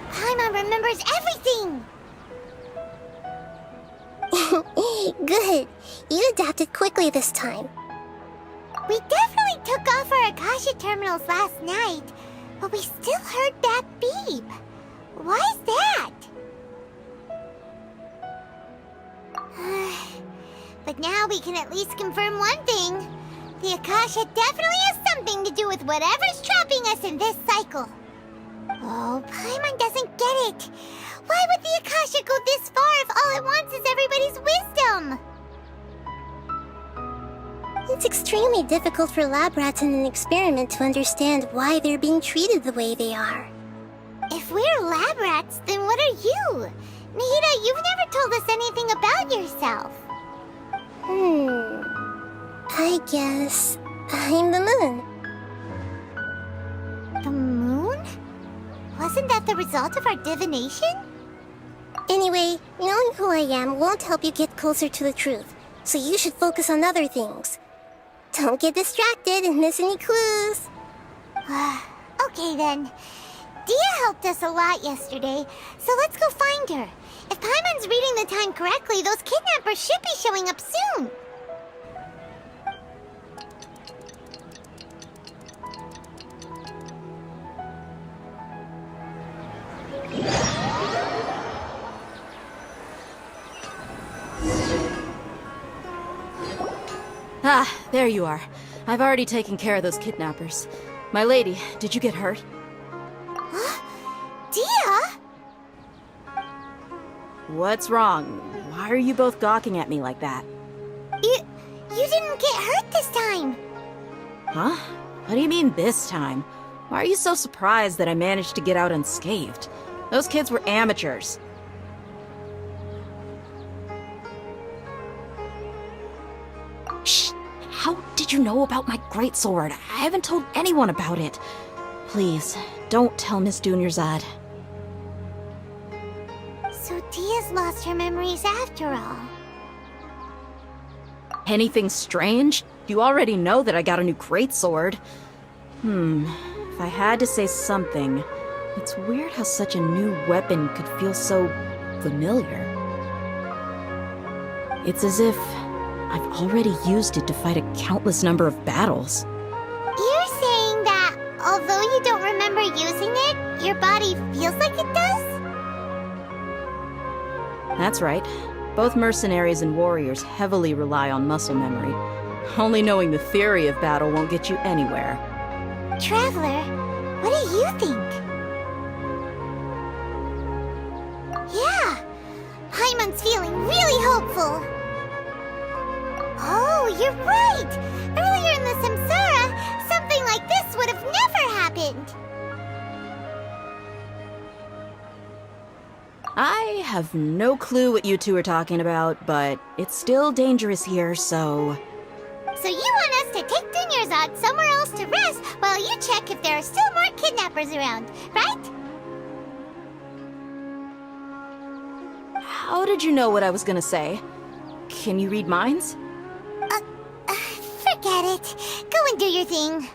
Paimon remembers everything! Good. You adapted quickly this time. We definitely took off our Akasha terminals last night, but we still heard that beep. Why is that? But now we can at least confirm one thing. The Akasha definitely has something to do with whatever's trapping us in this cycle. Oh, Paimon doesn't get it. Why would the Akasha go this far if all it wants is everybody's wisdom? It's extremely difficult for lab rats in an experiment to understand why they're being treated the way they are. If we're lab rats, then what are you? Nahida, you've never told us anything about yourself. I guess I'm the moon. The moon? Wasn't that the result of our divination? Anyway, knowing who I am won't help you get closer to the truth, so you should focus on other things. Don't get distracted and miss any clues. Okay then. Dia helped us a lot yesterday, so let's go find her. If Paimon's reading the time correctly, those kidnappers should be showing up soon. Ah, there you are. I've already taken care of those kidnappers. My lady, did you get hurt? Dia? What's wrong? Why are you both gawking at me like that? You didn't get hurt this time. Huh? What do you mean this time? Why are you so surprised that I managed to get out unscathed? Those kids were amateurs. Shh! How did you know about my greatsword? I haven't told anyone about it. Please, don't tell Miss Dunyarzad. So Dia's lost her memories after all. Anything strange? You already know that I got a new greatsword. If I had to say something, it's weird how such a new weapon could feel so familiar. It's as if I've already used it to fight a countless number of battles. You're saying that although you don't remember using it, your body feels like it does? That's right. Both mercenaries and warriors heavily rely on muscle memory. Only knowing the theory of battle won't get you anywhere. Traveler, what do you think? Yeah, Paimon's feeling really hopeful. Oh, you're right! Earlier in the Samsara, something like this would have never happened! I have no clue what you two are talking about, but it's still dangerous here, so... So you want us to take Dunyarzad somewhere else to rest while you check if there are still more kidnappers around, right? How did you know what I was gonna say? Can you read minds? Forget it. Go and do your thing.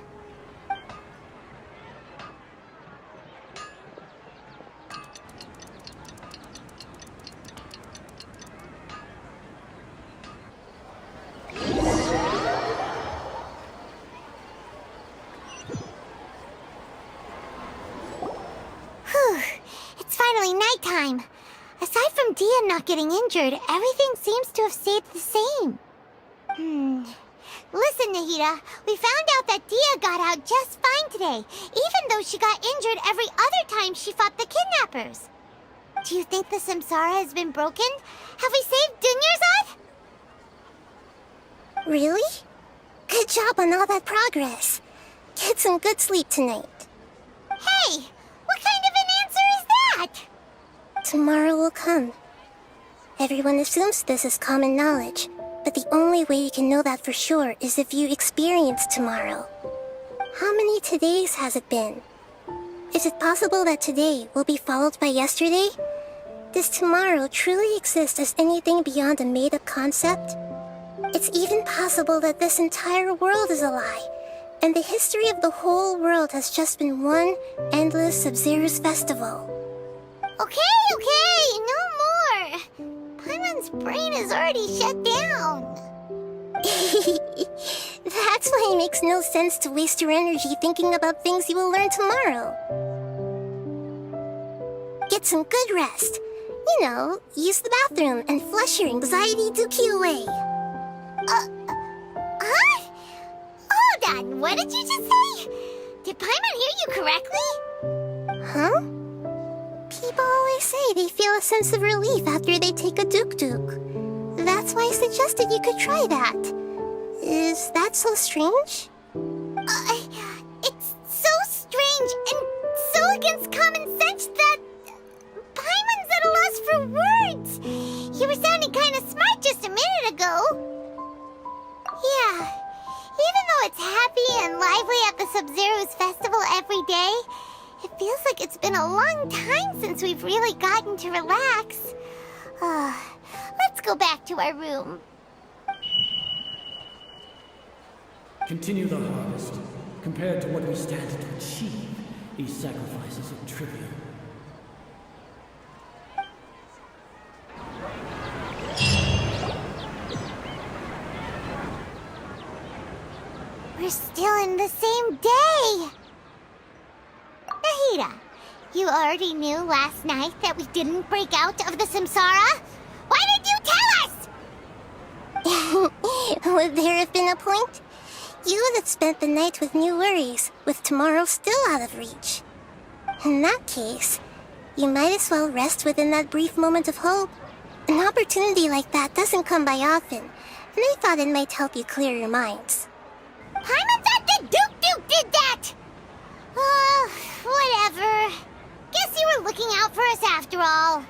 not getting injured, everything seems to have stayed the same. Listen, Nahida, we found out that Dia got out just fine today, even though she got injured every other time she fought the kidnappers. Do you think the Samsara has been broken? Have we saved Dunyarzad? Really? Good job on all that progress. Get some good sleep tonight. Hey, what kind of an answer is that? Tomorrow will come. Everyone assumes this is common knowledge, but the only way you can know that for sure is if you experience tomorrow. How many todays has it been? Is it possible that today will be followed by yesterday? Does tomorrow truly exist as anything beyond a made-up concept? It's even possible that this entire world is a lie, and the history of the whole world has just been one endless Sub-Zero's festival. Okay, no more. Paimon's brain is already shut down. That's why it makes no sense to waste your energy thinking about things you will learn tomorrow. Get some good rest. You know, use the bathroom and flush your anxiety dookie away. Huh? Hold on, what did you just say? Did Paimon hear you correctly? Huh? People always say they feel a sense of relief after they take a duk-duk. That's why I suggested you could try that. Is that so strange? It's so strange and so against common sense that Paimon's at a loss for words. You were sounding kind of smart just a minute ago. Yeah, even though it's happy and lively at the Sub-Zero's festival every day, it feels like it's been a long time since we've really gotten to relax. Let's go back to our room. Continue the harvest. Compared to what we stand to achieve, these sacrifices are trivial. We're still in the same day! Nahida, you already knew last night that we didn't break out of the Samsara? Why did you tell us? Would there have been a point? You would have spent the night with new worries, with tomorrow still out of reach. In that case, you might as well rest within that brief moment of hope. An opportunity like that doesn't come by often, and I thought it might help you clear your minds. Paimon's at the Duke did that! Whatever. Guess you were looking out for us after all.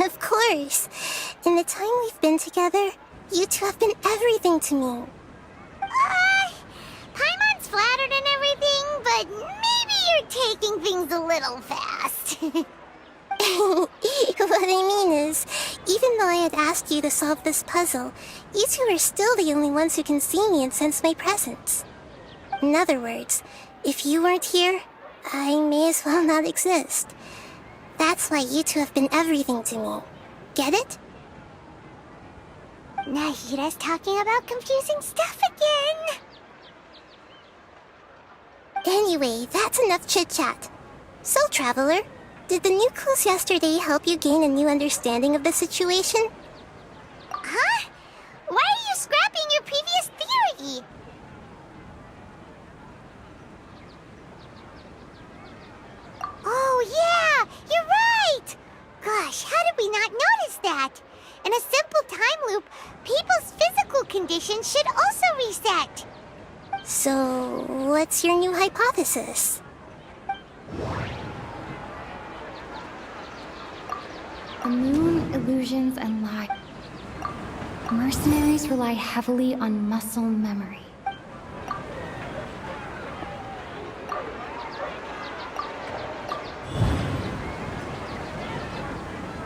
Of course. In the time we've been together, you two have been everything to me. Paimon's flattered and everything, but maybe you're taking things a little fast. What I mean is, even though I had asked you to solve this puzzle, you two are still the only ones who can see me and sense my presence. In other words, if you weren't here, I may as well not exist. That's why you two have been everything to me. Get it? Nahida's talking about confusing stuff again. Anyway, that's enough chit-chat. So, Traveler, did the new clues yesterday help you gain a new understanding of the situation? Huh? Why are you scrapping your previous theory? Oh yeah, you're right! Gosh, how did we not notice that? In a simple time loop, people's physical conditions should also reset. So, what's your new hypothesis? The moon, illusions, and lie. Mercenaries rely heavily on muscle memory.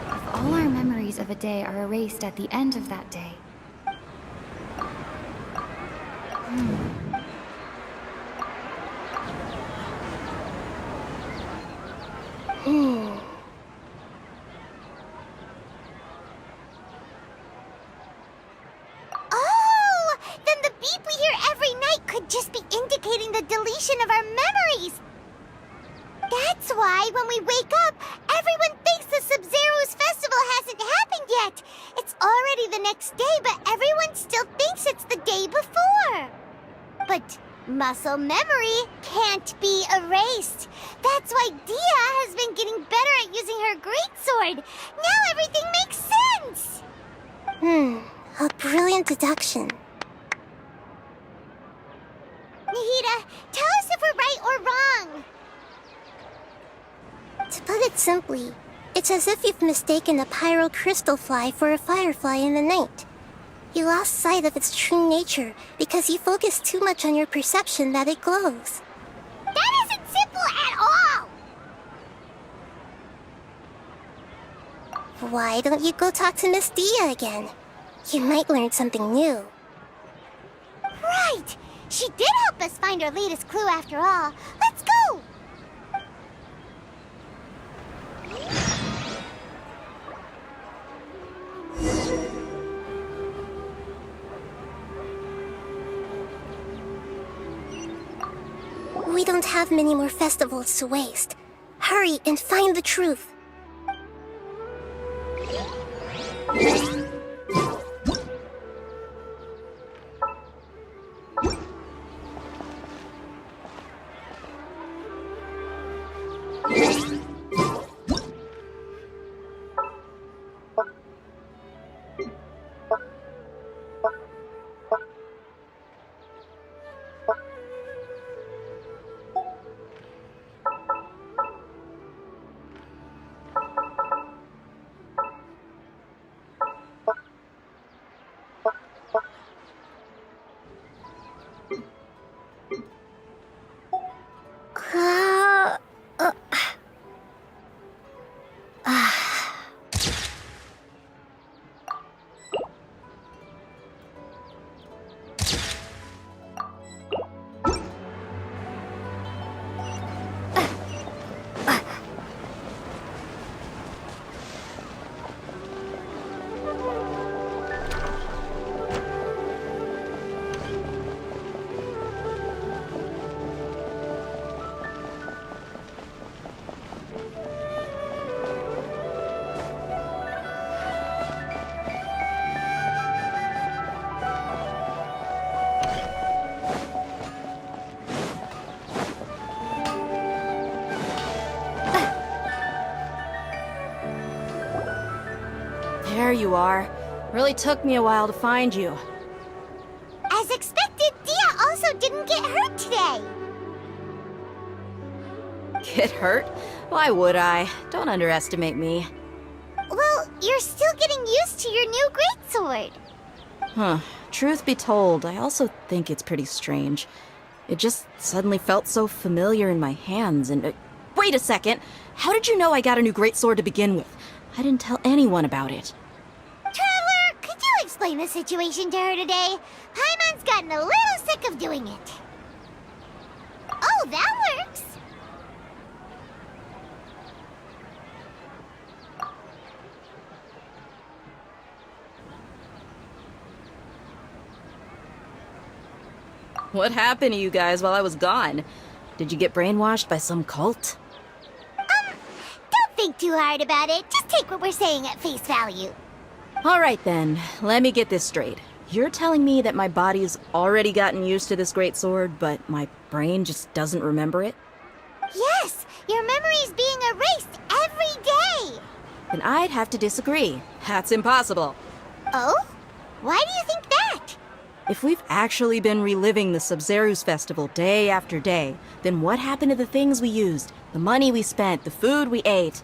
If all our memories of a day are erased at the end of that day, Oh! Then the beep we hear every night could just be indicating the deletion of our memories! That's why when we wake up, everyone thinks the Sub-Zero's festival hasn't happened happened yet. It's already the next day, but everyone still thinks it's the day before. But muscle memory can't be erased. That's why Dia has been getting better at using her greatsword. Now everything makes sense. A brilliant deduction. Nahida, tell us if we're right or wrong. To put it simply, it's as if you've mistaken a pyro crystal fly for a firefly in the night. You lost sight of its true nature because you focused too much on your perception that it glows. That isn't simple at all! Why don't you go talk to Miss Dia again? You might learn something new. Right! She did help us find our latest clue after all. Let's go! We don't have many more festivals to waste. Hurry and find the truth. There you are. Really took me a while to find you. As expected, Dia also didn't get hurt today. Get hurt? Why would I? Don't underestimate me. Well, you're still getting used to your new greatsword. Huh. Truth be told, I also think it's pretty strange. It just suddenly felt so familiar in my hands and... wait a second! How did you know I got a new greatsword to begin with? I didn't tell anyone about it. Traveler, could you explain the situation to her today? Paimon's gotten a little sick of doing it. Oh, that works! What happened to you guys while I was gone? Did you get brainwashed by some cult? Don't think too hard about it. Just take what we're saying at face value. Alright then, let me get this straight. You're telling me that my body's already gotten used to this great sword, but my brain just doesn't remember it? Yes, your memory's being erased every day. Then I'd have to disagree. That's impossible. Oh? Why do you think that? If we've actually been reliving the Sumeru's festival day after day, then what happened to the things we used, the money we spent, the food we ate?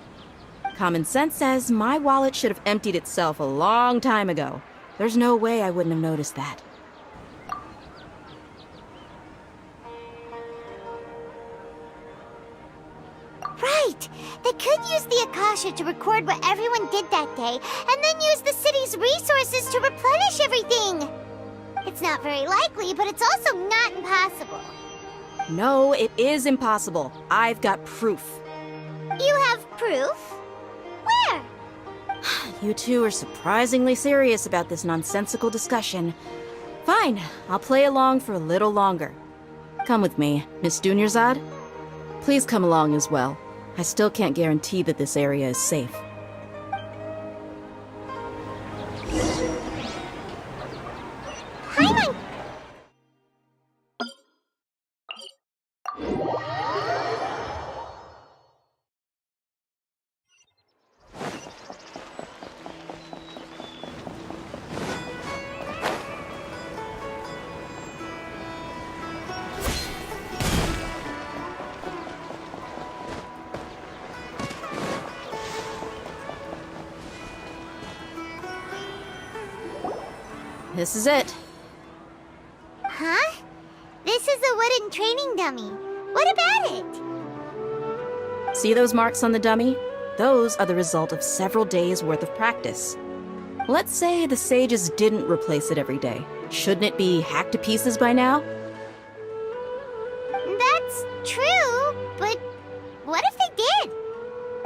Common sense says my wallet should have emptied itself a long time ago. There's no way I wouldn't have noticed that. Right! They could use the Akasha to record what everyone did that day, and then use the city's resources to replenish everything! It's not very likely, but it's also not impossible. No, it is impossible. I've got proof. You have proof? Where? You two are surprisingly serious about this nonsensical discussion. Fine, I'll play along for a little longer. Come with me, Miss Dunyarzad. Please come along as well. I still can't guarantee that this area is safe. This is it. Huh? This is a wooden training dummy. What about it? See those marks on the dummy? Those are the result of several days' worth of practice. Let's say the sages didn't replace it every day. Shouldn't it be hacked to pieces by now? That's true, but what if they did?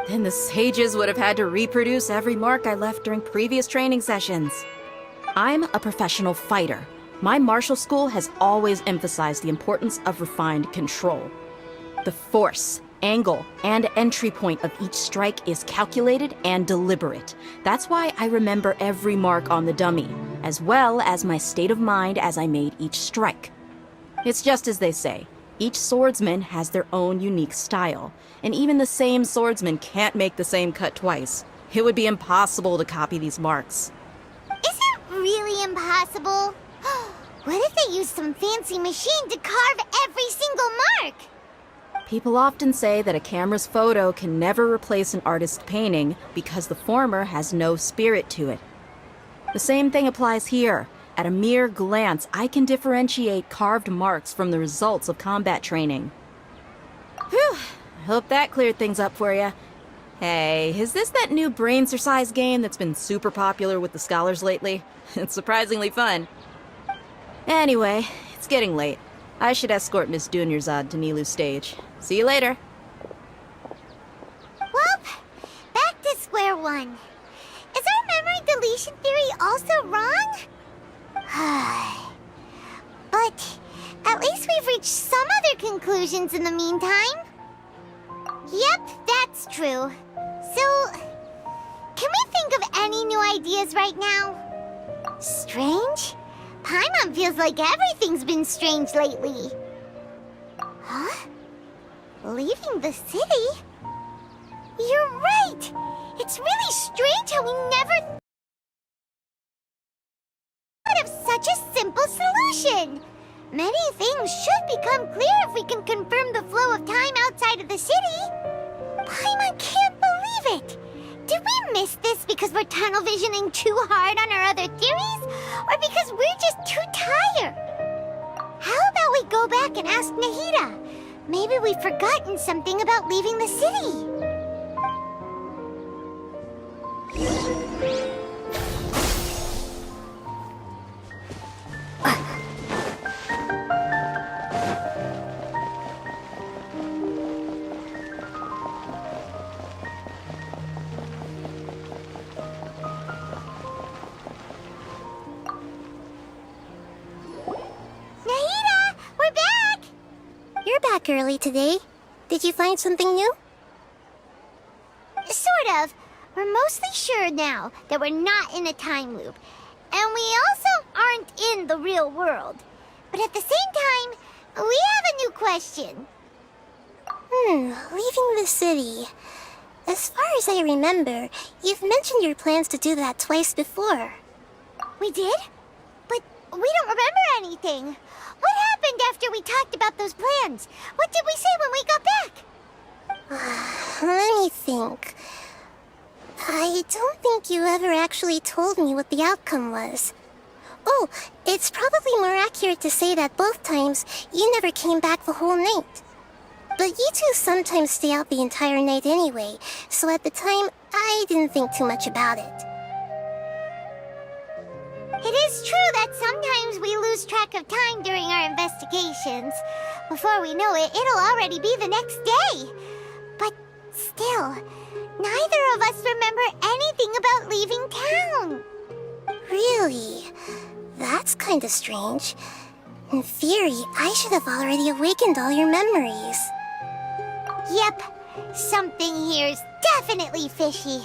Then the sages would have had to reproduce every mark I left during previous training sessions. I'm a professional fighter. My martial school has always emphasized the importance of refined control. The force, angle, and entry point of each strike is calculated and deliberate. That's why I remember every mark on the dummy, as well as my state of mind as I made each strike. It's just as they say, each swordsman has their own unique style, and even the same swordsman can't make the same cut twice. It would be impossible to copy these marks. Is it really impossible? What if they used some fancy machine to carve every single mark? People often say that a camera's photo can never replace an artist's painting because the former has no spirit to it. The same thing applies here. At a mere glance, I can differentiate carved marks from the results of combat training. Whew, I hope that cleared things up for you. Hey, is this that new brain-exercise game that's been super popular with the scholars lately? It's surprisingly fun. Anyway, it's getting late. I should escort Miss Dunyarzad to Nilu's stage. See you later. Well, back to square one. Is our memory deletion theory also wrong? But at least we've reached some other conclusions in the meantime. Yep, that's true. So, can we think of any new ideas right now? Strange? Paimon feels like everything's been strange lately. Huh? Leaving the city? You're right! It's really strange how we never thought of such a simple solution! Many things should become clear if we can confirm the flow of time outside of the city. Paimon can't believe it! Did we miss this because we're tunnel visioning too hard on our other theories? Or because we're just too tired? How about we go back and ask Nahida? Maybe we've forgotten something about leaving the city. Early today. Did you find something new? Sort of. We're mostly sure now that we're not in a time loop. And we also aren't in the real world. But at the same time, we have a new question. Leaving the city. As far as I remember, you've mentioned your plans to do that twice before. We did? But we don't remember anything. What happened after we talked about those plans? What did we say when we got back? Let me think. I don't think you ever actually told me what the outcome was. Oh, it's probably more accurate to say that both times you never came back the whole night. But you two sometimes stay out the entire night anyway, so at the time, I didn't think too much about it. It is true that sometimes we lose track of time during our investigations. Before we know it, it'll already be the next day. But still, neither of us remember anything about leaving town. Really? That's kinda strange. In theory, I should have already awakened all your memories. Yep, something here's definitely fishy.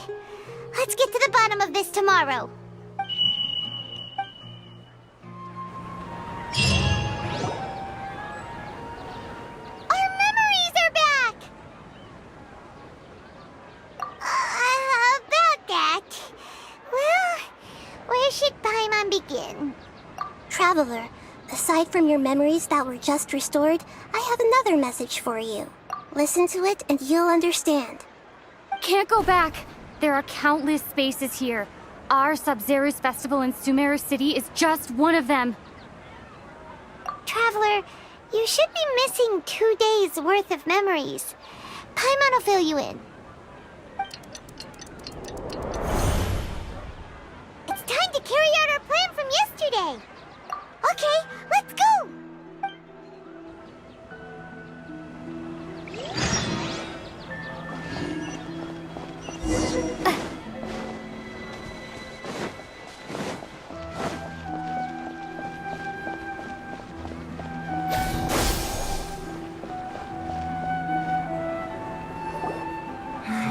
Let's get to the bottom of this tomorrow. Our memories are back! About that... Well, where should Paimon begin? Traveler, aside from your memories that were just restored, I have another message for you. Listen to it and you'll understand. Can't go back. There are countless spaces here. our Sub-Zero's festival in Sumeru City is just one of them. Traveler, you should be missing 2 days' worth of memories. Paimon will fill you in. It's time to carry out our plan from yesterday. Okay, let's go!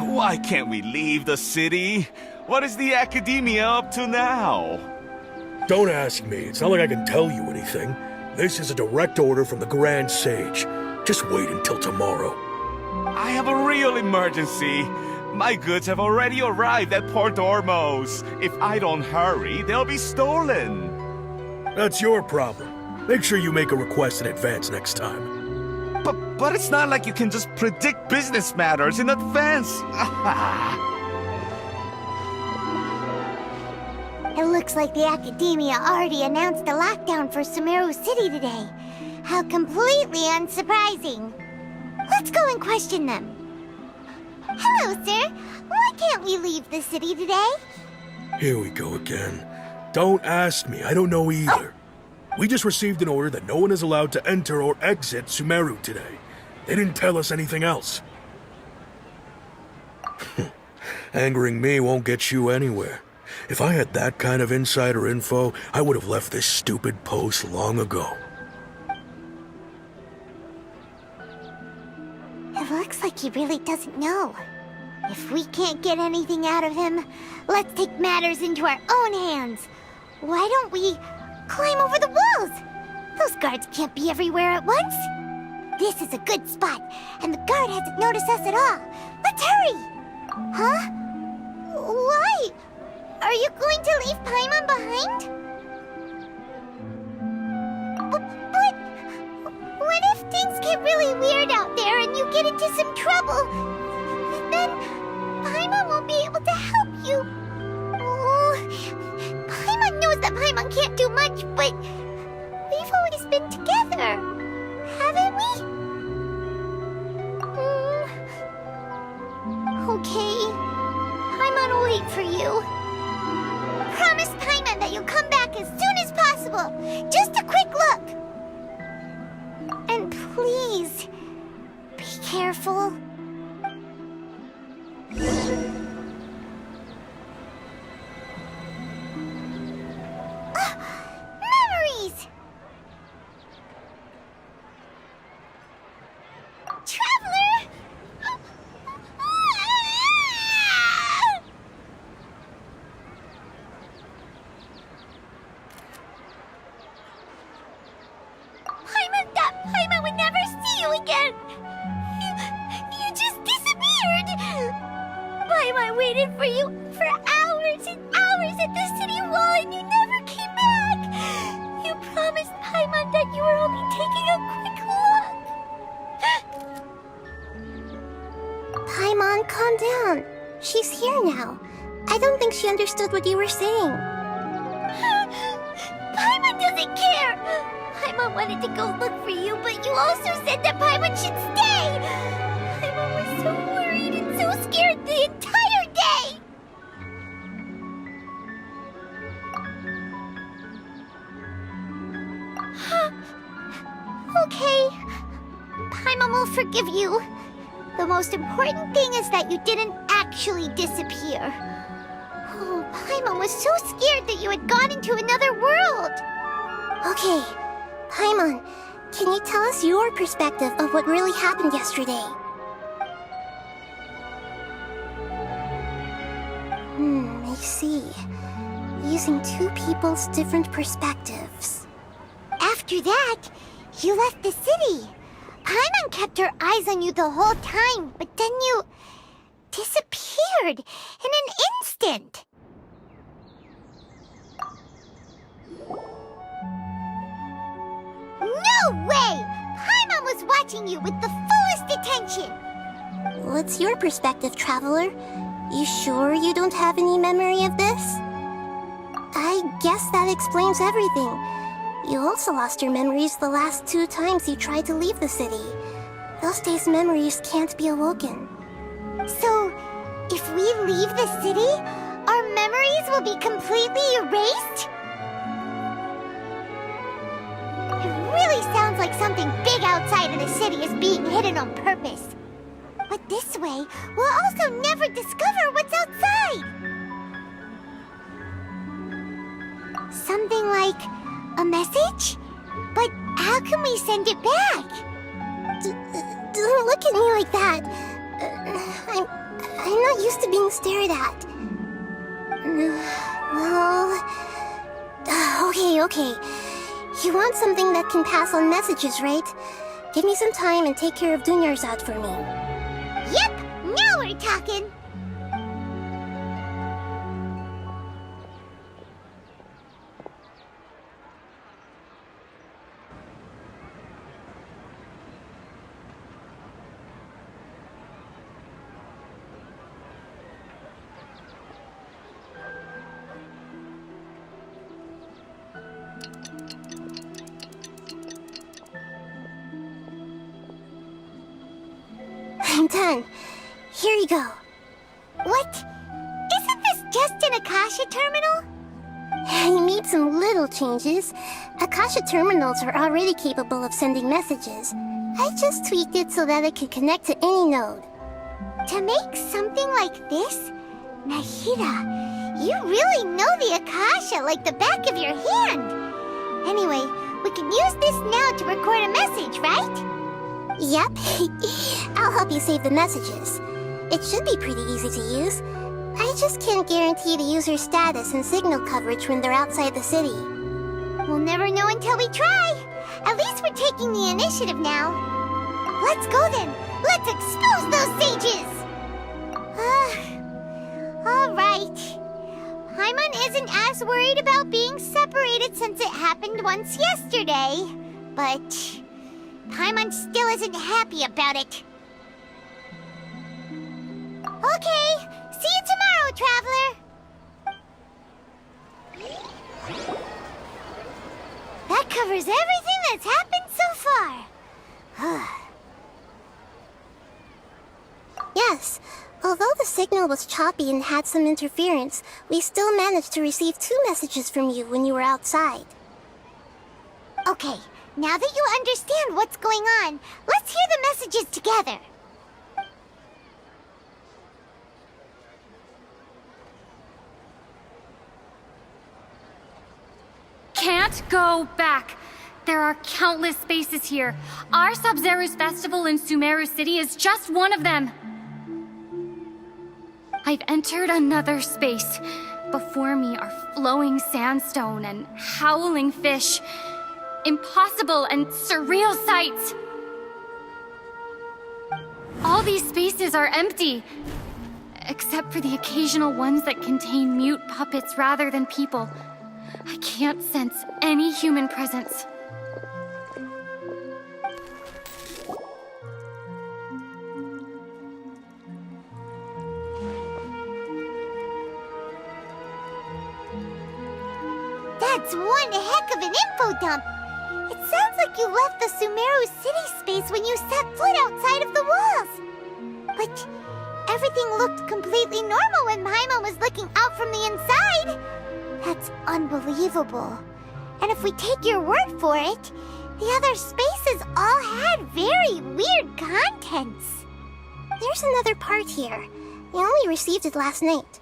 Why can't we leave the city? What is the Academia up to now? Don't ask me. It's not like I can tell you anything. This is a direct order from the Grand Sage. Just wait until tomorrow. I have a real emergency. My goods have already arrived at Port Ormos. If I don't hurry, they'll be stolen. That's your problem. Make sure you make a request in advance next time. But it's not like you can just predict business matters in advance. It looks like the Academia already announced a lockdown for Sumeru City today. How completely unsurprising. Let's go and question them. Hello, sir. Why can't we leave the city today? Here we go again. Don't ask me. I don't know either. We just received an order that no one is allowed to enter or exit Sumeru today. They didn't tell us anything else. Angering me won't get you anywhere. If I had that kind of insider info, I would have left this stupid post long ago. It looks like he really doesn't know. If we can't get anything out of him, let's take matters into our own hands. Why don't we climb over the walls? Those guards can't be everywhere at once. This is a good spot, and the guard hasn't noticed us at all. Let's hurry! Huh? Why? Are you going to leave Paimon behind? But what if things get really weird out there and you get into some trouble? Then Paimon won't be able to help you. Oh, Paimon knows that Paimon can't do much, but we've always been together, haven't we? Okay, Paimon will wait for you. Promise Paimon that you'll come back as soon as possible. Just a quick look. And please, be careful. Memories! Traveler! Paimon would never see you again! You just disappeared! Paimon waited for you for hours and hours at the city wall and you never came back! You promised Paimon that you were only taking a quick look! Paimon, calm down. She's here now. I don't think she understood what you were saying. Paimon doesn't care! Paimon wanted to go look for you, but you also said that Paimon should stay! Paimon was so worried and so scared the entire day! Okay. Paimon will forgive you. The most important thing is that you didn't actually disappear. Oh, Paimon was so scared that you had gone into another world! Okay. Paimon, can you tell us your perspective of what really happened yesterday? I see. Using two people's different perspectives. After that, you left the city. Paimon kept her eyes on you the whole time, but then you disappeared in an instant. No way! Paimon was watching you with the fullest attention! What's your perspective, Traveler? You sure you don't have any memory of this? guess that explains everything. You also lost your memories the last 2 times you tried to leave the city. Those days' memories can't be awoken. So, if we leave the city, our memories will be completely erased? It really sounds like something big outside of the city is being hidden on purpose. But this way, we'll also never discover what's outside. Something like a message? But how can we send it back? Don't look at me like that. I'm not used to being stared at. Well... Okay. You want something that can pass on messages, right? Give me some time and take care of Dunyarzad for me. Yep! Now we're talking! I'm done. Here you go. What? Isn't this just an Akasha terminal? You made some little changes. Akasha terminals are already capable of sending messages. I just tweaked it so that it can connect to any node. To make something like this? Nahida, you really know the Akasha like the back of your hand. Anyway, we can use this now to record a message, right? Yep. I'll help you save the messages. It should be pretty easy to use. I just can't guarantee the user's status and signal coverage when they're outside the city. We'll never know until we try. At least we're taking the initiative now. Let's go then. Let's expose those sages! Alright. Paimon isn't as worried about being separated since it happened once yesterday. But Paimon still isn't happy about it. Okay, see you tomorrow, Traveler! That covers everything that's happened so far. Yes. Although the signal was choppy and had some interference, we still managed to receive 2 messages from you when you were outside. Okay, now that you understand what's going on, let's hear the messages together. Can't go back. There are countless spaces here. Our Sub-Zero's festival in Sumeru City is just one of them. I've entered another space. Before me are flowing sandstone and howling fish. Impossible and surreal sights. All these spaces are empty, except for the occasional ones that contain mute puppets rather than people. I can't sense any human presence. That's one heck of an info dump. It sounds like you left the Sumeru city space when you set foot outside of the walls. But everything looked completely normal when Paimon was looking out from the inside. That's unbelievable. And if we take your word for it, the other spaces all had very weird contents. There's another part here. We only received it last night.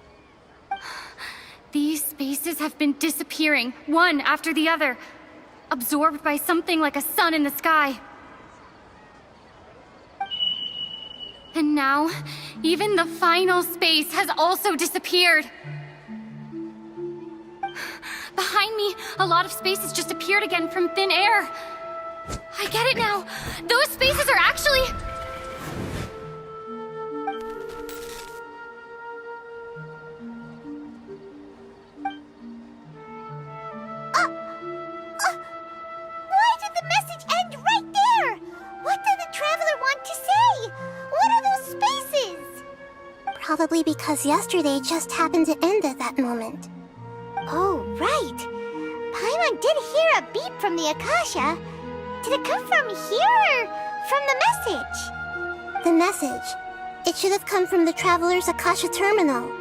These spaces have been disappearing, one after the other, absorbed by something like a sun in the sky. And now, even the final space has also disappeared. Behind me, a lot of spaces just appeared again from thin air. I get it now. Those spaces are actually... Why did the message end right there? What did the Traveler want to say? What are those spaces? Probably because yesterday just happened to end at that moment. Oh, right. Paimon did hear a beep from the Akasha. Did it come from here or from the message? The message. It should have come from the Traveler's Akasha terminal.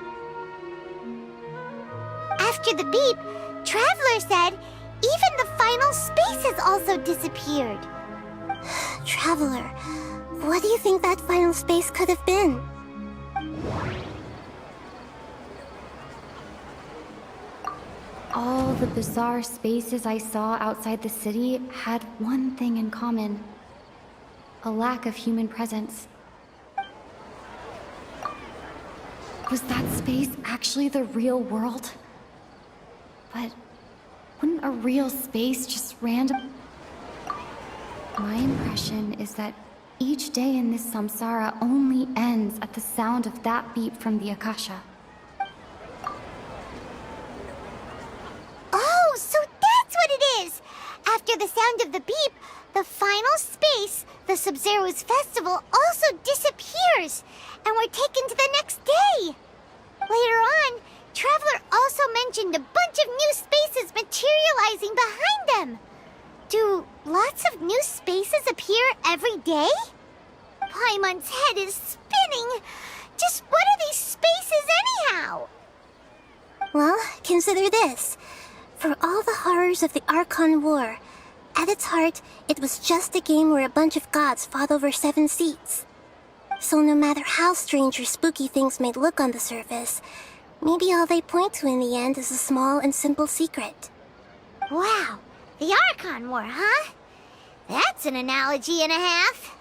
After the beep, Traveler said even the final spaces also disappeared. Traveler, what do you think that final space could have been? All the bizarre spaces I saw outside the city had one thing in common. A lack of human presence. Was that space actually the real world? But wouldn't a real space just random... My impression is that each day in this samsara only ends at the sound of that beep from the Akasha. Oh, so that's what it is! After the sound of the beep, the final space, the Sub-Zero's festival, also disappears, and we're taken to the next day! Later on, Traveler also mentioned a bunch of new spaces materializing behind them. Do lots of new spaces appear every day? Paimon's head is spinning. Just what are these spaces anyhow? Well, consider this. For all the horrors of the Archon War, at its heart, it was just a game where a bunch of gods fought over 7 seats. So no matter how strange or spooky things may look on the surface, maybe all they point to in the end is a small and simple secret. Wow, the Archon War, huh? That's an analogy and a half.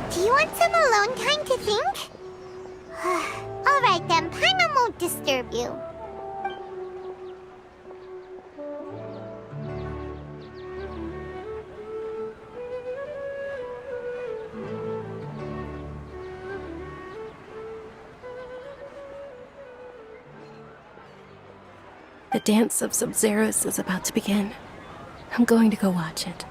Do you want some alone time to think? Alright then, Paimon won't disturb you. The dance of Sub-Zeros is about to begin. I'm going to go watch it.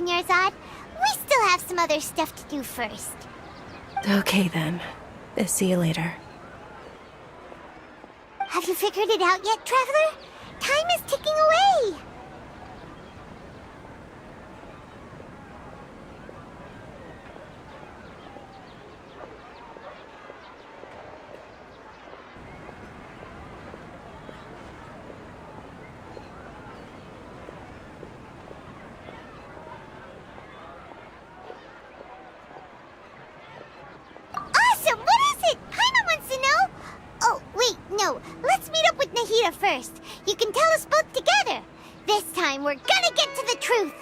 Dunyarzad. We still have some other stuff to do first. Okay then. See you later. Have you figured it out yet, Traveler? Time is ticking away! Awesome! What is it? Paimon wants to know! Oh, wait, no. Let's meet up with Nahida first. You can tell us both together. This time, we're gonna get to the truth.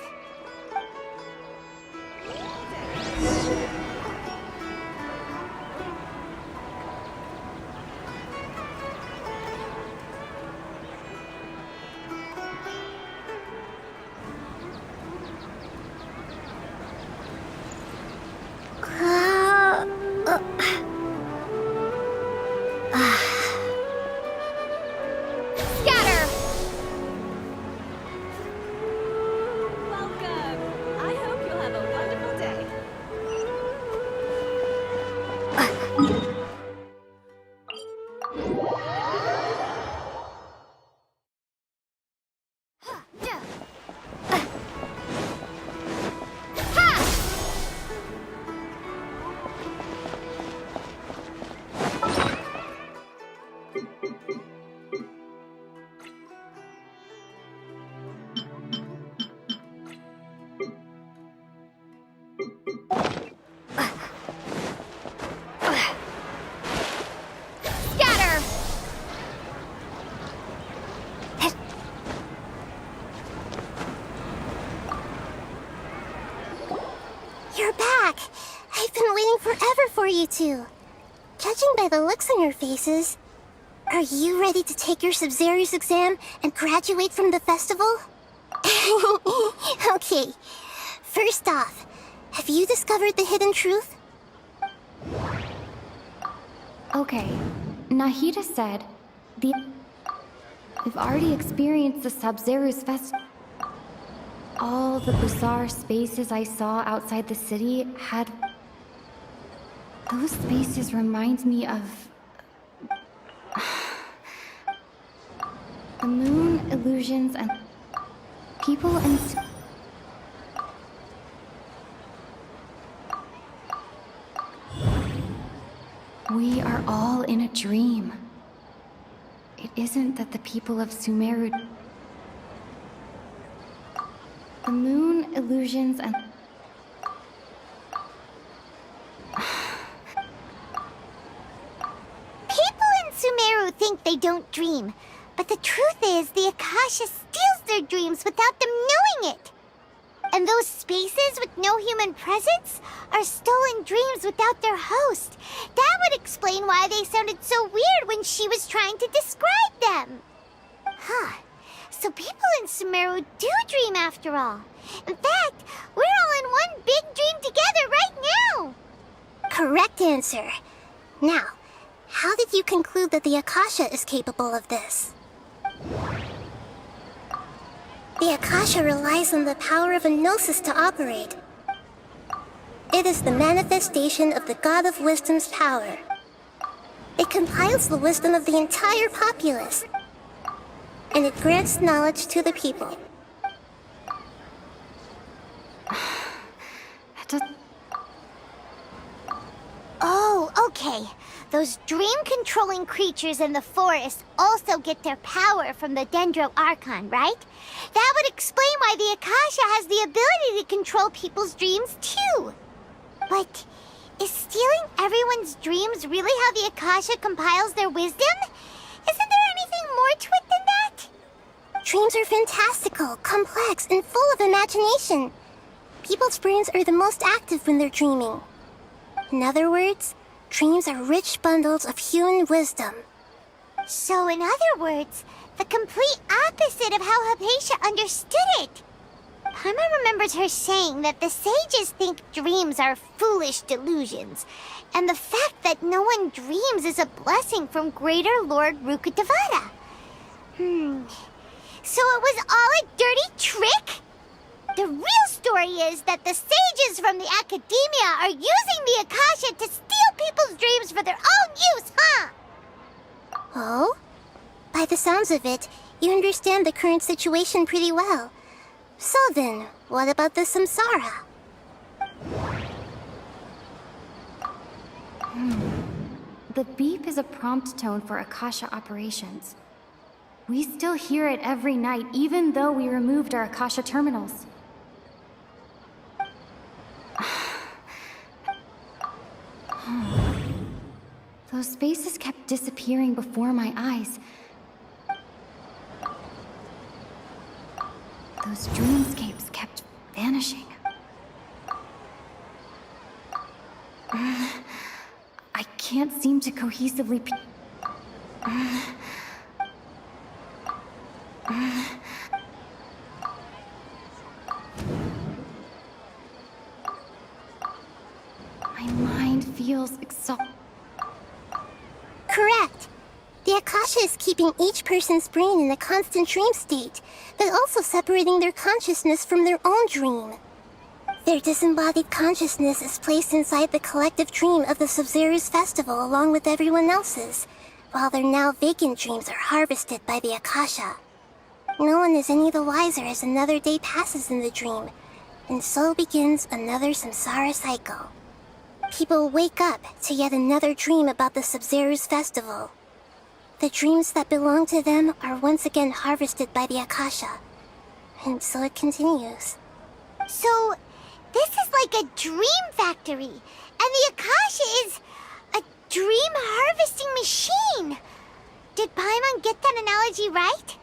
Scatter! Welcome! I hope you'll have a wonderful day. Scatter! You're back! I've been waiting forever for you two. Judging by the looks on your faces, are you ready to take your Sub-Zero's exam and graduate from the festival? Okay, first off, have you discovered the hidden truth? Okay, Nahida said we've already experienced the Sub-Zero's festival. All the bizarre spaces I saw outside the city had... Those spaces remind me of... the moon, illusions, and... people and... We are all in a dream. It isn't that the people of Sumeru... The moon, illusions, and... People in Sumeru think they don't dream, but the truth is the Akasha steals their dreams without them knowing it. And those spaces with no human presence are stolen dreams without their host. That would explain why they sounded so weird when she was trying to describe them. Huh. So people in Sumeru do dream after all. In fact, we're all in one big dream together right now. Correct answer. Now, how did you conclude that the Akasha is capable of this? The Akasha relies on the power of a gnosis to operate. It is the manifestation of the God of Wisdom's power. It compiles the wisdom of the entire populace, and it grants knowledge to the people. Oh, okay. Those dream-controlling creatures in the forest also get their power from the Dendro Archon, right? That would explain why the Akasha has the ability to control people's dreams, too. But is stealing everyone's dreams really how the Akasha compiles their wisdom? Isn't there anything more to it than that? Dreams are fantastical, complex, and full of imagination. People's brains are the most active when they're dreaming. In other words, dreams are rich bundles of human wisdom. So in other words, the complete opposite of how Hypatia understood it. Paimon remembers her saying that the sages think dreams are foolish delusions, and the fact that no one dreams is a blessing from Greater Lord Rukkhadevata. So it was all a dirty trick? The real story is that the sages from the Academia are using the Akasha to steal people's dreams for their own use, huh? Oh? By the sounds of it, you understand the current situation pretty well. So then, what about the samsara? The beep is a prompt tone for Akasha operations. We still hear it every night, even though we removed our Akasha terminals. Those spaces kept disappearing before my eyes. Those dreamscapes kept vanishing. I can't seem to cohesively my mind feels exhausted. Correct. The Akasha is keeping each person's brain in a constant dream state, but also separating their consciousness from their own dream. Their disembodied consciousness is placed inside the collective dream of the Sumeru's festival along with everyone else's, while their now vacant dreams are harvested by the Akasha. No one is any the wiser as another day passes in the dream, and so begins another samsara cycle. People wake up to yet another dream about the Sumeru's festival. The dreams that belong to them are once again harvested by the Akasha, and so it continues. So, this is like a dream factory, and the Akasha is a dream harvesting machine. Did Paimon get that analogy right?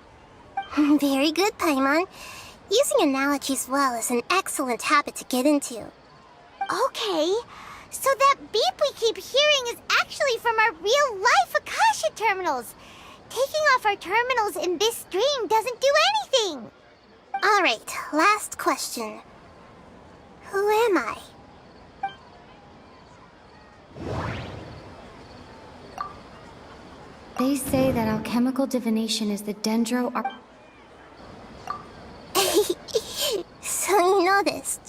Very good, Paimon. Using analogies well is an excellent habit to get into. Okay, so that beep we keep hearing is actually from our real-life Akasha terminals. Taking off our terminals in this dream doesn't do anything. Alright, last question. Who am I? They say that alchemical divination is the dendro So you noticed.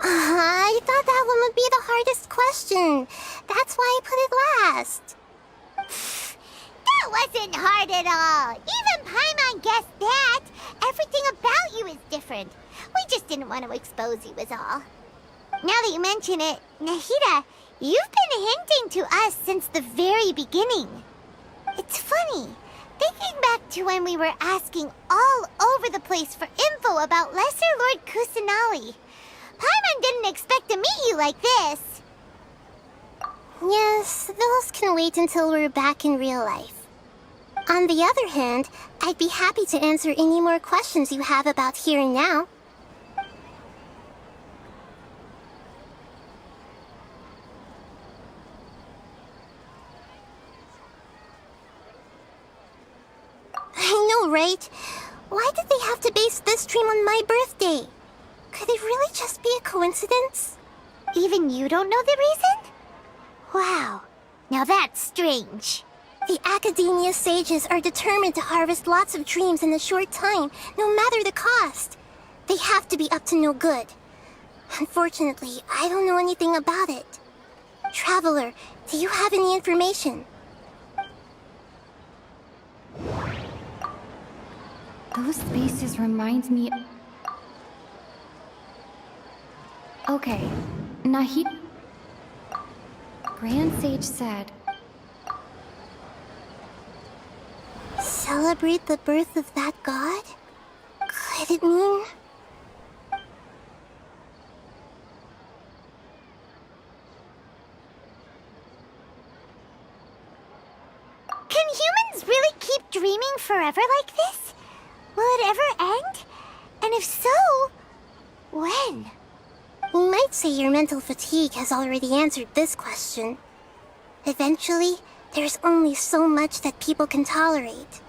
I thought that one would be the hardest question. That's why I put it last. That wasn't hard at all. Even Paimon guessed that. Everything about you is different. We just didn't want to expose you is all. Now that you mention it, Nahida, you've been hinting to us since the very beginning. It's funny, thinking back to when we were asking all over the place for info about Lesser Lord Kusanali. Paimon didn't expect to meet you like this. Yes, those can wait until we're back in real life. On the other hand, I'd be happy to answer any more questions you have about here and now. I know, right? Why did they have to base this dream on my birthday? Could it really just be a coincidence? Even you don't know the reason? Wow, now that's strange. The Academia sages are determined to harvest lots of dreams in a short time, no matter the cost. They have to be up to no good. Unfortunately, I don't know anything about it. Traveler, do you have any information? Those spaces remind me... Okay, Nahid... Grand Sage said... Celebrate the birth of that god? Could it mean... Can humans really keep dreaming forever like this? Will it ever end? And if so, when? You might say your mental fatigue has already answered this question. Eventually, there's only so much that people can tolerate.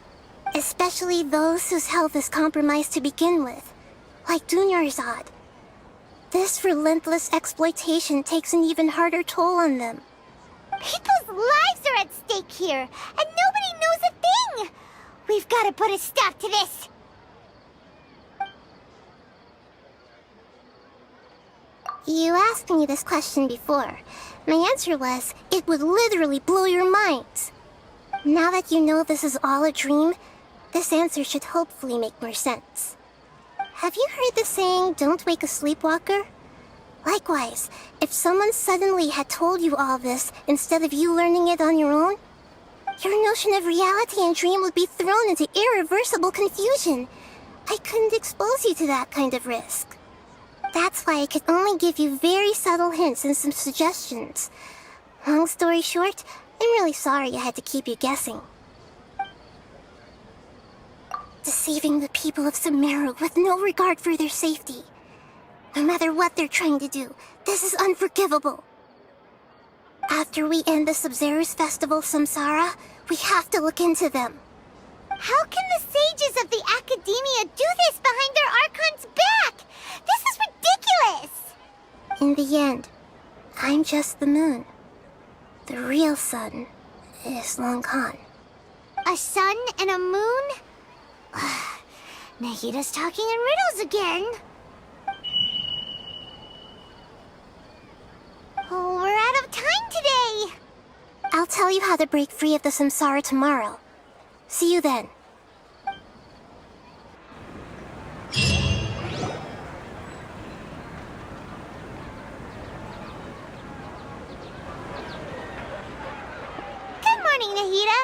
Especially those whose health is compromised to begin with, like Dunyarzad. This relentless exploitation takes an even harder toll on them. People's lives are at stake here, and nobody knows a thing! We've got to put a stop to this! You asked me this question before. My answer was, it would literally blow your minds. Now that you know this is all a dream, this answer should hopefully make more sense. Have you heard the saying, don't wake a sleepwalker? Likewise, if someone suddenly had told you all this instead of you learning it on your own, your notion of reality and dream would be thrown into irreversible confusion. I couldn't expose you to that kind of risk. That's why I could only give you very subtle hints and some suggestions. Long story short, I'm really sorry I had to keep you guessing. Deceiving the people of Sumeru with no regard for their safety. No matter what they're trying to do, this is unforgivable. After we end the Sub-Zero's festival, Samsara, we have to look into them. How can the sages of the Academia do this behind their Archon's back? This is ridiculous! In the end, I'm just the moon. The real sun is long gone. A sun and a moon? Nahida's talking in riddles again. Oh, we're out of time today! I'll tell you how to break free of the samsara tomorrow. See you then. Good morning, Nahida.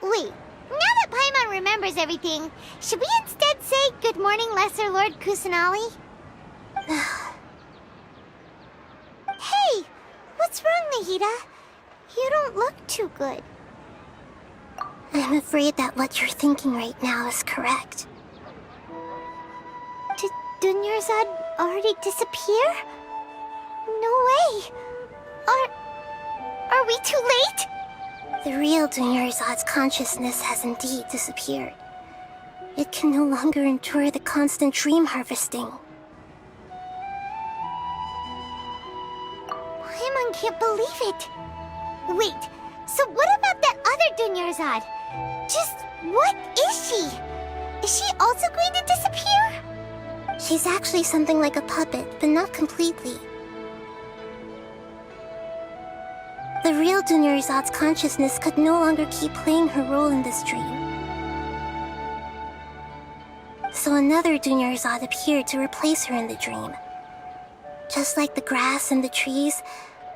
Wait. Now that Paimon remembers everything, should we instead say good morning, Lesser Lord Kusanali? Hey! What's wrong, Nahida? You don't look too good. I'm afraid that what you're thinking right now is correct. Did Dunyarzad already disappear? No way! Are we too late? The real Dunyarzad's consciousness has indeed disappeared. It can no longer endure the constant dream harvesting. Paimon can't believe it. Wait, so what about that other Dunyarzad? Just what is she? Is she also going to disappear? She's actually something like a puppet, but not completely. The real Dunyarzad's consciousness could no longer keep playing her role in this dream. So another Dunyarzad appeared to replace her in the dream. Just like the grass and the trees,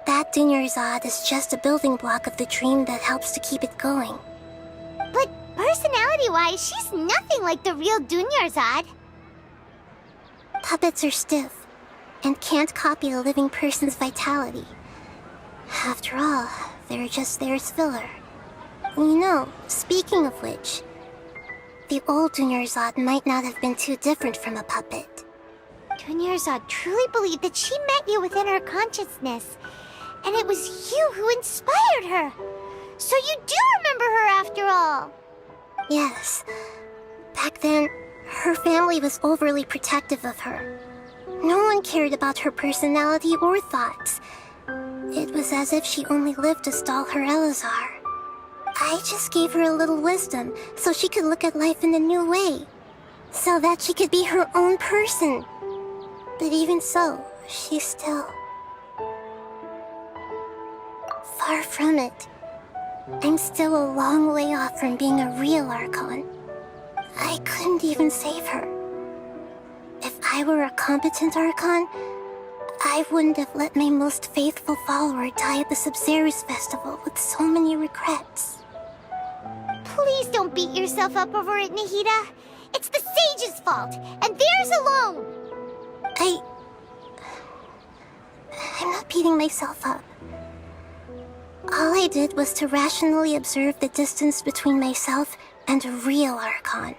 that Dunyarzad is just a building block of the dream that helps to keep it going. But personality-wise, she's nothing like the real Dunyarzad. Puppets are stiff, and can't copy a living person's vitality. After all, they're just there as filler. You know, speaking of which, the old Dunyarzad might not have been too different from a puppet. Dunyarzad truly believed that she met you within her consciousness, and it was you who inspired her. So you do remember her after all. Yes. Back then, her family was overly protective of her. No one cared about her personality or thoughts. It was as if she only lived to stall her Elazar. I just gave her a little wisdom so she could look at life in a new way. So that she could be her own person. But even so, she's still... far from it. I'm still a long way off from being a real Archon. I couldn't even save her. If I were a competent Archon, I wouldn't have let my most faithful follower die at the Sub-Zero's festival with so many regrets. Please don't beat yourself up over it, Nahida. It's the sage's fault, and theirs alone. I'm not beating myself up. All I did was to rationally observe the distance between myself and a real Archon.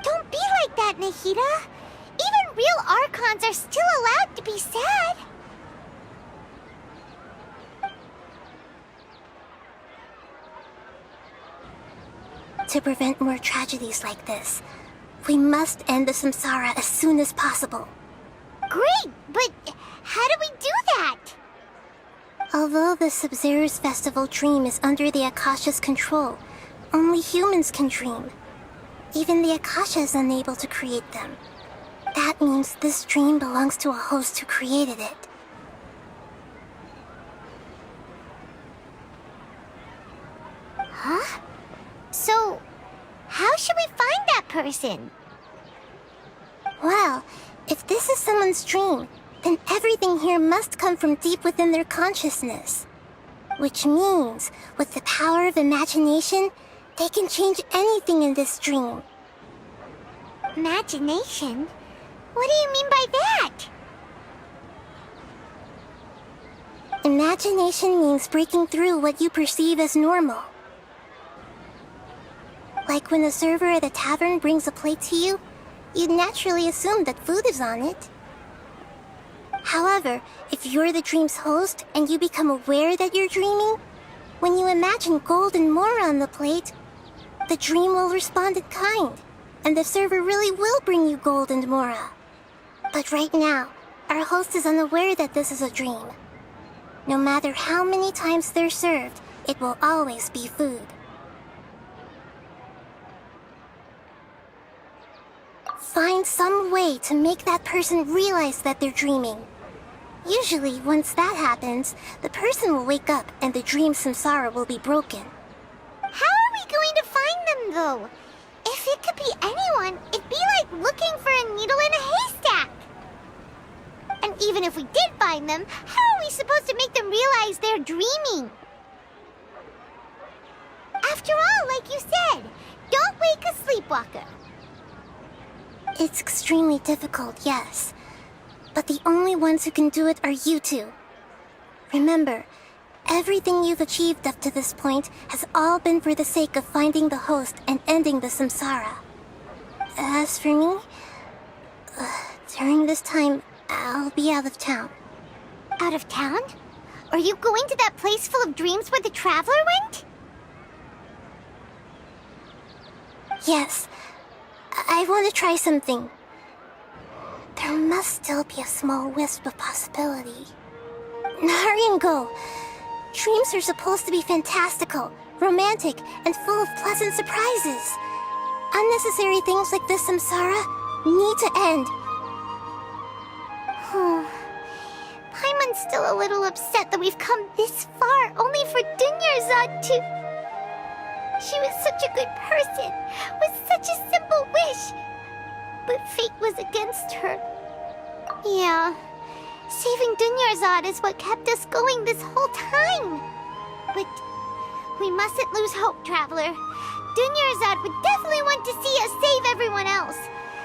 Don't be like that, Nahida. Even real Archons are still allowed to be sad. To prevent more tragedies like this, we must end the samsara as soon as possible. Great, but how do we do that? Although the Sub-Zero's festival dream is under the Akasha's control, only humans can dream. Even the Akasha is unable to create them. That means this dream belongs to a host who created it. Huh? So, how should we find that person? Well, if this is someone's dream, then everything here must come from deep within their consciousness. Which means, with the power of imagination, they can change anything in this dream. Imagination? What do you mean by that? Imagination means breaking through what you perceive as normal. Like when a server at a tavern brings a plate to you, you'd naturally assume that food is on it. However, if you're the dream's host and you become aware that you're dreaming, when you imagine gold and mora on the plate, the dream will respond in kind, and the server really will bring you gold and mora. But right now, our host is unaware that this is a dream. No matter how many times they're served, it will always be food. Find some way to make that person realize that they're dreaming. Usually, once that happens, the person will wake up and the dream samsara will be broken. How are we going to find them, though? If it could be anyone, it'd be like looking for a needle in a haystack. And even if we did find them, how are we supposed to make them realize they're dreaming? After all, like you said, don't wake a sleepwalker. It's extremely difficult, yes. But the only ones who can do it are you two. Remember, everything you've achieved up to this point has all been for the sake of finding the host and ending the samsara. As for me, during this time, I'll be out of town. Out of town? Are you going to that place full of dreams where the traveler went? Yes. I want to try something. There must still be a small wisp of possibility. Hurry and go. Dreams are supposed to be fantastical, romantic, and full of pleasant surprises. Unnecessary things like this samsara need to end. Paimon's still a little upset that we've come this far only for Dunyarzad to... She was such a good person, with such a simple wish. But fate was against her. Yeah, saving Dunyarzad is what kept us going this whole time. But we mustn't lose hope, Traveler. Dunyarzad would definitely want to see us save everyone else.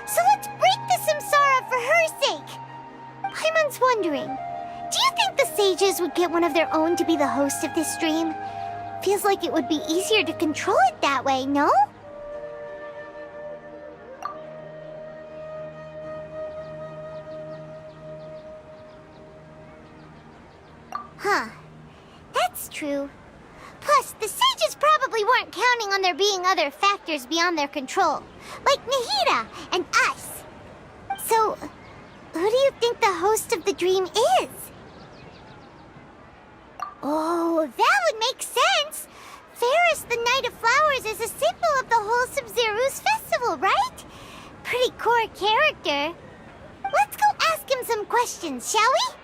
So let's break the samsara for her sake. Paimon's wondering, do you think the sages would get one of their own to be the host of this stream? Feels like it would be easier to control it that way, no? Huh. That's true. Plus, the sages probably weren't counting on there being other factors beyond their control, like Nahida and us. So, who do you think the host of the dream is? Oh, that would make sense! Ferris, the Knight of Flowers, is a symbol of the whole Sumeru's festival, right? Pretty core character. Let's go ask him some questions, shall we?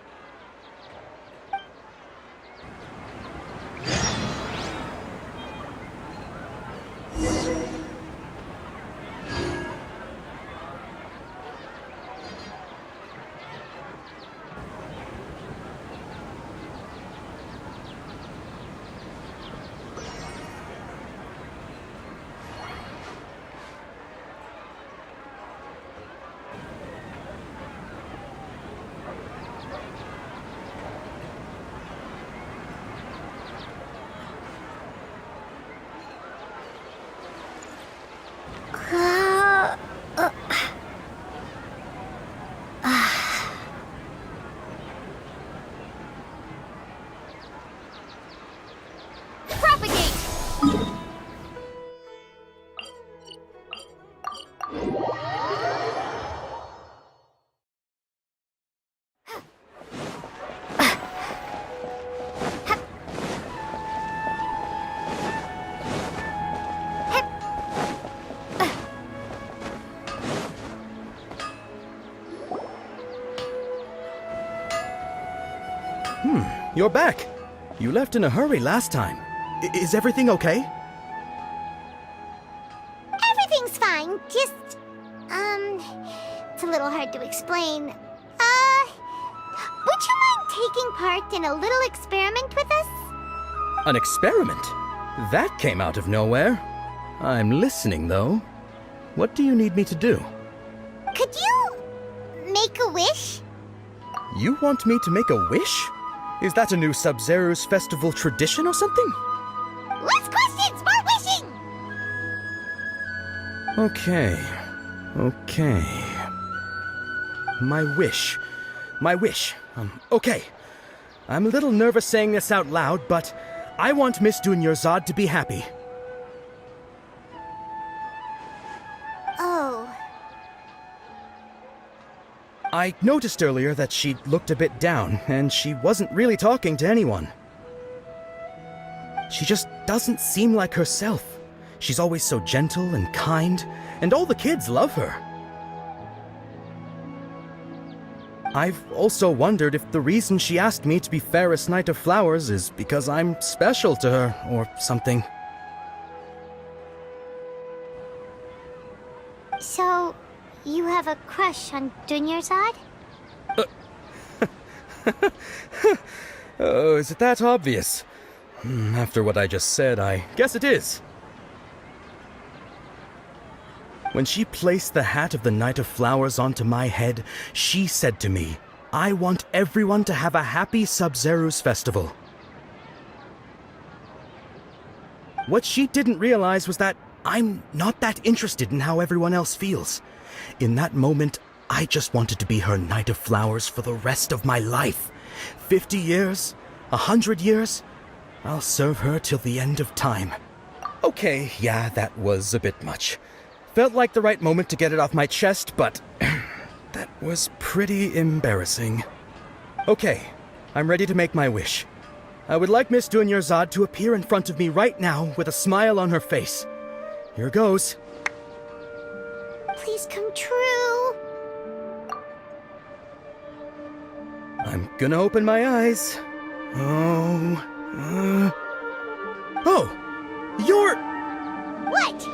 you're back. You left in a hurry last time. Is everything okay? Everything's fine. Just, it's a little hard to explain. Would you mind taking part in a little experiment with us? An experiment? That came out of nowhere. I'm listening, though. What do you need me to do? Could you make a wish? You want me to make a wish? Is that a new Sub-Zero's festival tradition or something? Less questions, more wishing! Okay. My wish. Okay. I'm a little nervous saying this out loud, but I want Miss Dunyarzad to be happy. Oh. I noticed earlier that she looked a bit down, and she wasn't really talking to anyone. She just doesn't seem like herself. She's always so gentle and kind, and all the kids love her. I've also wondered if the reason she asked me to be Fairest Knight of Flowers is because I'm special to her, or something. So, you have a crush on Dunyarzad? Oh, is it that obvious? After what I just said, I guess it is. When she placed the hat of the Knight of Flowers onto my head, she said to me, I want everyone to have a happy Sub-Zero's festival. What she didn't realize was that I'm not that interested in how everyone else feels. In that moment, I just wanted to be her Knight of Flowers for the rest of my life. 50 years? 100 years? I'll serve her till the end of time. Okay, yeah, that was a bit much. Felt like the right moment to get it off my chest, but that was pretty embarrassing. Okay, I'm ready to make my wish. I would like Miss Dunyarzad to appear in front of me right now with a smile on her face. Here goes. Please come true. I'm gonna open my eyes. Oh, you're... What?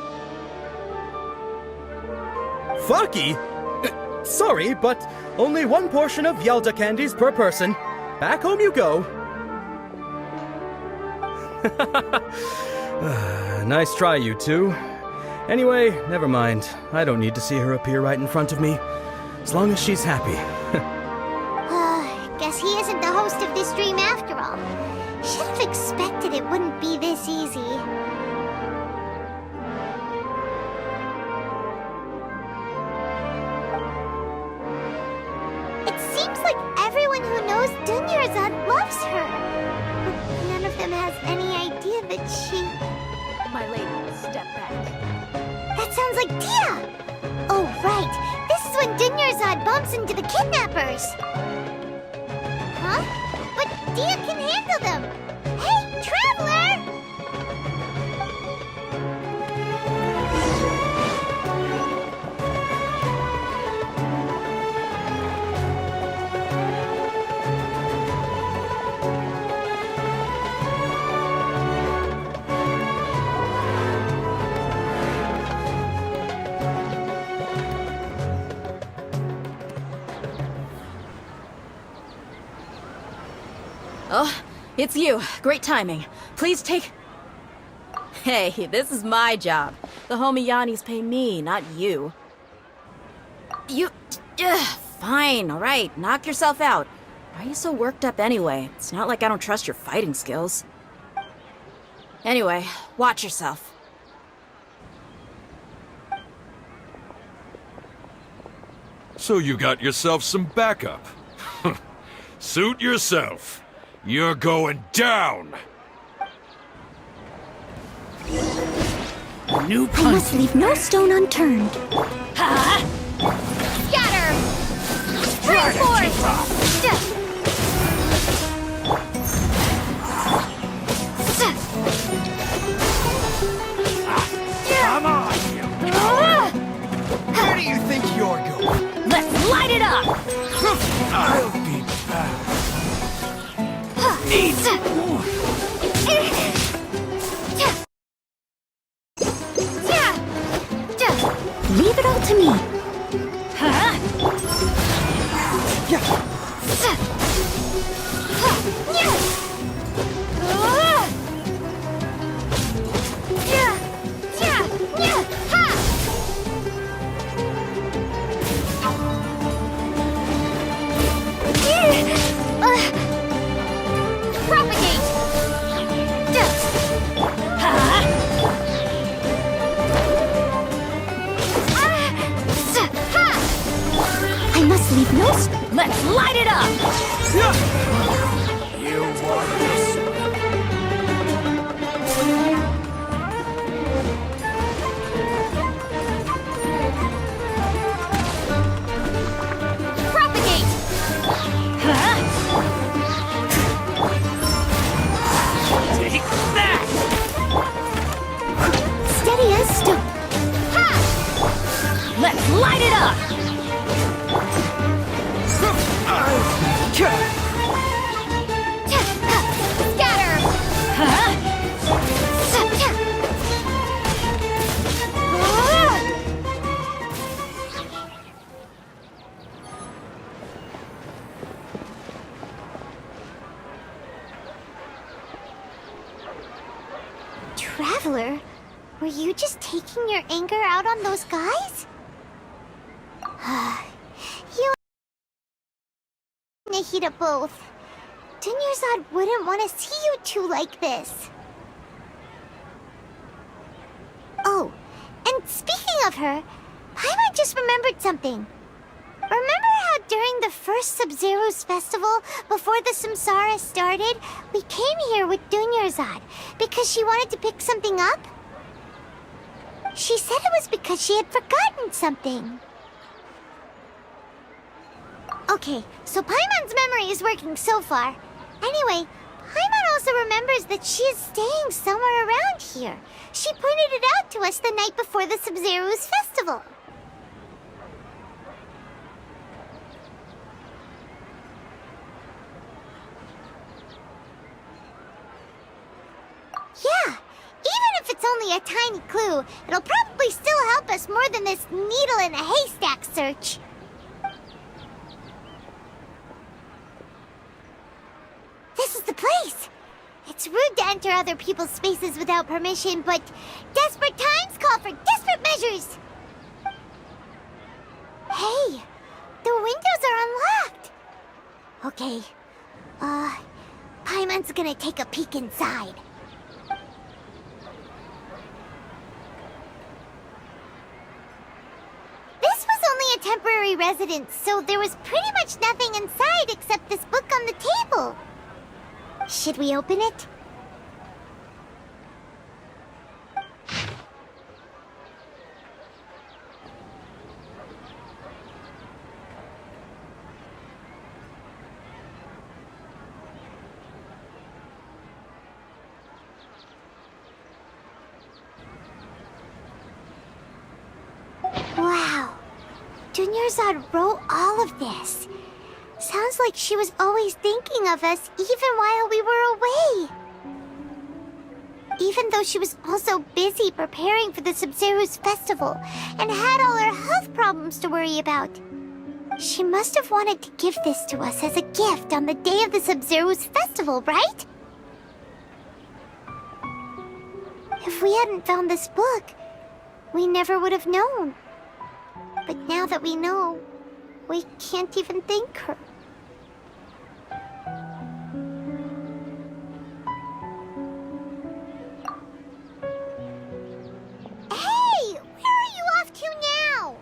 Farky? Sorry, but only one portion of Yalda candies per person. Back home you go. Nice try, you two. Anyway, never mind. I don't need to see her appear right in front of me. As long as she's happy. Guess he isn't the host of this dream after all. Should have expected it wouldn't be this easy. It seems like everyone who knows Dunyarzad loves her. But none of them has any idea that she... My lady, step back. That sounds like Dia! Oh, right. This is when Dunyarzad bumps into the kidnappers. Huh? But Dia can handle them! Hey, Traveler! Oh, it's you. Great timing. Please take... Hey, this is my job. The homie Yannis pay me, not you. You... fine, alright. Knock yourself out. Why are you so worked up anyway? It's not like I don't trust your fighting skills. Anyway, watch yourself. So you got yourself some backup. Suit yourself. You're going down! I must leave no stone unturned. Ha! Scatter! Spring force! Come on, you coward! Where do you think you're going? Let's light it up! I'll be back. Leave it all to me. I must leave no. Let's light it up! You want this? Propagate! Take that! Steady as stone. Let's light it up! Scatter! Traveler, were you just taking your anger out on those guys? You in the heat of both. Dunyarzad wouldn't want to see you two like this. Oh, and speaking of her, Paimon just remembered something. Remember how during the first Sub-Zero's festival, before the Samsara started, we came here with Dunyarzad because she wanted to pick something up? She said it was because she had forgotten something. Okay, so Paimon's memory is working so far. Anyway, Paimon also remembers that she is staying somewhere around here. She pointed it out to us the night before the Sub-Zero's festival. Yeah, even if it's only a tiny clue, it'll probably still help us more than this needle in a haystack search. This is the place! It's rude to enter other people's spaces without permission, but desperate times call for desperate measures! Hey! The windows are unlocked! Okay, Paimon's gonna take a peek inside. This was only a temporary residence, so there was pretty much nothing inside except this book on the table. Should we open it? Wow. Dunyarzad wrote all of this. Sounds like she was always thinking of us even while we were away. Even though she was also busy preparing for the Sub-Zero's festival and had all her health problems to worry about. She must have wanted to give this to us as a gift on the day of the Sub-Zero's festival, right? If we hadn't found this book, we never would have known. But now that we know, we can't even thank her. Hey! Where are you off to now?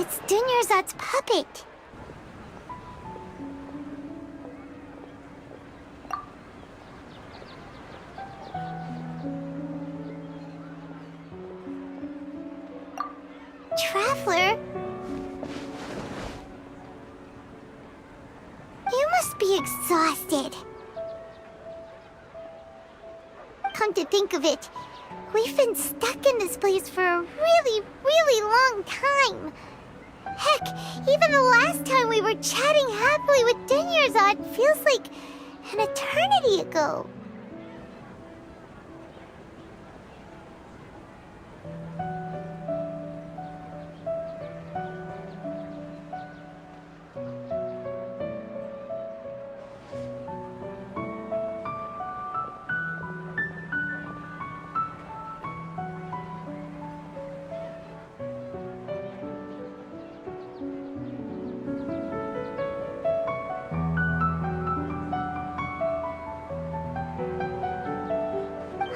It's Dunyarzad's puppet. Traveler? You must be exhausted. Come to think of it, we've been stuck in this place for a really, really long time. Heck, even the last time we were chatting happily with Dunyarzad feels like an eternity ago.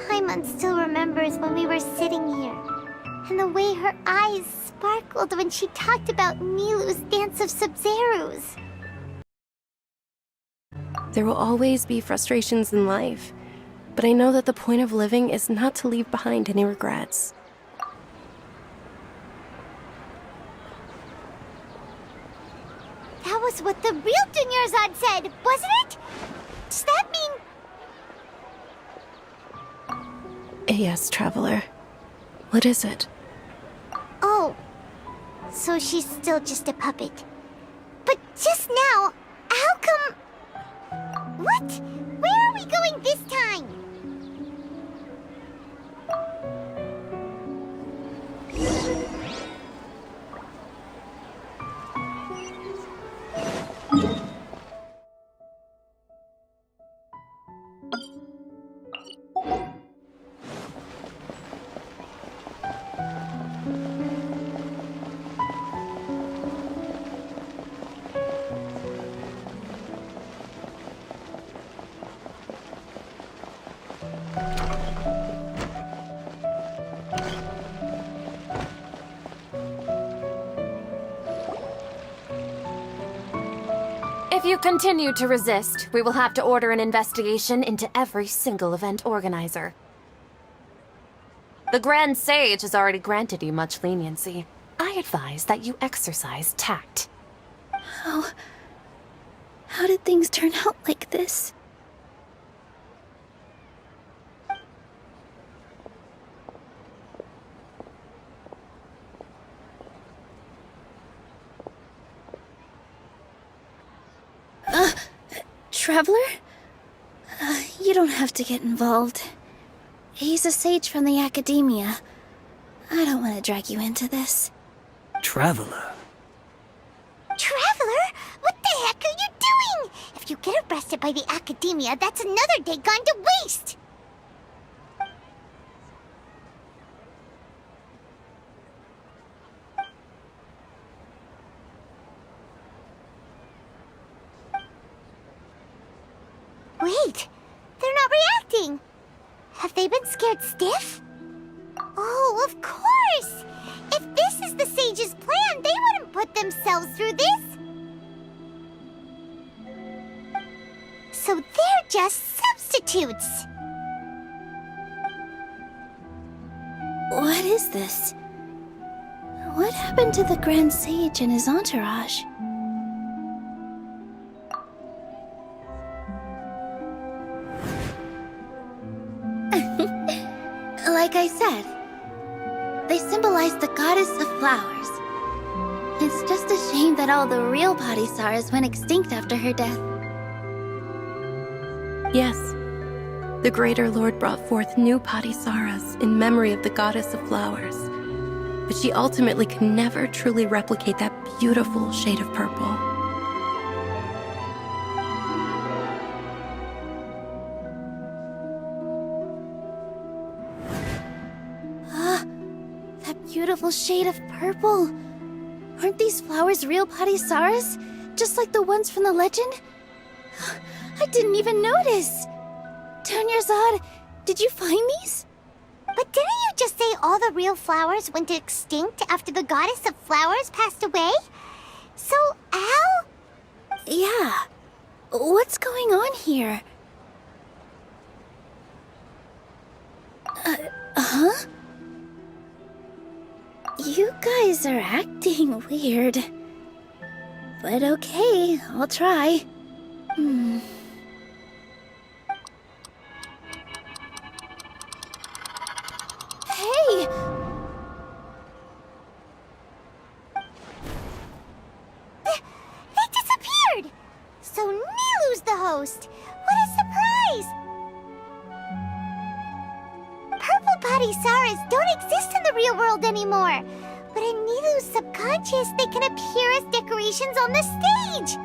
Paimon still remembers when we were sitting here, and the way her eyes sparkled when she talked about Nilou's dance of Sub-Zerus. There will always be frustrations in life, but I know that the point of living is not to leave behind any regrets. That was what the real Dunyarzad said, wasn't it? Does that mean... Yes, Traveler. What is it? Oh, so she's still just a puppet. But just now, how come... What? Where are we going this time? If you continue to resist, we will have to order an investigation into every single event organizer. The Grand Sage has already granted you much leniency. I advise that you exercise tact. How did things turn out like this? Traveler? You don't have to get involved. He's a sage from the Academia. I don't want to drag you into this. Traveler? Traveler? What the heck are you doing? If you get arrested by the Academia, that's another day gone to waste! Wait, they're not reacting. Have they been scared stiff? Oh, of course! If this is the Sage's plan, they wouldn't put themselves through this. So they're just substitutes. What is this? What happened to the Grand Sage and his entourage? Like I said, they symbolize the goddess of flowers. It's just a shame that all the real Padisaras went extinct after her death. Yes. The Greater Lord brought forth new Padisaras in memory of the goddess of flowers. But she ultimately could never truly replicate that beautiful shade of purple. Beautiful shade of purple. Aren't these flowers real Padisaras? Just like the ones from the legend? I didn't even notice. Dunyarzad, did you find these? But didn't you just say all the real flowers went extinct after the goddess of flowers passed away? So, how? Yeah. What's going on here? Huh? You guys are acting weird. But okay, I'll try. Hey! They disappeared! So Nilu's the host! What a surprise! Purple body Saras don't exist in the real world anymore. But in Nilu's subconscious, they can appear as decorations on the stage.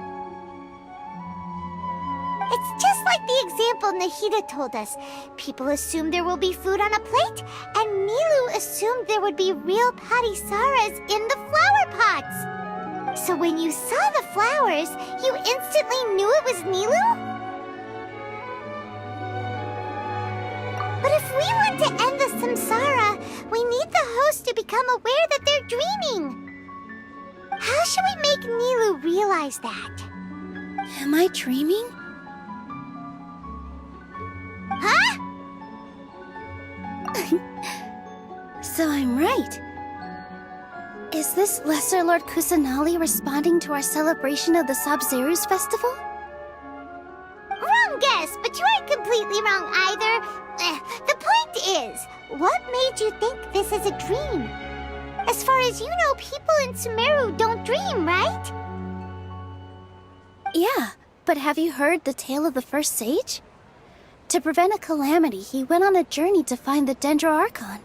It's just like the example Nahida told us. People assumed there will be food on a plate, and Nilu assumed there would be real Patisaras in the flower pots. So when you saw the flowers, you instantly knew it was Nilu? But if we want to end the samsara, we need the host to become aware that they're dreaming. How should we make Nilu realize that? Am I dreaming? Huh? So I'm right. Is this Lesser Lord Kusanali responding to our celebration of the Sabzeruz festival? Wrong guess, but you aren't completely wrong either. The point is, what made you think this is a dream? As far as you know, people in Sumeru don't dream, right? Yeah, but have you heard the tale of the first sage? To prevent a calamity, he went on a journey to find the Dendro Archon.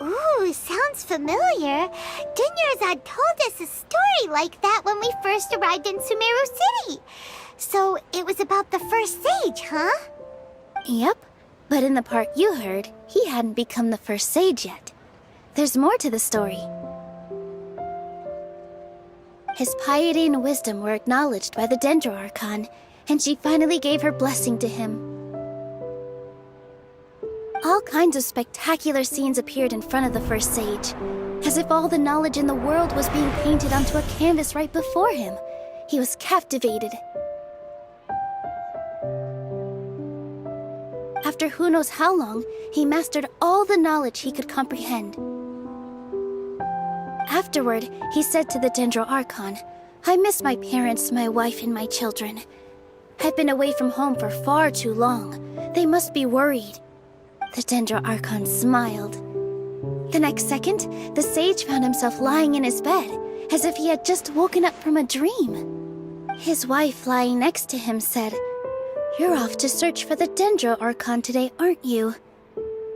Ooh, sounds familiar. Dunyarzad told us a story like that when we first arrived in Sumeru City. So it was about the first sage, huh? Yep, but in the part you heard, he hadn't become the first sage yet. There's more to the story. His piety and wisdom were acknowledged by the Dendro Archon, and she finally gave her blessing to him. All kinds of spectacular scenes appeared in front of the first sage, as if all the knowledge in the world was being painted onto a canvas right before him. He was captivated. After who knows how long, he mastered all the knowledge he could comprehend. Afterward, he said to the Dendro Archon, "I miss my parents, my wife, and my children. I've been away from home for far too long. They must be worried." The Dendro Archon smiled. The next second, the sage found himself lying in his bed, as if he had just woken up from a dream. His wife, lying next to him, said, "You're off to search for the Dendro Archon today, aren't you?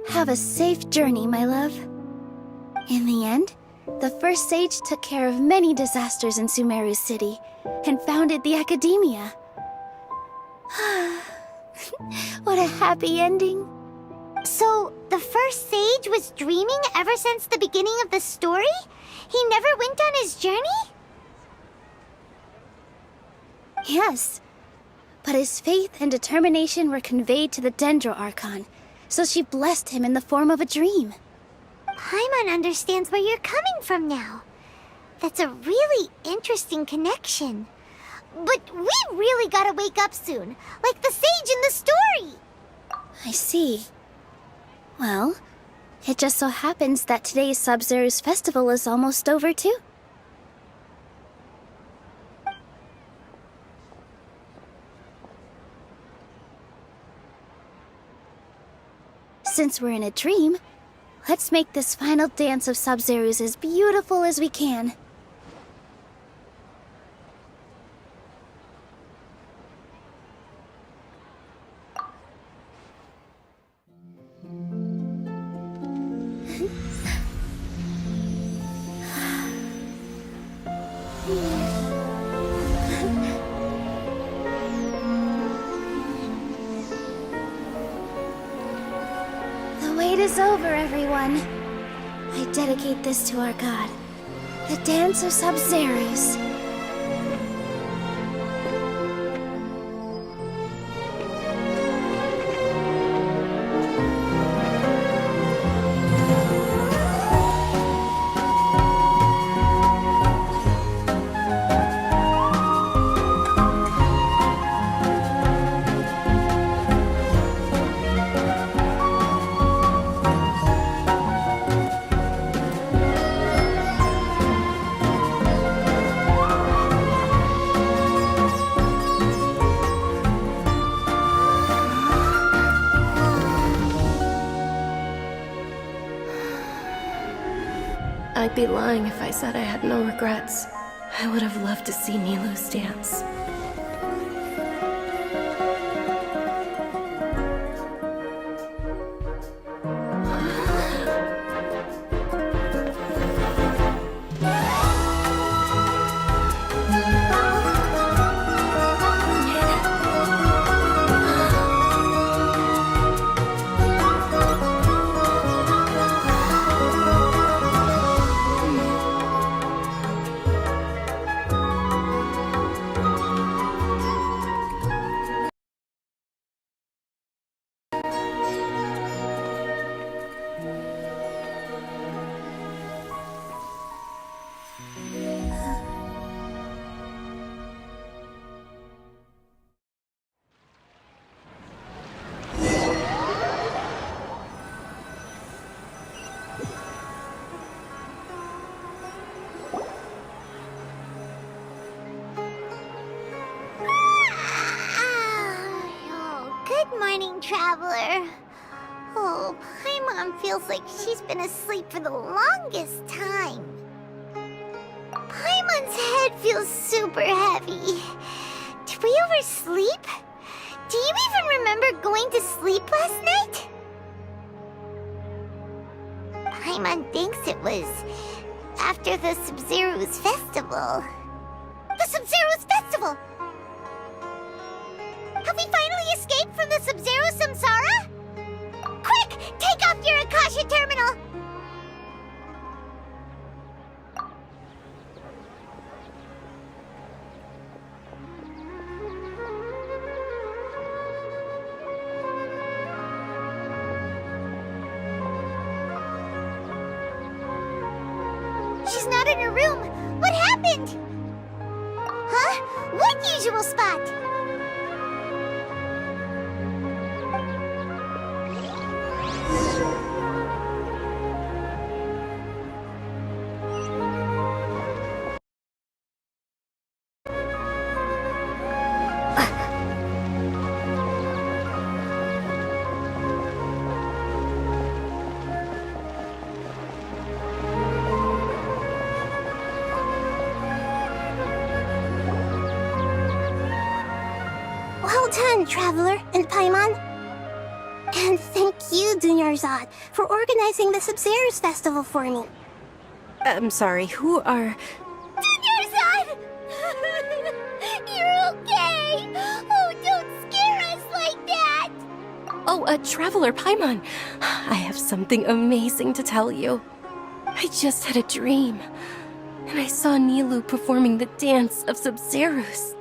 Have a safe journey, my love." In the end, the first sage took care of many disasters in Sumeru City and founded the Academia. What a happy ending. So, the first sage was dreaming ever since the beginning of the story? He never went on his journey? Yes, but his faith and determination were conveyed to the Dendro Archon, so she blessed him in the form of a dream. Paimon understands where you're coming from now. That's a really interesting connection. But we really gotta wake up soon, like the sage in the story. I see. Well, it just so happens that today's Sabzeruz festival is almost over too. Since we're in a dream, let's make this final dance of Sabzeruz as beautiful as we can. The wait is over, everyone. I dedicate this to our god, the dance of Sabzeruz. I'd be lying if I said I had no regrets. I would have loved to see Nilou's dance. Good morning, traveler. Oh, Paimon feels like she's been asleep for the longest time. Paimon's head feels super heavy. Did we oversleep? Do you even remember going to sleep last night? Paimon thinks it was after the Sumeru's festival. The Sumeru's festival! Have we finally escaped from the Sumeru Samsara? Quick! Take off your Akasha terminal! She's not in her room. What happened? Huh? What usual spot? Well done, Traveler and Paimon. And thank you, Dunyarzad, for organizing the Sumeru's festival for me. I'm sorry, who are... Dunyarzad! You're okay! Oh, don't scare us like that! Oh, Traveler Paimon. I have something amazing to tell you. I just had a dream, and I saw Nilou performing the dance of Sumeru's.